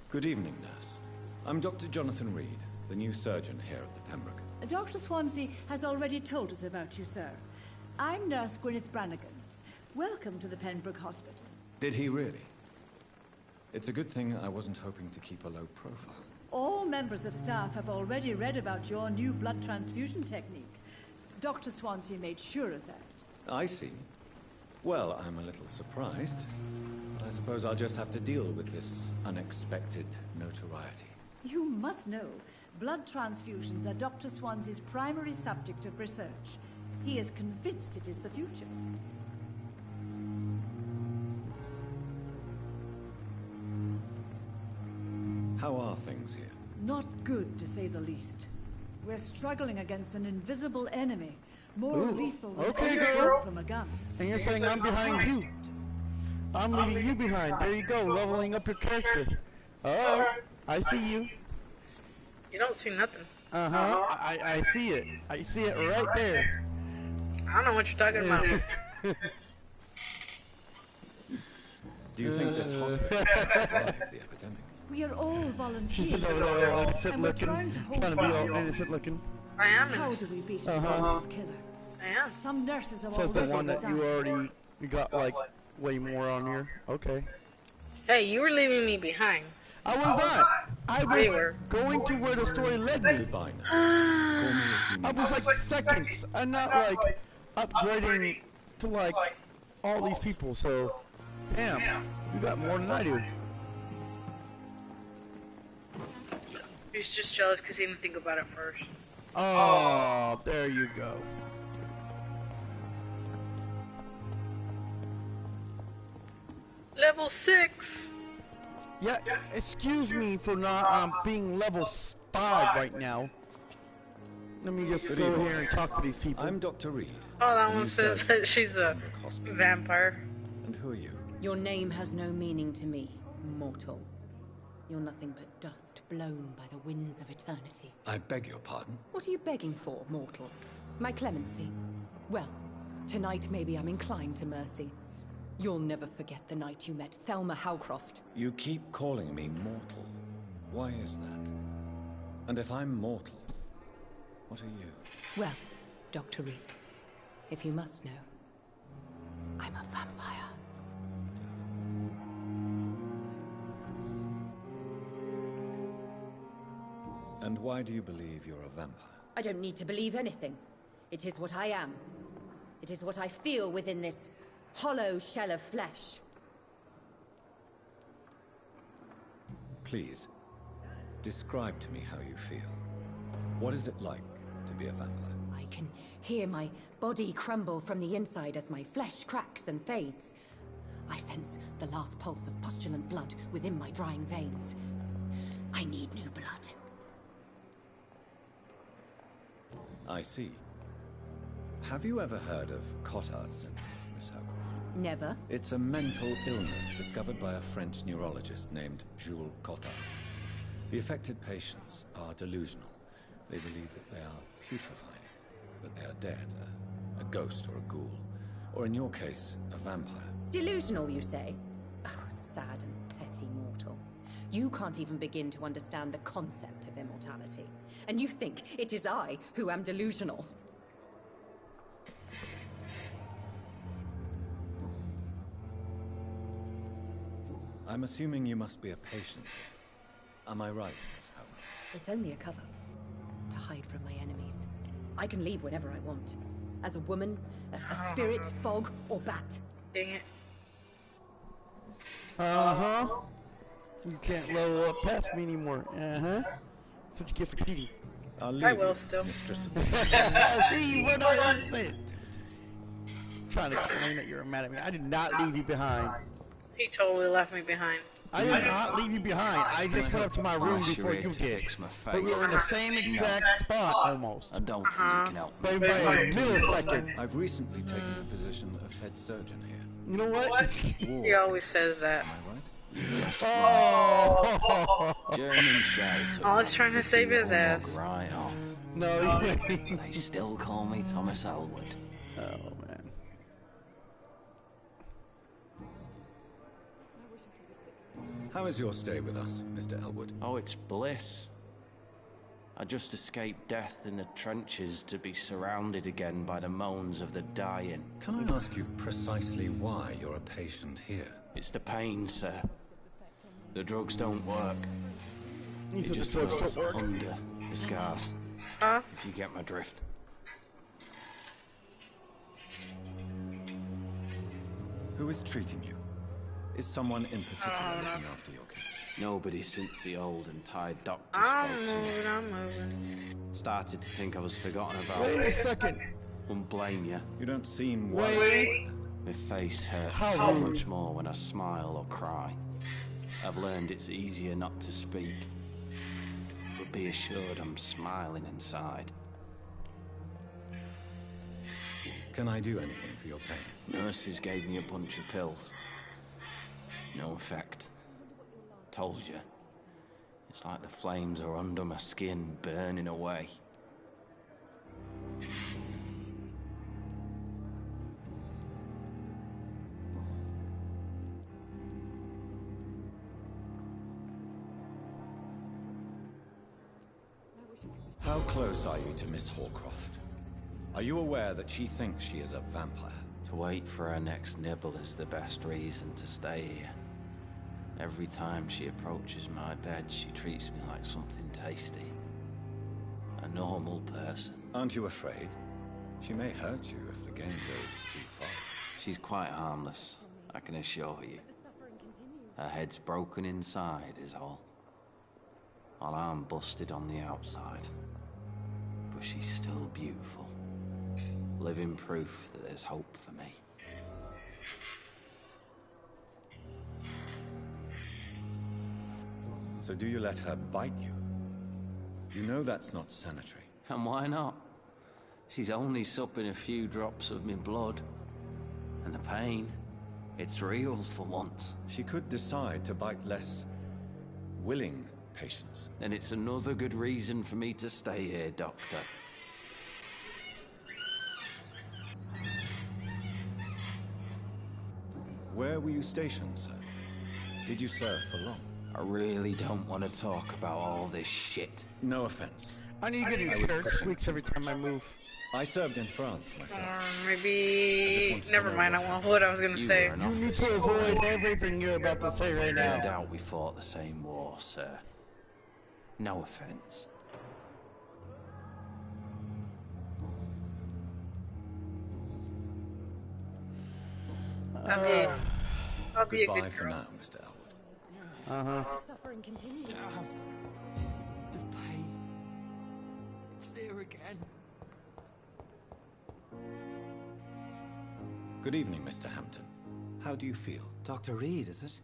Speaker 12: Good evening, nurse. I'm Dr. Jonathan Reed, the new surgeon here at the Pembroke.
Speaker 17: Dr. Swansea has already told us about you, sir. I'm Nurse Gwyneth Brannigan. Welcome to the Pembroke Hospital.
Speaker 12: Did he really? It's a good thing I wasn't hoping to keep a low profile.
Speaker 17: All members of staff have already read about your new blood transfusion technique. Dr. Swansea made sure of that.
Speaker 12: I see. Well, I'm a little surprised. But I suppose I'll just have to deal with this unexpected notoriety.
Speaker 17: You must know, blood transfusions are Dr. Swansea's primary subject of research. He is convinced it is the future.
Speaker 12: How are things here?
Speaker 17: Not good, to say the least. We're struggling against an invisible enemy, more lethal than any bullet from a gun.
Speaker 1: And you're saying I'm behind you. I'm leaving you behind. There you go, leveling up your character. Oh, I see you.
Speaker 2: You don't see nothing.
Speaker 1: Uh-huh. I see it. I see it right there.
Speaker 2: I don't know what you're talking about.
Speaker 12: Do you think this hospital will survive the epidemic?
Speaker 17: We are all volunteers.
Speaker 1: She's sitting over there, innocent
Speaker 17: and we're
Speaker 1: looking.
Speaker 17: trying to hold
Speaker 1: Trying to be all
Speaker 17: fire.
Speaker 1: innocent looking.
Speaker 2: I am.
Speaker 17: How do we beat an
Speaker 1: Uh-huh.
Speaker 17: invisible killer?
Speaker 2: I am.
Speaker 17: Some nurses are
Speaker 1: Says the
Speaker 17: already
Speaker 1: one that you
Speaker 17: resigned.
Speaker 1: already you got like way more on here. Okay.
Speaker 2: Hey, you were leaving me behind.
Speaker 1: I was not. I
Speaker 2: You
Speaker 1: was
Speaker 2: were.
Speaker 1: going to where the story led me.
Speaker 12: Goodbye, nurse. Call me if you
Speaker 1: I
Speaker 12: need
Speaker 1: was
Speaker 12: me.
Speaker 1: like seconds. I'm not like upgrading to like all these people. So, damn, you got more than I do.
Speaker 2: He's just jealous because he didn't think about it first.
Speaker 1: Oh, there you go.
Speaker 2: Level 6.
Speaker 1: Yeah, excuse me for not being level 5 right now. Let me just
Speaker 12: Good
Speaker 1: go
Speaker 12: evening.
Speaker 1: here and talk to these people.
Speaker 12: I'm Dr. Reed.
Speaker 2: Oh, that
Speaker 12: the
Speaker 2: one
Speaker 12: new
Speaker 2: says
Speaker 12: surgeon
Speaker 2: that she's a
Speaker 12: at Hospital.
Speaker 2: vampire.
Speaker 12: And who are you?
Speaker 6: Your name has no meaning to me, mortal. You're nothing but dust blown by the winds of eternity.
Speaker 12: I beg your pardon?
Speaker 6: What are you begging for, mortal? My clemency? Well, tonight maybe I'm inclined to mercy. You'll never forget the night you met Thelma Howcroft.
Speaker 12: You keep calling me mortal. Why is that? And if I'm mortal, what are you?
Speaker 6: Well, Dr. Reed, if you must know, I'm a vampire.
Speaker 12: And why do you believe you're a vampire?
Speaker 6: I don't need to believe anything. It is what I am. It is what I feel within this hollow shell of flesh.
Speaker 12: Please, describe to me how you feel. What is it like to be a vampire?
Speaker 6: I can hear my body crumble from the inside as my flesh cracks and fades. I sense the last pulse of pustulant blood within my drying veins. I need new blood.
Speaker 12: I see. Have you ever heard of Cotard syndrome, Miss Howcroft?
Speaker 6: Never.
Speaker 12: It's a mental illness discovered by a French neurologist named Jules Cotard. The affected patients are delusional. They believe that they are putrefying, that they are dead, a ghost or a ghoul, or in your case, a vampire.
Speaker 6: Delusional, you say? Oh, sad and petty mortal. You can't even begin to understand the concept of immortality. And you think it is I who am delusional.
Speaker 12: I'm assuming you must be a patient. Am I right, Miss Howard?
Speaker 6: It's only a cover. To hide from my enemies. I can leave whenever I want. As a woman, a spirit, fog, or bat.
Speaker 2: Dang it.
Speaker 1: Uh-huh. You can't level up past me anymore. Uh-huh. That's what you get for cheating.
Speaker 12: I'll leave
Speaker 2: I will
Speaker 12: you,
Speaker 2: still.
Speaker 12: Mistress of
Speaker 1: See, we're not innocent. Trying to claim that you're mad at me. I did not leave you behind.
Speaker 2: He totally left me behind.
Speaker 1: I did not leave you behind. I just went up to my room before you did. But we were in the same exact spot, almost.
Speaker 18: I don't think you can help me.
Speaker 1: By a millisecond.
Speaker 12: I've recently taken the position of head surgeon here.
Speaker 1: You know what?
Speaker 2: He always says that.
Speaker 12: Am I right?
Speaker 1: Oh!
Speaker 18: German shelter.
Speaker 2: I was trying to save his ass.
Speaker 18: Right off.
Speaker 1: No,
Speaker 18: They still call me Thomas Elwood.
Speaker 1: Oh, man.
Speaker 12: How is your stay with us, Mr. Elwood?
Speaker 18: Oh, it's bliss. I just escaped death in the trenches to be surrounded again by the moans of the dying.
Speaker 12: Can I ask you precisely why you're a patient here?
Speaker 18: It's the pain, sir. The drugs don't work.
Speaker 1: You
Speaker 18: It
Speaker 1: said
Speaker 18: just
Speaker 1: the drugs
Speaker 18: works
Speaker 1: don't work?
Speaker 18: under the scars.
Speaker 2: Huh?
Speaker 18: If you get my drift.
Speaker 12: Who is treating you? Is someone in particular looking after your case?
Speaker 18: Nobody since the old and tired doctor
Speaker 2: I'm
Speaker 18: spoke to me.
Speaker 2: moving, I'm moving.
Speaker 18: Started to think I was forgotten about.
Speaker 1: Wait a second.
Speaker 18: Wouldn't blame you.
Speaker 12: You don't seem
Speaker 1: Wait.
Speaker 18: My face hurts
Speaker 1: How
Speaker 18: so
Speaker 1: rude.
Speaker 18: much more when I smile or cry. I've learned it's easier not to speak. But be assured I'm smiling inside.
Speaker 12: Can I do anything for your pain?
Speaker 18: Nurses gave me a bunch of pills. No effect. Told you. It's like the flames are under my skin, burning away.
Speaker 12: How close are you to Miss Hawcroft? Are you aware that she thinks she is a vampire?
Speaker 18: To wait for her next nibble is the best reason to stay here. Every time she approaches my bed, she treats me like something tasty. A normal person.
Speaker 12: Aren't you afraid? She may hurt you if the game goes too far.
Speaker 18: She's quite harmless, I can assure you. Her head's broken inside is all. While I'm busted on the outside. But she's still beautiful. Living proof that there's hope for me.
Speaker 12: So do you let her bite you? You know that's not sanitary.
Speaker 18: And why not? She's only supping a few drops of me blood. And the pain, it's real for once.
Speaker 12: She could decide to bite less willing patients.
Speaker 18: Then it's another good reason for me to stay here, Doctor.
Speaker 12: Where were you stationed, sir? Did you serve for long?
Speaker 18: I really don't want to talk about all this shit.
Speaker 12: No offense.
Speaker 1: I need to get in squeaks every time I move.
Speaker 12: I served in France myself.
Speaker 2: Maybe... Never mind, I want what I was gonna say.
Speaker 1: You need to avoid everything you're about to say right now.
Speaker 18: I doubt we fought the same war, sir. No offense.
Speaker 2: I'll be a
Speaker 12: Goodbye
Speaker 2: good
Speaker 12: for
Speaker 2: girl.
Speaker 12: now, Mr. Elwood.
Speaker 13: Suffering continues.
Speaker 18: The pain. It's there again.
Speaker 12: Good evening, Mr. Hampton. How do you feel?
Speaker 19: Dr. Reed, is it?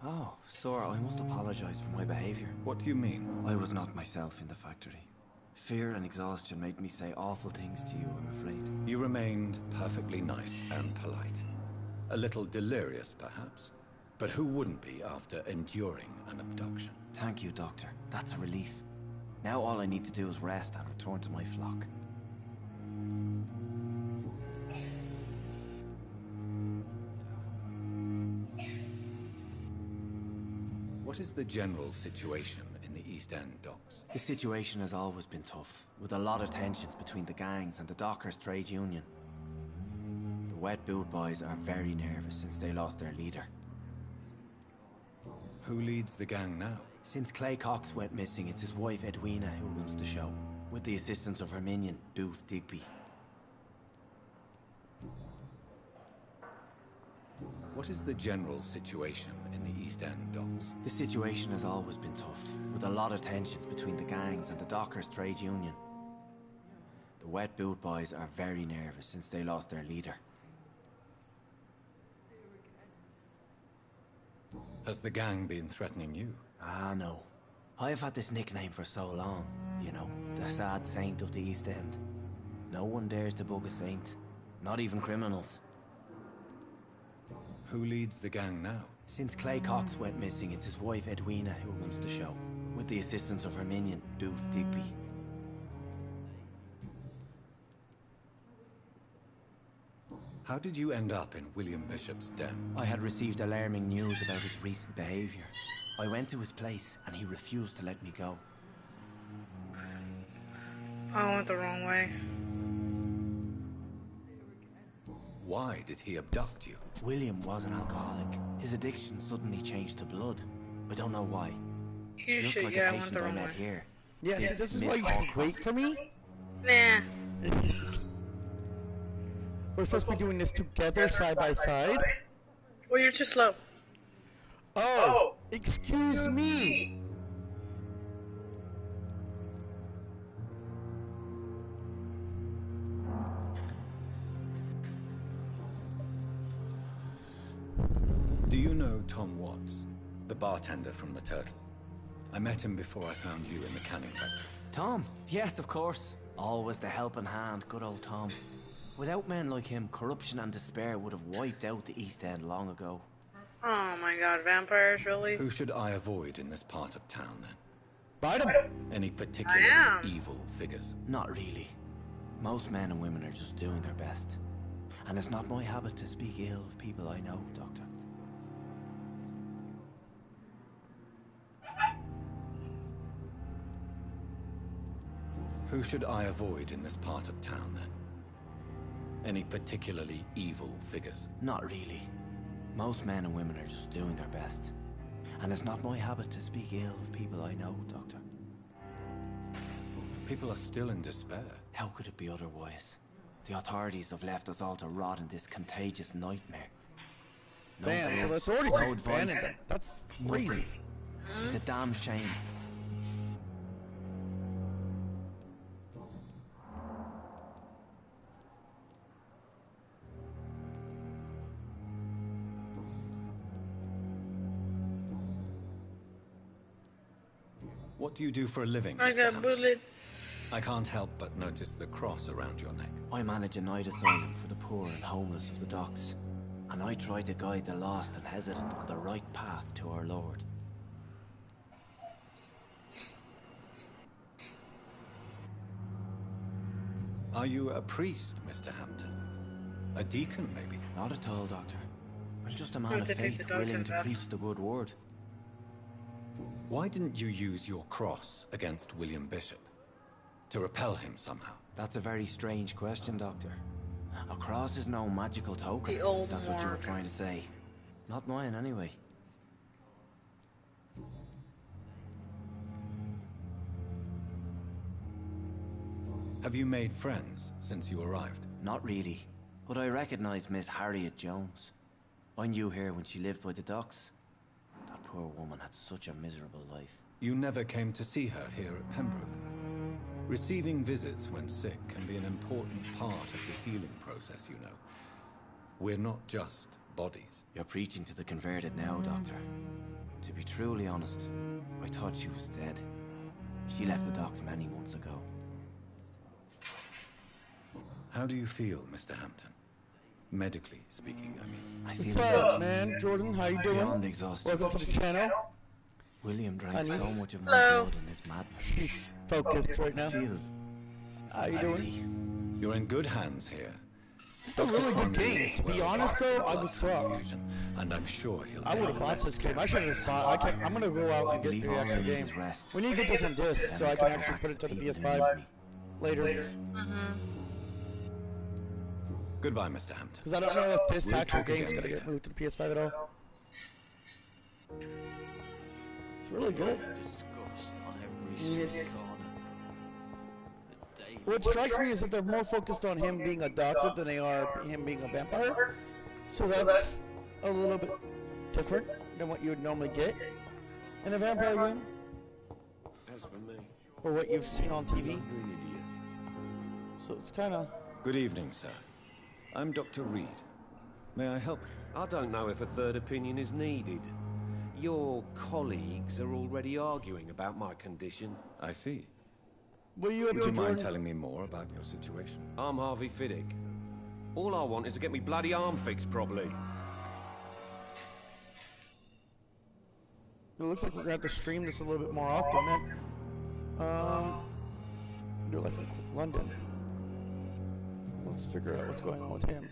Speaker 19: Oh, sir, I must apologize for my behavior.
Speaker 12: What do you mean?
Speaker 19: I was not myself in the factory. Fear and exhaustion made me say awful things to you, I'm afraid.
Speaker 12: You remained perfectly nice and polite. A little delirious, perhaps. But who wouldn't be after enduring an abduction?
Speaker 19: Thank you, Doctor. That's a relief. Now all I need to do is rest and return to my flock.
Speaker 12: What is the general situation in the East End docks?
Speaker 19: The situation has always been tough, with a lot of tensions between the gangs and the dockers' trade union. The Wet Boot Boys are very nervous since they lost their leader.
Speaker 12: Who leads the gang now?
Speaker 19: Since Clay Cox went missing, it's his wife Edwina who runs the show, with the assistance of her minion, Booth Digby.
Speaker 12: What is the general situation in the East End docks?
Speaker 19: The situation has always been tough, with a lot of tensions between the gangs and the dockers' trade union. The Wet Boot Boys are very nervous since they lost their leader.
Speaker 12: Has the gang been threatening you?
Speaker 19: Ah, no. I've had this nickname for so long, you know, the sad saint of the East End. No one dares to bug a saint, not even criminals.
Speaker 12: Who leads the gang now?
Speaker 19: Since Clay Cox went missing, it's his wife Edwina who runs the show, with the assistance of her minion, Booth Digby.
Speaker 12: How did you end up in William Bishop's den?
Speaker 19: I had received alarming news about his recent behavior. I went to his place, and he refused to let me go.
Speaker 2: I went the wrong way.
Speaker 12: Why did he abduct you?
Speaker 19: William was an alcoholic. His addiction suddenly changed to blood. I don't know why.
Speaker 2: You
Speaker 19: Just
Speaker 2: should,
Speaker 19: like
Speaker 2: yeah,
Speaker 19: a
Speaker 2: I went
Speaker 19: patient
Speaker 2: the
Speaker 19: I
Speaker 2: wrong
Speaker 19: met
Speaker 2: way.
Speaker 19: here.
Speaker 1: Yeah, see, this is why you should wait for me.
Speaker 2: Nah.
Speaker 1: We're supposed to be doing this together, side by side.
Speaker 2: Well, you're too slow.
Speaker 1: Oh, excuse me.
Speaker 12: Do you know Tom Watts, the bartender from the Turtle? I met him before I found you in the canning factory.
Speaker 19: Tom? Yes, of course. Always the helping hand, good old Tom. Without men like him, corruption and despair would have wiped out the East End long ago.
Speaker 2: Oh my god, vampires, really?
Speaker 12: Who should I avoid in this part of town, then?
Speaker 1: Bite him.
Speaker 12: Any particular evil figures?
Speaker 19: Not really. Most men and women are just doing their best. And it's not my habit to speak ill of people I know, Doctor.
Speaker 12: Who should I avoid in this part of town, then? Any particularly evil figures?
Speaker 19: Not really. Most men and women are just doing their best. And it's not my habit to speak ill of people I know, Doctor.
Speaker 12: People are still in despair.
Speaker 19: How could it be otherwise? The authorities have left us all to rot in this contagious nightmare. No
Speaker 1: Man, so the
Speaker 19: drugs,
Speaker 1: authorities
Speaker 19: no
Speaker 1: just
Speaker 19: advice,
Speaker 1: abandoned them. That's crazy.
Speaker 19: nothing. It's a damn shame.
Speaker 12: What do you do for a living,
Speaker 2: I
Speaker 12: Mr.
Speaker 2: got
Speaker 12: Hampton?
Speaker 2: bullets.
Speaker 12: I can't help but notice the cross around your neck.
Speaker 19: I manage a night asylum for the poor and homeless of the docks. And I try to guide the lost and hesitant on the right path to our Lord.
Speaker 12: Are you a priest, Mr. Hampton? A deacon, maybe?
Speaker 19: Not at all, Doctor. I'm just a man
Speaker 2: Going
Speaker 19: of
Speaker 2: to take
Speaker 19: faith,
Speaker 2: the dog to
Speaker 19: willing
Speaker 2: the
Speaker 19: to
Speaker 2: bath.
Speaker 19: preach the good word.
Speaker 12: Why didn't you use your cross against William Bishop? To repel him somehow?
Speaker 19: That's a very strange question, Doctor. A cross is no magical token,
Speaker 2: The old
Speaker 19: if that's what you were
Speaker 2: mark.
Speaker 19: trying to say. Not mine, anyway.
Speaker 12: Have you made friends since you arrived?
Speaker 19: Not really, but I recognize Miss Harriet Jones. I knew her when she lived by the docks. That poor woman had such a miserable life.
Speaker 12: You never came to see her here at Pembroke. Receiving visits when sick can be an important part of the healing process, you know. We're not just bodies.
Speaker 19: You're preaching to the converted now, Doctor. To be truly honest, I thought she was dead. She left the docks many months ago.
Speaker 12: How do you feel, Mr. Hampton? Medically speaking, I mean.
Speaker 19: I
Speaker 1: What's
Speaker 19: feel
Speaker 1: up, man? Jordan, how you doing?
Speaker 19: beyond exhausted.
Speaker 1: Welcome to the channel.
Speaker 19: William drank
Speaker 1: Honey.
Speaker 19: so much of my
Speaker 2: Hello.
Speaker 19: blood in his madness.
Speaker 1: She's focused right now.
Speaker 19: I feel
Speaker 1: How you
Speaker 19: empty.
Speaker 1: doing?
Speaker 12: You're in good hands here.
Speaker 1: It's a really good game. To be honest, though, I was sucked.
Speaker 12: And I'm sure he'll
Speaker 1: I would have bought this game. I should have just bought. I'm gonna go out and get
Speaker 19: Believe
Speaker 1: the
Speaker 19: all I
Speaker 1: actual
Speaker 19: need
Speaker 1: game.
Speaker 19: is rest.
Speaker 1: We need to get this on disc so I can actually put it to the PS5 later.
Speaker 12: Goodbye, Mr. Hampton.
Speaker 1: Because I don't know if this
Speaker 12: We'll
Speaker 1: actual
Speaker 12: talk
Speaker 1: game's
Speaker 12: again
Speaker 1: gonna get
Speaker 12: later.
Speaker 1: moved to the PS5 at all. It's really good.
Speaker 18: Disgust on
Speaker 1: I
Speaker 18: every
Speaker 1: mean,
Speaker 18: street
Speaker 1: it's-
Speaker 18: corner. The
Speaker 1: What strikes me is that they're more focused on him being a doctor than they are him being a vampire. So that's a little bit different than what you would normally get in a vampire game,
Speaker 18: As for me,
Speaker 1: or what you've seen on TV. So it's kind of...
Speaker 12: Good evening, sir. I'm Dr. Reed. May I help you?
Speaker 20: I don't know if a third opinion is needed. Your colleagues are already arguing about my condition.
Speaker 12: I see.
Speaker 1: What are you up
Speaker 12: Would
Speaker 1: to,
Speaker 12: you mind
Speaker 1: Jordan?
Speaker 12: telling me more about your situation?
Speaker 20: I'm Harvey Fiddick. All I want is to get me bloody arm fixed properly.
Speaker 1: It looks like we're gonna have to stream this a little bit more often, man. Do like in London. Let's figure out what's going on with him.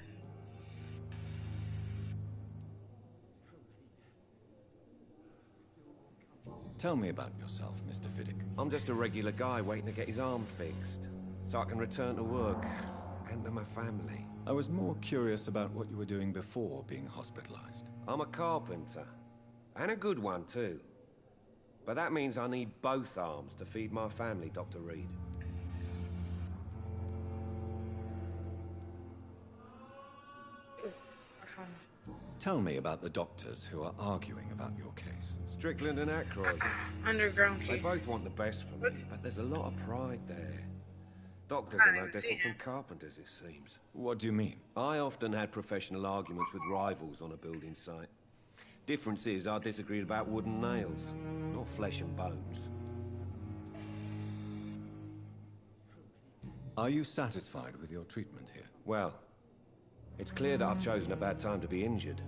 Speaker 12: Tell me about yourself, Mr. Fiddick.
Speaker 20: I'm just a regular guy waiting to get his arm fixed, so I can return to work and to my family.
Speaker 12: I was more curious about what you were doing before being hospitalized.
Speaker 20: I'm a carpenter, and a good one too. But that means I need both arms to feed my family, Dr. Reed.
Speaker 12: Tell me about the doctors who are arguing about your case.
Speaker 20: Strickland and Aykroyd.
Speaker 2: Underground
Speaker 20: They
Speaker 2: key.
Speaker 20: both want the best for me, but there's a lot of pride there. Doctors are no different from carpenters, it seems.
Speaker 12: What do you mean?
Speaker 20: I often had professional arguments with rivals on a building site. Difference is, I disagreed about wooden nails, not flesh and bones.
Speaker 12: Are you satisfied with your treatment here?
Speaker 20: Well, it's clear that I've chosen a bad time to be injured.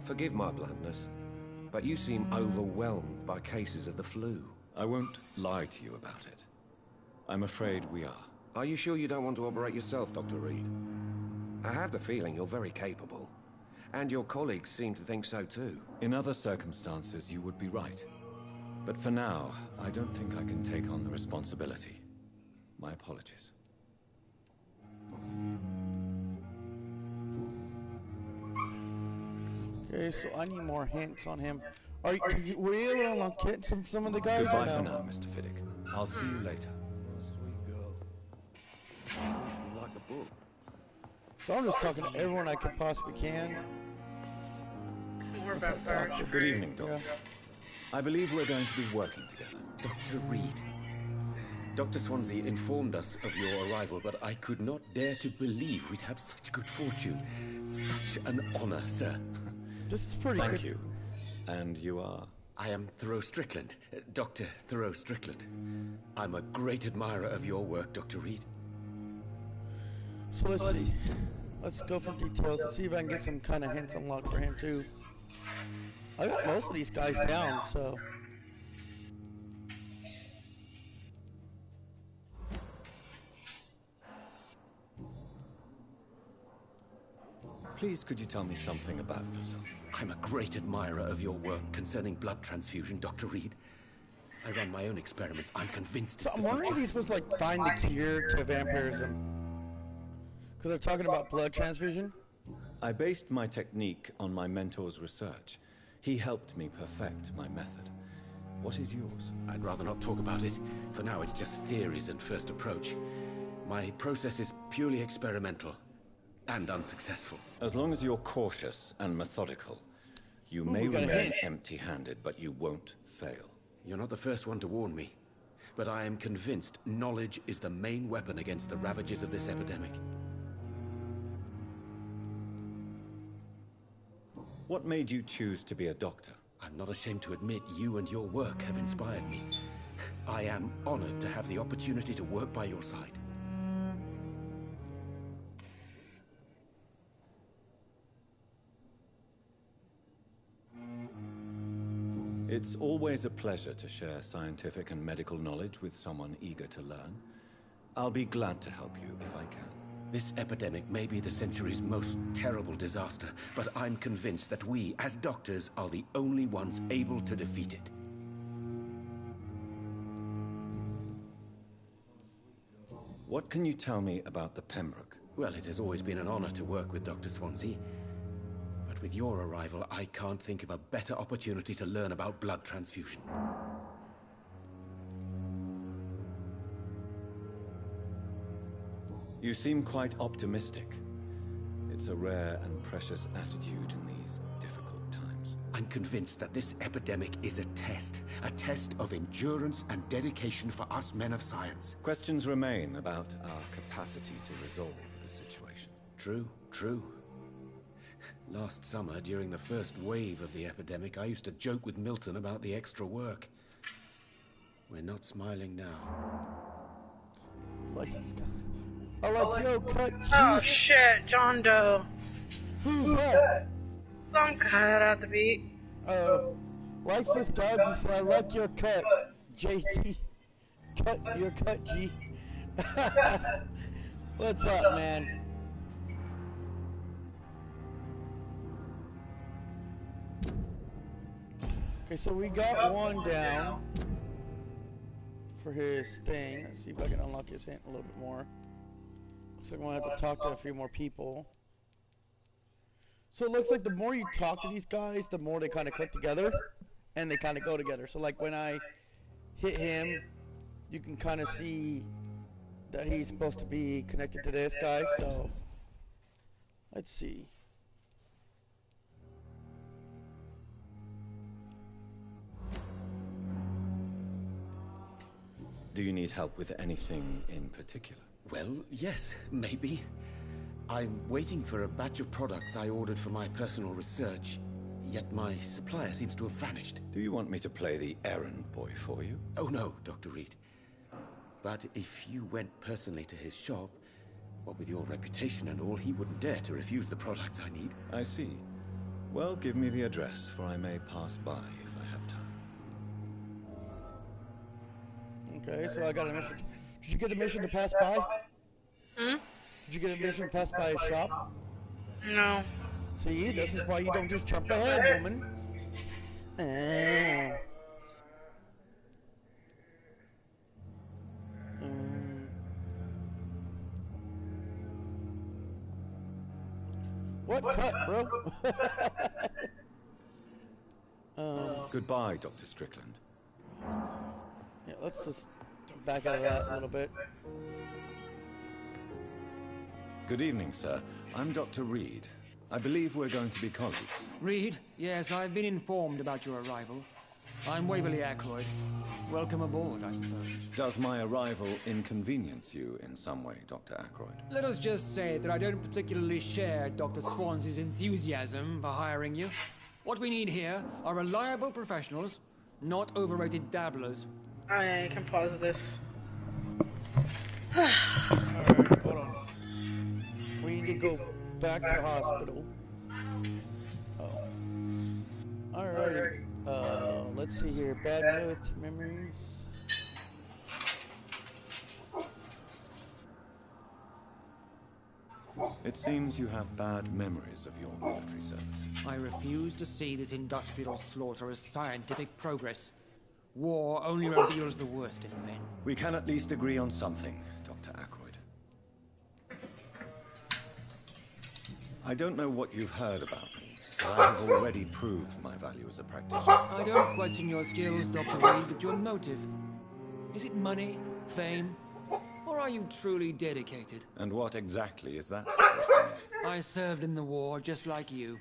Speaker 20: Forgive my bluntness, but you seem overwhelmed by cases of the flu.
Speaker 12: I won't lie to you about it. I'm afraid we are.
Speaker 20: Are you sure you don't want to operate yourself, Dr. Reed? I have the feeling you're very capable. And your colleagues seem to think so too.
Speaker 12: In other circumstances, you would be right. But for now, I don't think I can take on the responsibility. My apologies.
Speaker 1: Okay, so I need more hints on him. Were you able to unlock some of the guys?
Speaker 12: Goodbye
Speaker 1: or no?
Speaker 12: for now, Mr. Fiddick. I'll see you later.
Speaker 20: Sweet girl. Reads me like a book.
Speaker 1: So I'm just talking to everyone I can possibly can.
Speaker 2: More about Vampyr.
Speaker 12: Good evening, Doctor. I believe we're going to be working together.
Speaker 21: Dr. Reed. Dr. Swansea informed us of your arrival, but I could not dare to believe we'd have such good fortune. Such an honor, sir.
Speaker 1: This is pretty
Speaker 12: Thank
Speaker 1: good.
Speaker 12: you. And you are?
Speaker 21: I am Thoreau Strickland, Dr. Thoreau Strickland. I'm a great admirer of your work, Dr. Reed.
Speaker 1: So let's see. Let's go for details. Let's see if I can get some kind of hints unlocked for him too. I got most of these guys down, so.
Speaker 12: Please, could you tell me something about yourself?
Speaker 21: I'm a great admirer of your work concerning blood transfusion, Dr. Reed. I run my own experiments. I'm convinced.
Speaker 1: So I'm wondering if he's supposed to like find the cure to vampirism. Because they're talking about blood transfusion.
Speaker 12: I based my technique on my mentor's research. He helped me perfect my method. What is yours?
Speaker 21: I'd rather not talk about it. For now, it's just theories and first approach. My process is purely experimental and unsuccessful.
Speaker 12: As long as you're cautious and methodical, you may remain empty-handed, but you won't fail.
Speaker 21: You're not the first one to warn me, but I am convinced knowledge is the main weapon against the ravages of this epidemic.
Speaker 12: What made you choose to be a doctor?
Speaker 21: I'm not ashamed to admit you and your work have inspired me. I am honored to have the opportunity to work by your side.
Speaker 12: It's always a pleasure to share scientific and medical knowledge with someone eager to learn. I'll be glad to help you if I can.
Speaker 21: This epidemic may be the century's most terrible disaster, but I'm convinced that we, as doctors, are the only ones able to defeat it.
Speaker 12: What can you tell me about the Pembroke?
Speaker 21: Well, it has always been an honor to work with Dr. Swansea. But with your arrival, I can't think of a better opportunity to learn about blood transfusion.
Speaker 12: You seem quite optimistic. It's a rare and precious attitude in these difficult times.
Speaker 21: I'm convinced that this epidemic is a test of endurance and dedication for us men of science.
Speaker 12: Questions remain about our capacity to resolve the situation.
Speaker 21: True. Last summer, during the first wave of the epidemic, I used to joke with Milton about the extra work. We're not smiling now.
Speaker 1: I like yo cut.
Speaker 2: Oh shit, John Doe.
Speaker 1: Who's that?
Speaker 2: Some cut out the beat.
Speaker 1: Lifeless Gods said, I like your cut, JT. Cut your cut, G. What's up, man? Okay, so we got one down for his thing. Let's see if I can unlock his hint a little bit more. Looks like I'm gonna have to talk to a few more people. So it looks like the more you talk to these guys, the more they kind of click together, and they kind of go together. So like when I hit him, you can kind of see that he's supposed to be connected to this guy. So let's see.
Speaker 12: Do you need help with anything in particular?
Speaker 21: Well, yes, maybe. I'm waiting for a batch of products I ordered for my personal research, yet my supplier seems to have vanished.
Speaker 12: Do you want me to play the errand boy for you?
Speaker 21: Oh no, Dr. Reed. But if you went personally to his shop, what with your reputation and all, he wouldn't dare to refuse the products I need.
Speaker 12: I see. Well, give me the address, for I may pass by if I have time.
Speaker 1: Okay, so I got a mission. Did you get a mission to pass by?
Speaker 2: Hmm?
Speaker 1: Did you get a mission to pass by a shop?
Speaker 2: No.
Speaker 1: See, this is why you don't just jump ahead, woman. What cut, bro?
Speaker 12: Goodbye, Dr. Strickland.
Speaker 1: Yeah, let's just back out of that a little bit.
Speaker 12: Good evening, sir. I'm Dr. Reed. I believe we're going to be colleagues.
Speaker 3: Reed? Yes, I've been informed about your arrival. I'm Waverly Ackroyd. Welcome aboard, I suppose.
Speaker 12: Does my arrival inconvenience you in some way, Dr. Ackroyd?
Speaker 3: Let us just say that I don't particularly share Dr. Swansea's enthusiasm for hiring you. What we need here are reliable professionals not overrated dabblers.
Speaker 2: I can pause this.
Speaker 1: Alright, hold on. We need to go back to the hospital. Oh. Alrighty. Let's see here. Bad memories.
Speaker 12: It seems you have bad memories of your military service.
Speaker 3: I refuse to see this industrial slaughter as scientific progress. War only reveals the worst in men.
Speaker 12: We can at least agree on something, Dr. Ackroyd. I don't know what you've heard about me, but I have already proved my value as a practitioner.
Speaker 3: I don't question your skills, Dr. Reed, but your motive. Is it money, fame, or are you truly dedicated?
Speaker 12: And what exactly is that supposed to mean?
Speaker 3: I served in the war just like you.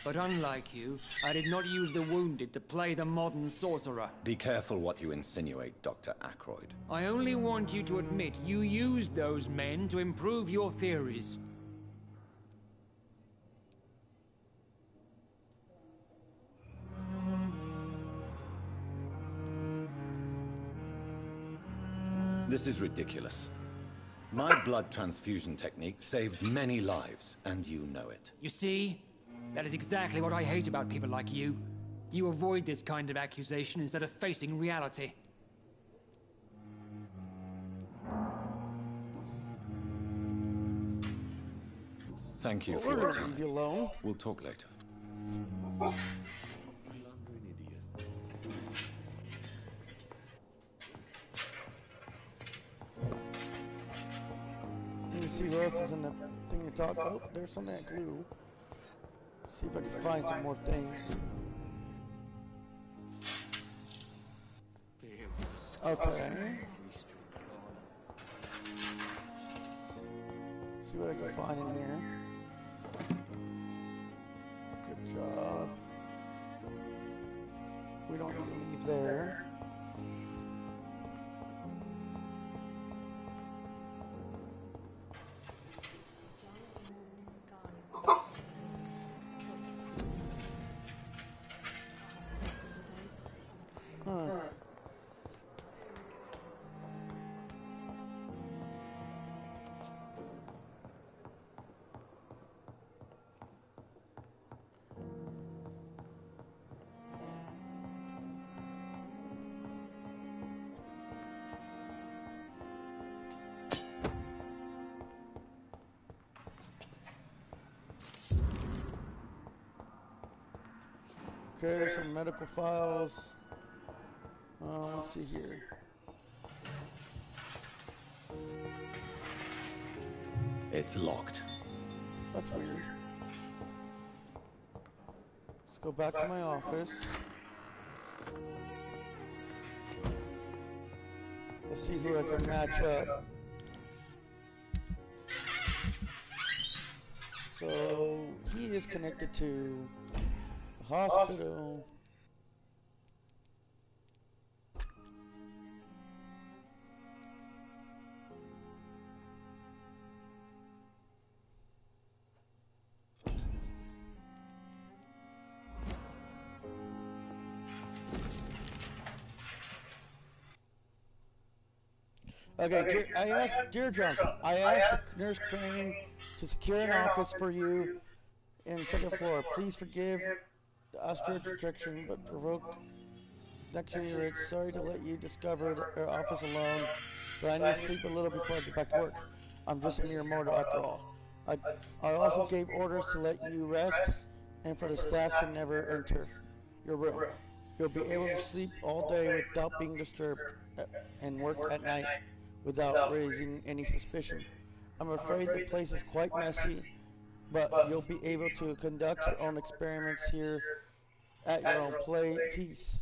Speaker 3: But unlike you, I did not use the wounded to play the modern sorcerer.
Speaker 12: Be careful what you insinuate, Dr. Ackroyd.
Speaker 3: I only want you to admit you used those men to improve your theories.
Speaker 12: This is ridiculous. My blood transfusion technique saved many lives, and you know it.
Speaker 3: You see? That is exactly what I hate about people like you. You avoid this kind of accusation instead of facing reality.
Speaker 12: Thank you for your time.
Speaker 1: Leave you alone.
Speaker 12: We'll talk later.
Speaker 1: Let me see what else is in the thing you talked about. Oh, there's some of that glue. See if I can find some more things. Okay. See what I can find in here. Good job. We don't need to leave there. Okay, there's some medical files. Let's see here.
Speaker 12: It's locked.
Speaker 1: That's weird. Let's go back to my office. Let's see who I can match up. So he is connected to the hospital. Okay, dear John, I asked Nurse Crane to secure an office for you in the second floor. Please forgive the ostrich restriction, but provoke next year. It's sorry to let you discover our office alone, but I need to sleep a little before I get back to work. I'm just a mere mortal after all. I also gave orders to let you rest and for the staff to never enter your room. You'll be able to sleep all day without being disturbed and work at night without raising any suspicion. I'm afraid the place is quite messy, but you'll be able to conduct your own experiments here at your own pace.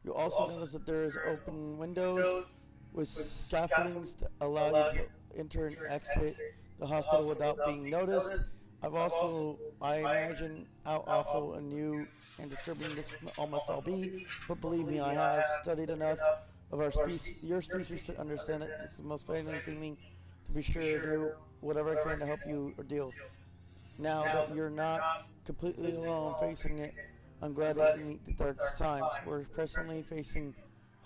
Speaker 1: You'll also notice that there is open windows with scaffoldings to allow you to enter and exit the hospital without being noticed. I imagine how awful and new and disturbing this all must all be, but believe me, I have studied enough of your species to understand that this is the most frightening feeling. To be sure to do whatever I can to help you or deal. Now that you're not completely alone facing it, I'm glad I can meet the darkest times. We're presently facing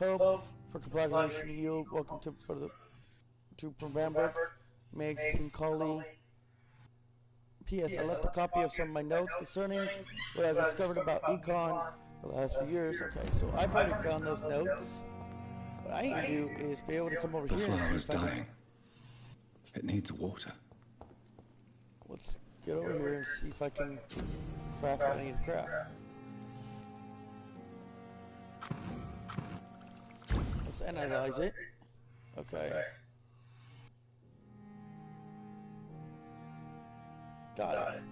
Speaker 1: hope for collaboration yield. Welcome to Bamberg. Meg's Team Collie. P.S. I left a copy of some of my notes concerning what I've discovered about Econ the last few years. Okay, so I've already found those notes. What I need to do is be able to come over
Speaker 14: The
Speaker 1: here and see
Speaker 14: flower's
Speaker 1: if I can...
Speaker 14: dying. It needs water.
Speaker 1: Let's get over here and see if I can craft what I need to craft. Let's analyze it. Okay. Got it.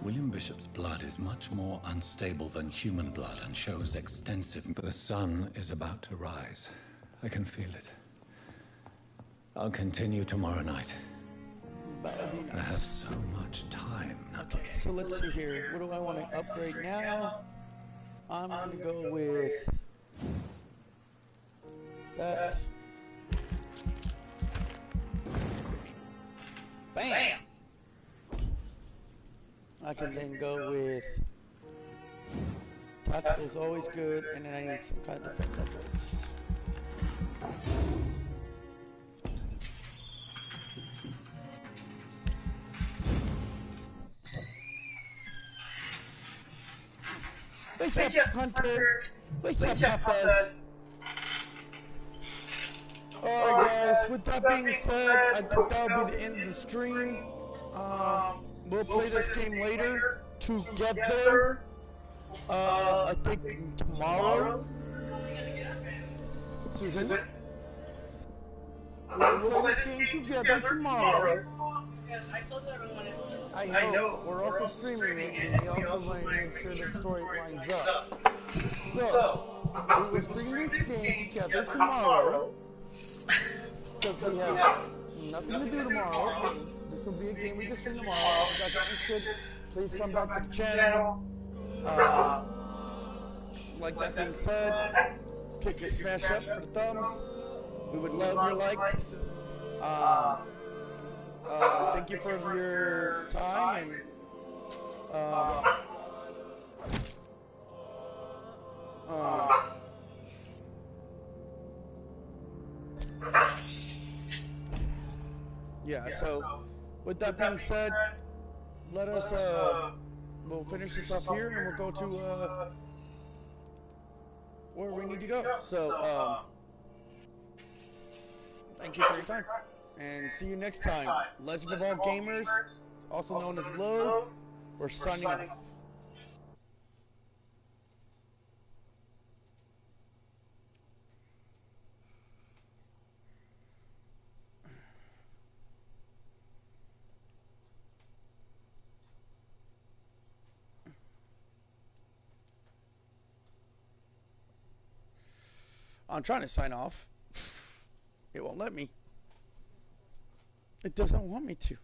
Speaker 14: William Bishop's blood is much more unstable than human blood and shows extensive... The sun is about to rise. I can feel it. I'll continue tomorrow night. I have so much time.
Speaker 1: Okay, so let's see here. What do I want to upgrade now? I'm going to go with that. Bam! I can then go with tactical's always good, and then I need some kind of defense upgrades. Wake up, Hunter! Wake up, Papas! Alright guys, with that being said, I think that'll be the end of the stream. We'll play this game later, together, I think tomorrow. Susan? We'll play this game together tomorrow. I know, we're also streaming it, and we also want to make sure the story lines up. So, we will stream this game together tomorrow, because we have nothing to do tomorrow. This will be a game we can stream tomorrow. If you guys are interested, please come back to the channel. Like that being said, kick your smash up for the thumbs. We would love your likes. Thank you for your time, and yeah, so with that being said, let us we'll finish this off here, and we'll go to where we need to go. So thank you for your time, and see you next time. Legend of All Gamers, also known as LOAG, we're signing off. I'm trying to sign off. It won't let me. It doesn't want me to.